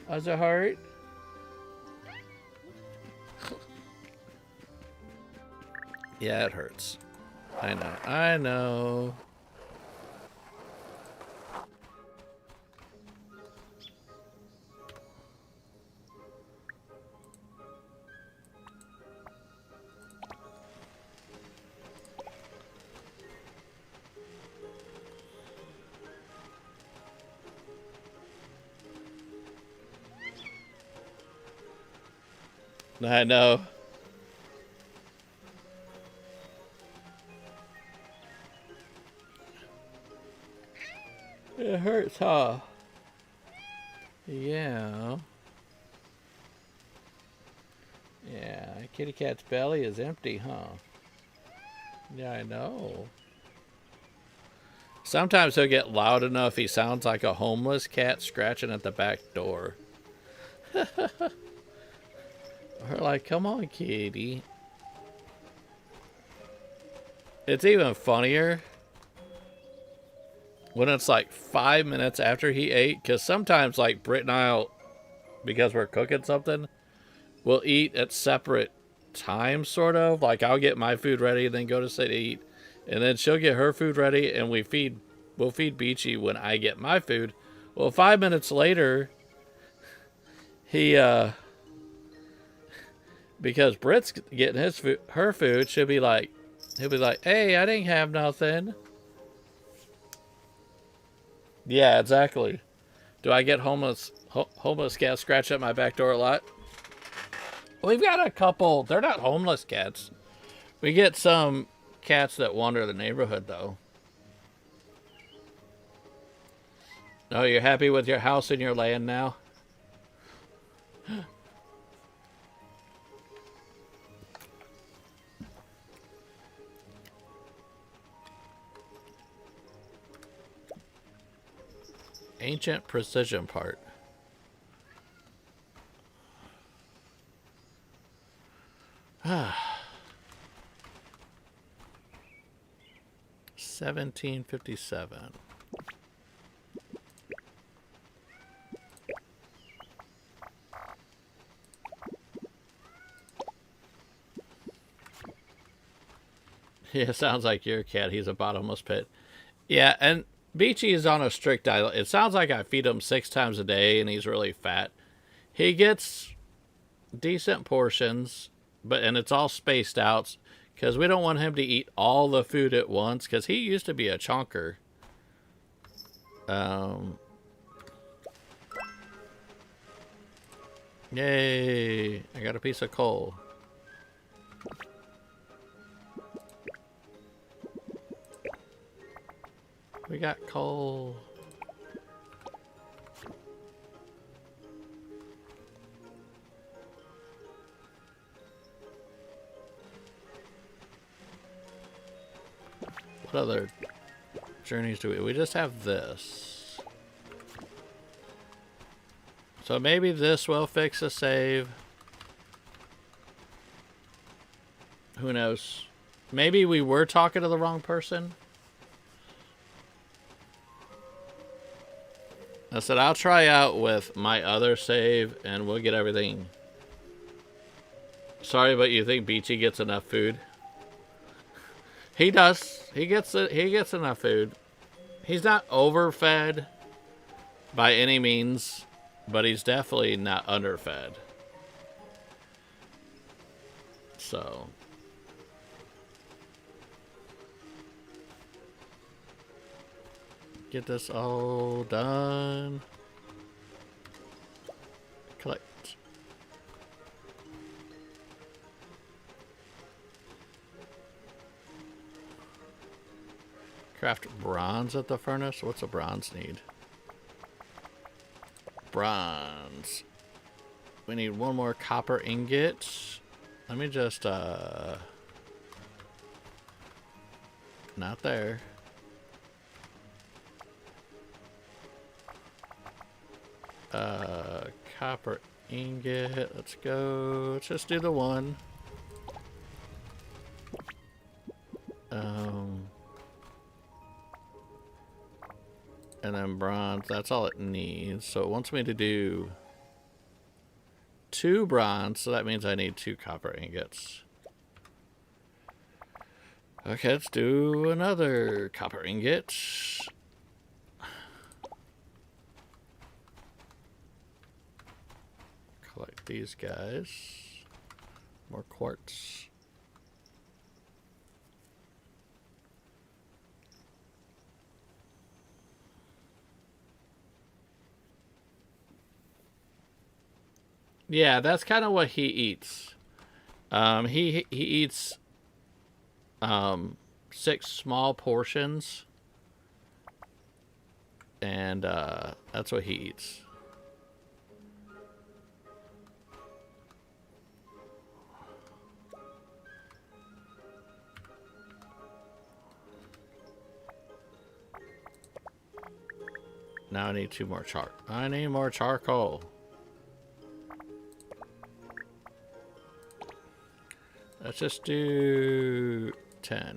Does it hurt? Yeah, it hurts. I know. I know. I know. It hurts, huh? Yeah. Yeah, kitty cat's belly is empty, huh? Yeah, I know. Sometimes he'll get loud enough he sounds like a homeless cat scratching at the back door. We're like, come on, kitty. It's even funnier when it's like 5 minutes after he ate, because sometimes like Britt and I'll, because we're cooking something, we'll eat at separate times, sort of. Like I'll get my food ready and then go to sit to eat, and then she'll get her food ready, and we'll feed Beachy when I get my food. Well, 5 minutes later, because Britt's getting her food, he'll be like, hey, I didn't have nothing. Yeah, exactly. Do I get homeless cat scratch at my back door a lot? We've got a couple. They're not homeless cats. We get some cats that wander the neighborhood, though. Oh, you're happy with your house and your land now? Ancient precision part. Ah. 1757. Yeah, sounds like your cat. He's a bottomless pit. Yeah, and Beachy is on a strict diet. It sounds like I feed him 6 times a day, and he's really fat. He gets decent portions, and it's all spaced out, because we don't want him to eat all the food at once, because he used to be a chonker. Yay! I got a piece of coal. We got coal. What other journeys do we? We just have this. So maybe this will fix a save. Who knows? Maybe we were talking to the wrong person. I said I'll try out with my other save and we'll get everything. Sorry, but you think Beachy gets enough food? He does. He gets it. He gets enough food. He's not overfed by any means, but he's definitely not underfed. So get this all done. Collect. Craft bronze at the furnace. What's a bronze need? Bronze. We need one more copper ingot. Let me just not there. Copper ingot. Let's go. Let's just do the one. And then bronze. That's all it needs. So it wants me to do 2 bronze. So that means I need 2 copper ingots. Okay, let's do another copper ingot. Collect these guys. More quartz. Yeah, that's kind of what he eats. He eats 6 small portions, and that's what he eats. Now I need 2 more I need more charcoal. Let's just do 10.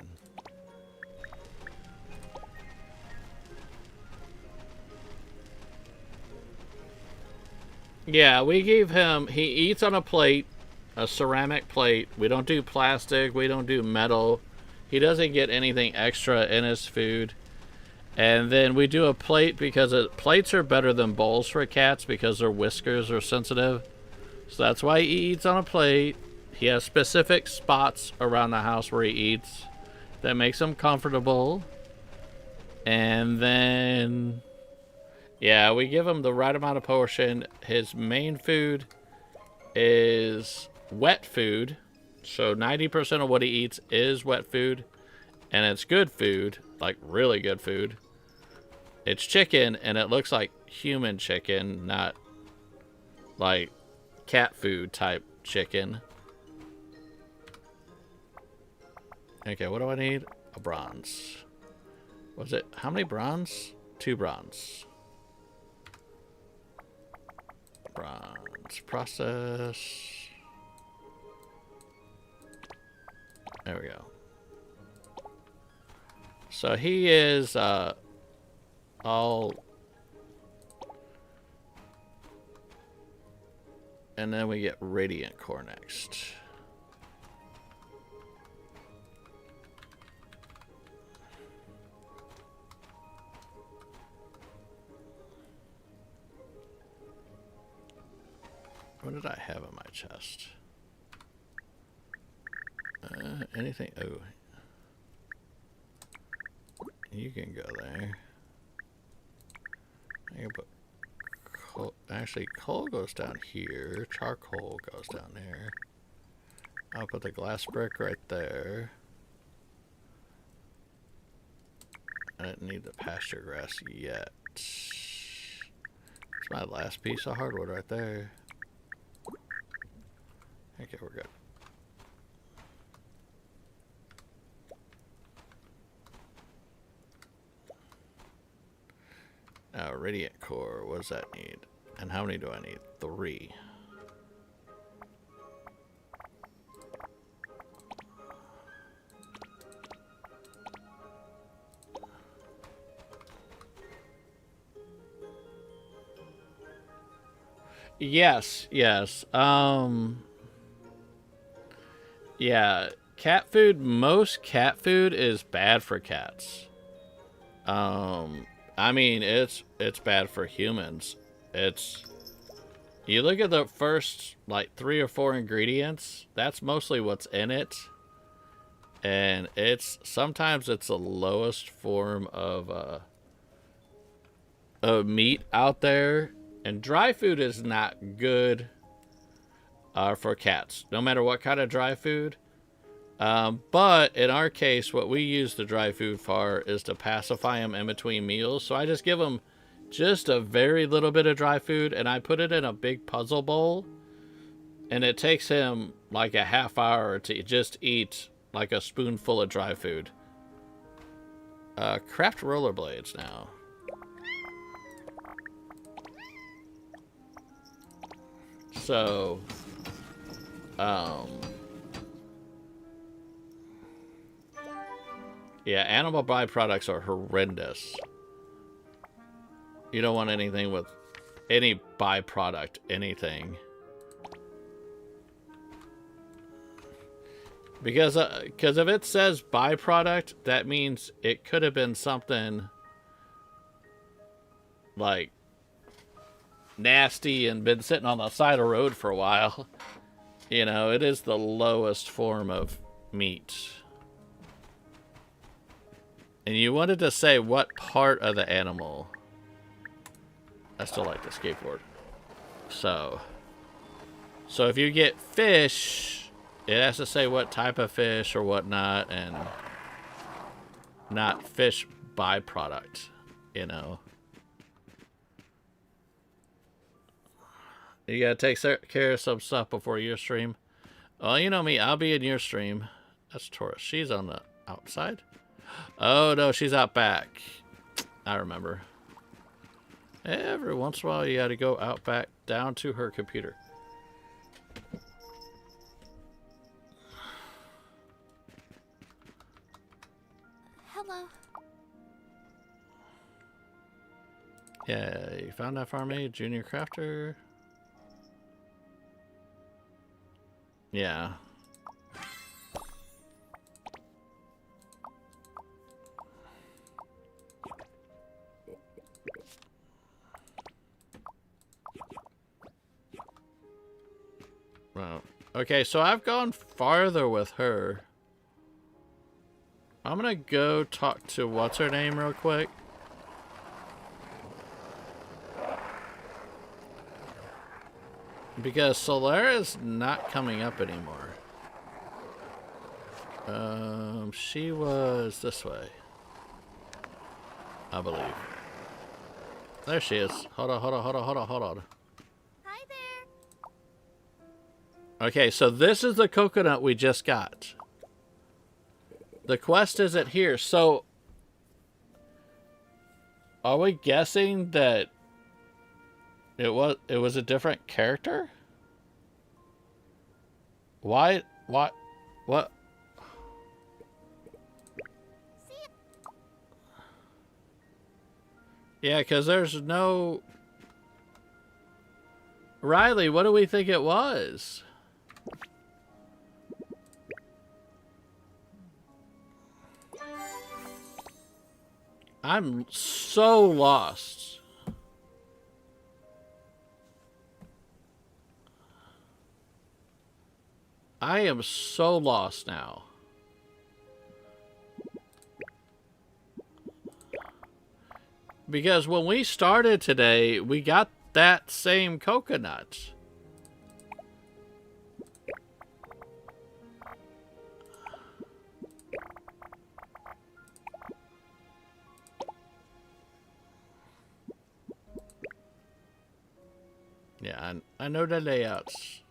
Yeah, we gave him, he eats on a plate, a ceramic plate. We don't do plastic, we don't do metal. He doesn't get anything extra in his food. And then we do a plate because plates are better than bowls for cats because their whiskers are sensitive. So that's why he eats on a plate. He has specific spots around the house where he eats that makes him comfortable. And then, yeah, we give him the right amount of portion. His main food is wet food. So 90% of what he eats is wet food. And it's good food, like really good food. It's chicken, and it looks like human chicken, not like cat food type chicken. Okay, what do I need? A bronze. Was it, how many bronze? 2 bronze. Bronze process. There we go. So he is all, and then we get radiant core next. What did I have in my chest? Anything? Oh. You can go there. I can put coal. Actually, coal goes down here. Charcoal goes down there. I'll put the glass brick right there. I didn't need the pasture grass yet. It's my last piece of hardwood right there. Okay, we're good. Now, radiant core, what does that need? And how many do I need? 3. Yes, yes. Yeah, cat food, most cat food is bad for cats. I mean, it's bad for humans. You look at the first, like, 3 or 4 ingredients, that's mostly what's in it. And sometimes it's the lowest form of meat out there. And dry food is not good for cats, no matter what kind of dry food. But in our case, what we use the dry food for is to pacify them in between meals. So I just give them just a very little bit of dry food, and I put it in a big puzzle bowl. And it takes him like a half hour to just eat like a spoonful of dry food. Craft rollerblades now. So, yeah, animal byproducts are horrendous. You don't want anything with any byproduct, anything. Because if it says byproduct, that means it could have been something like nasty and been sitting on the side of the road for a while. You know, it is the lowest form of meat. And you wanted to say what part of the animal. I still like the skateboard. So if you get fish, it has to say what type of fish or whatnot, and not fish byproduct, you know. You gotta take care of some stuff before your stream. Well, you know me, I'll be in your stream. That's Taurus. She's on the outside. Oh, no, she's out back. I remember. Every once in a while, you gotta go out back down to her computer. Hello. Yeah, you found that farm aid, junior crafter. Yeah. Well, okay, so I've gone farther with her. I'm gonna go talk to what's her name real quick. Because Solara's not coming up anymore. She was this way, I believe. There she is. Hold on. Hi there. Okay, so this is the coconut we just got. The quest isn't here, so are we guessing that it was a different character? Why? What? Yeah, because there's no... Riley, what do we think it was? I'm so lost. I am so lost now. Because when we started today, we got that same coconut. Yeah, I know the layouts.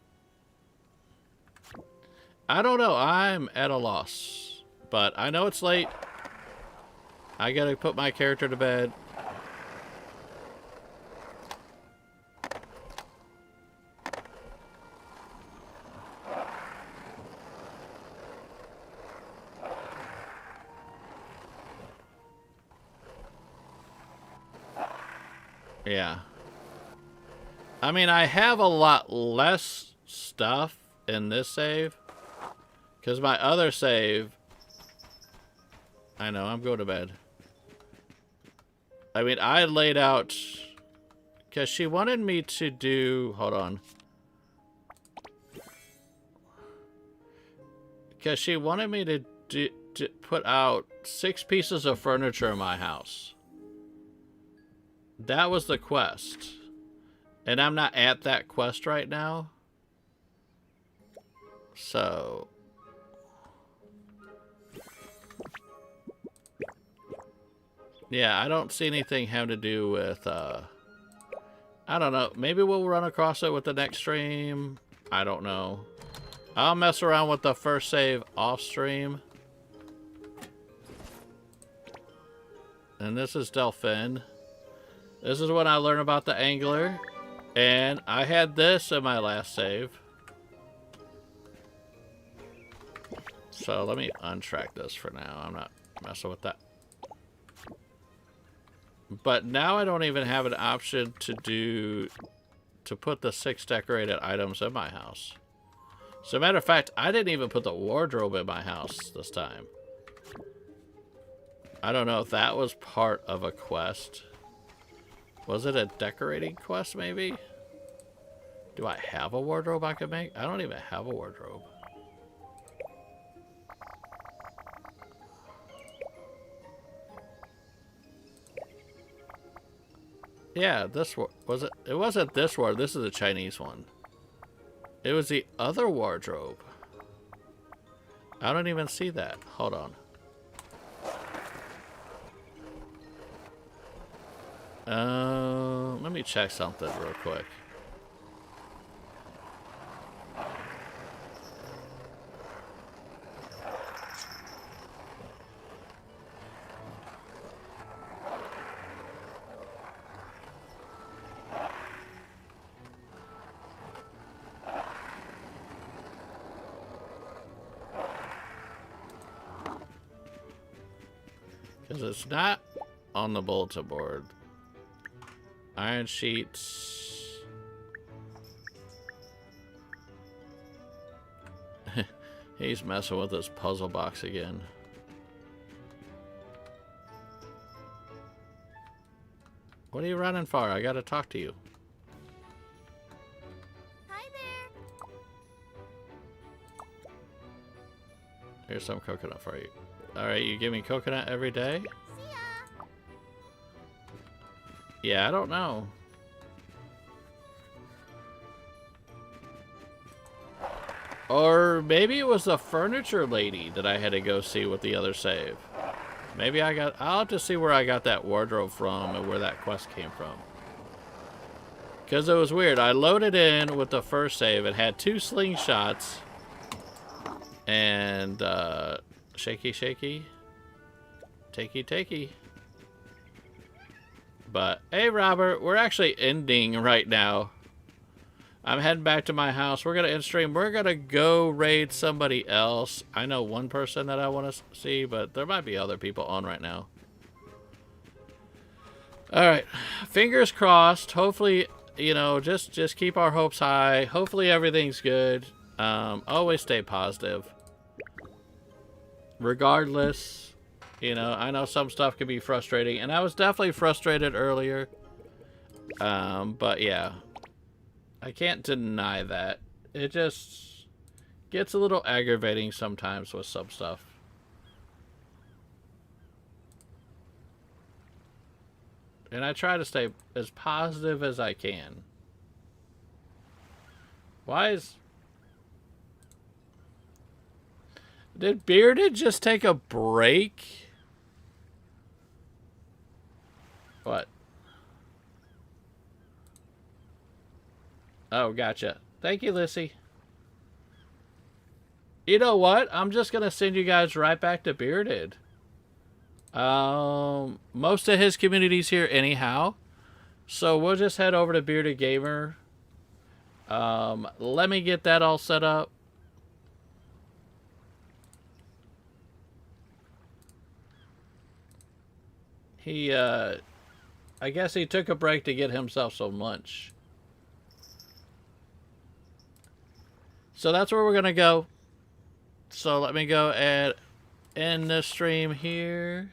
I don't know. I'm at a loss. But I know it's late. I gotta put my character to bed. Yeah. I mean, I have a lot less stuff in this save. Because my other save... I know, I'm going to bed. I mean, I laid out... Because she wanted me to do... Hold on. Because she wanted me to put out 6 pieces of furniture in my house. That was the quest. And I'm not at that quest right now. So... Yeah, I don't see anything having to do with, I don't know. Maybe we'll run across it with the next stream. I don't know. I'll mess around with the first save off stream. And this is Delphin. This is when I learned about the angler. And I had this in my last save. So let me untrack this for now. I'm not messing with that. But now I don't even have an option to put the 6 decorated items in my house. As a matter of fact, I didn't even put the wardrobe in my house this time. I don't know if that was part of a quest. Was it a decorating quest, maybe? Do I have a wardrobe I could make? I don't even have a wardrobe. Yeah, this was it. It wasn't this wardrobe. This is a Chinese one. It was the other wardrobe. I don't even see that. Hold on. Let me check something real quick. Because it's not on the bulletin board. Iron sheets. He's messing with his puzzle box again. What are you running for? I gotta talk to you. Hi there. Here's some coconut for you. Alright, you give me coconut every day? See ya. Yeah, I don't know. Or maybe it was the furniture lady that I had to go see with the other save. Maybe I'll have to see where I got that wardrobe from and where that quest came from. Because it was weird. I loaded in with the first save. It had 2 slingshots. And, shaky, shaky. Takey, takey. But, hey, Robert, we're actually ending right now. I'm heading back to my house. We're going to end stream. We're going to go raid somebody else. I know one person that I want to see, but there might be other people on right now. Alright. Fingers crossed. Hopefully, you know, just keep our hopes high. Hopefully everything's good. Always stay positive. Regardless, you know, I know some stuff can be frustrating, and I was definitely frustrated earlier. But yeah. I can't deny that. It just gets a little aggravating sometimes with some stuff. And I try to stay as positive as I can. Why is... Did Bearded just take a break? What? Oh, gotcha. Thank you, Lissy. You know what? I'm just going to send you guys right back to Bearded. Most of his community's here anyhow. So we'll just head over to Bearded Gamer. Let me get that all set up. He, I guess he took a break to get himself some lunch. So that's where we're going to go. So let me go and end the stream here.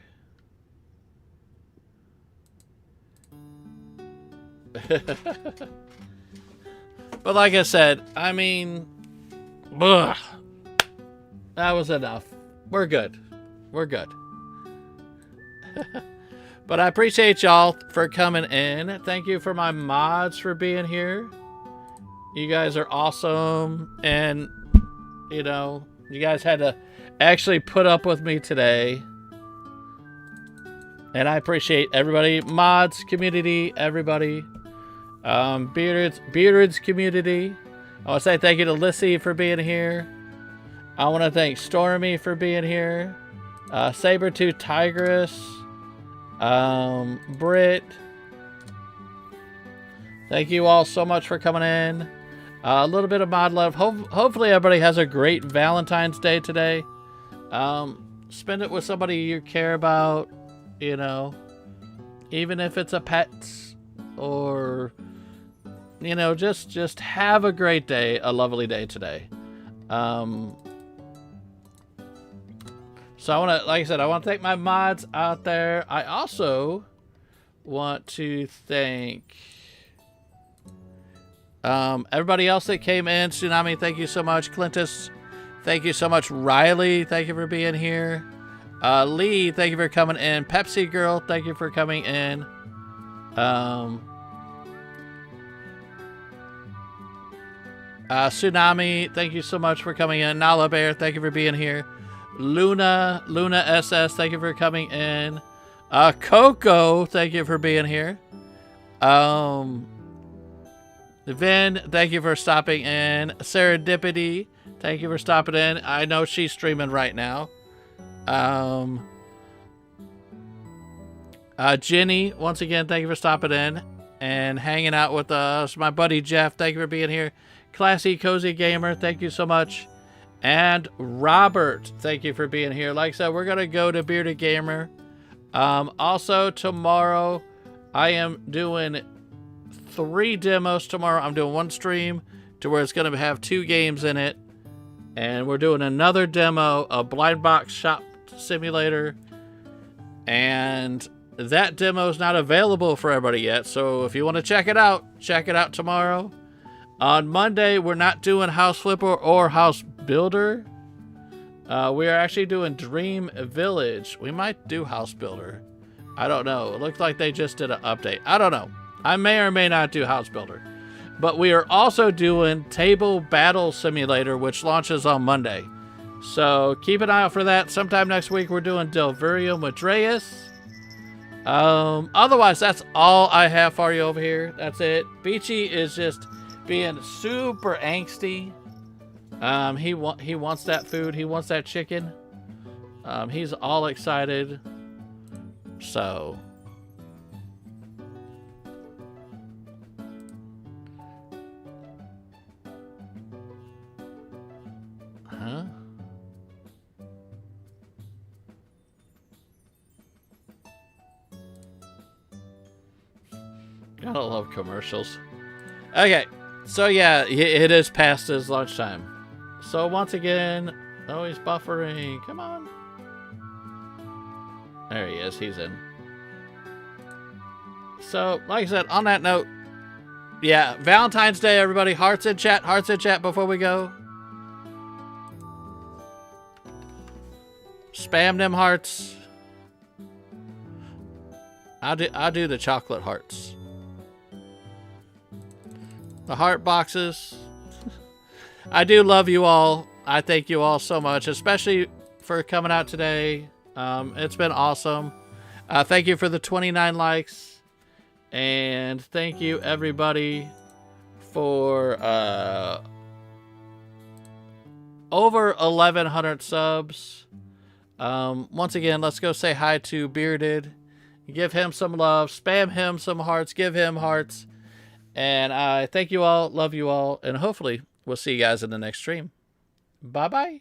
But like I said, I mean, ugh, that was enough. We're good. We're good. But I appreciate y'all for coming in. Thank you for my mods for being here. You guys are awesome. And, you know, you guys had to actually put up with me today. And I appreciate everybody. Mods, community, everybody. Bearded's community. I want to say thank you to Lissy for being here. I want to thank Stormy for being here. Sabertooth Tigress. Britt. Thank you all so much for coming in. A little bit of mod love. Hopefully everybody has a great Valentine's Day today. Spend it with somebody you care about, you know, even if it's a pet or, you know, just have a great day, a lovely day today. So I want to, like I said, I want to thank my mods out there. I also want to thank everybody else that came in. Tsunami, thank you so much. Clintus, thank you so much. Riley, thank you for being here. Lee, thank you for coming in. Pepsi Girl, thank you for coming in. Tsunami, thank you so much for coming in. Nala Bear, thank you for being here. Luna SS, thank you for coming in. Coco, thank you for being here. Vin, thank you for stopping in. Serendipity, thank you for stopping in. I know she's streaming right now. Jenny, once again, thank you for stopping in and hanging out with us. My buddy Jeff, thank you for being here. Classy Cozy Gamer, thank you so much. And Robert, thank you for being here. Like I said, we're going to go to Bearded Gamer. Also, tomorrow, I am doing 3 demos tomorrow. I'm doing 1 stream to where it's going to have 2 games in it. And we're doing another demo, a blind box shop simulator. And that demo is not available for everybody yet. So if you want to check it out tomorrow. On Monday, we're not doing House Flipper or House Builder. We are actually doing Dream Village. We might do House Builder. I don't know. It looks like they just did an update. I don't know. I may or may not do House Builder. But we are also doing Table Battle Simulator, which launches on Monday. So keep an eye out for that. Sometime next week, we're doing Delirium with Dreas. Otherwise, that's all I have for you over here. That's it. Beachy is just being super angsty. He wants that food. He wants that chicken. He's all excited. So... Huh? Gotta love commercials. Okay, so yeah, it is past his lunchtime. So once again, oh, he's buffering. Come on. There he is. He's in. So, like I said, on that note, yeah, Valentine's Day, everybody. Hearts in chat. Hearts in chat before we go. Spam them hearts. I'll do the chocolate hearts. The heart boxes. I do love you all. I thank you all so much, especially for coming out today. It's been awesome. Thank you for the 29 likes. And thank you, everybody, for over 1,100 subs. Once again, let's go say hi to Bearded. Give him some love. Spam him some hearts. Give him hearts. And I thank you all. Love you all. And hopefully we'll see you guys in the next stream. Bye-bye.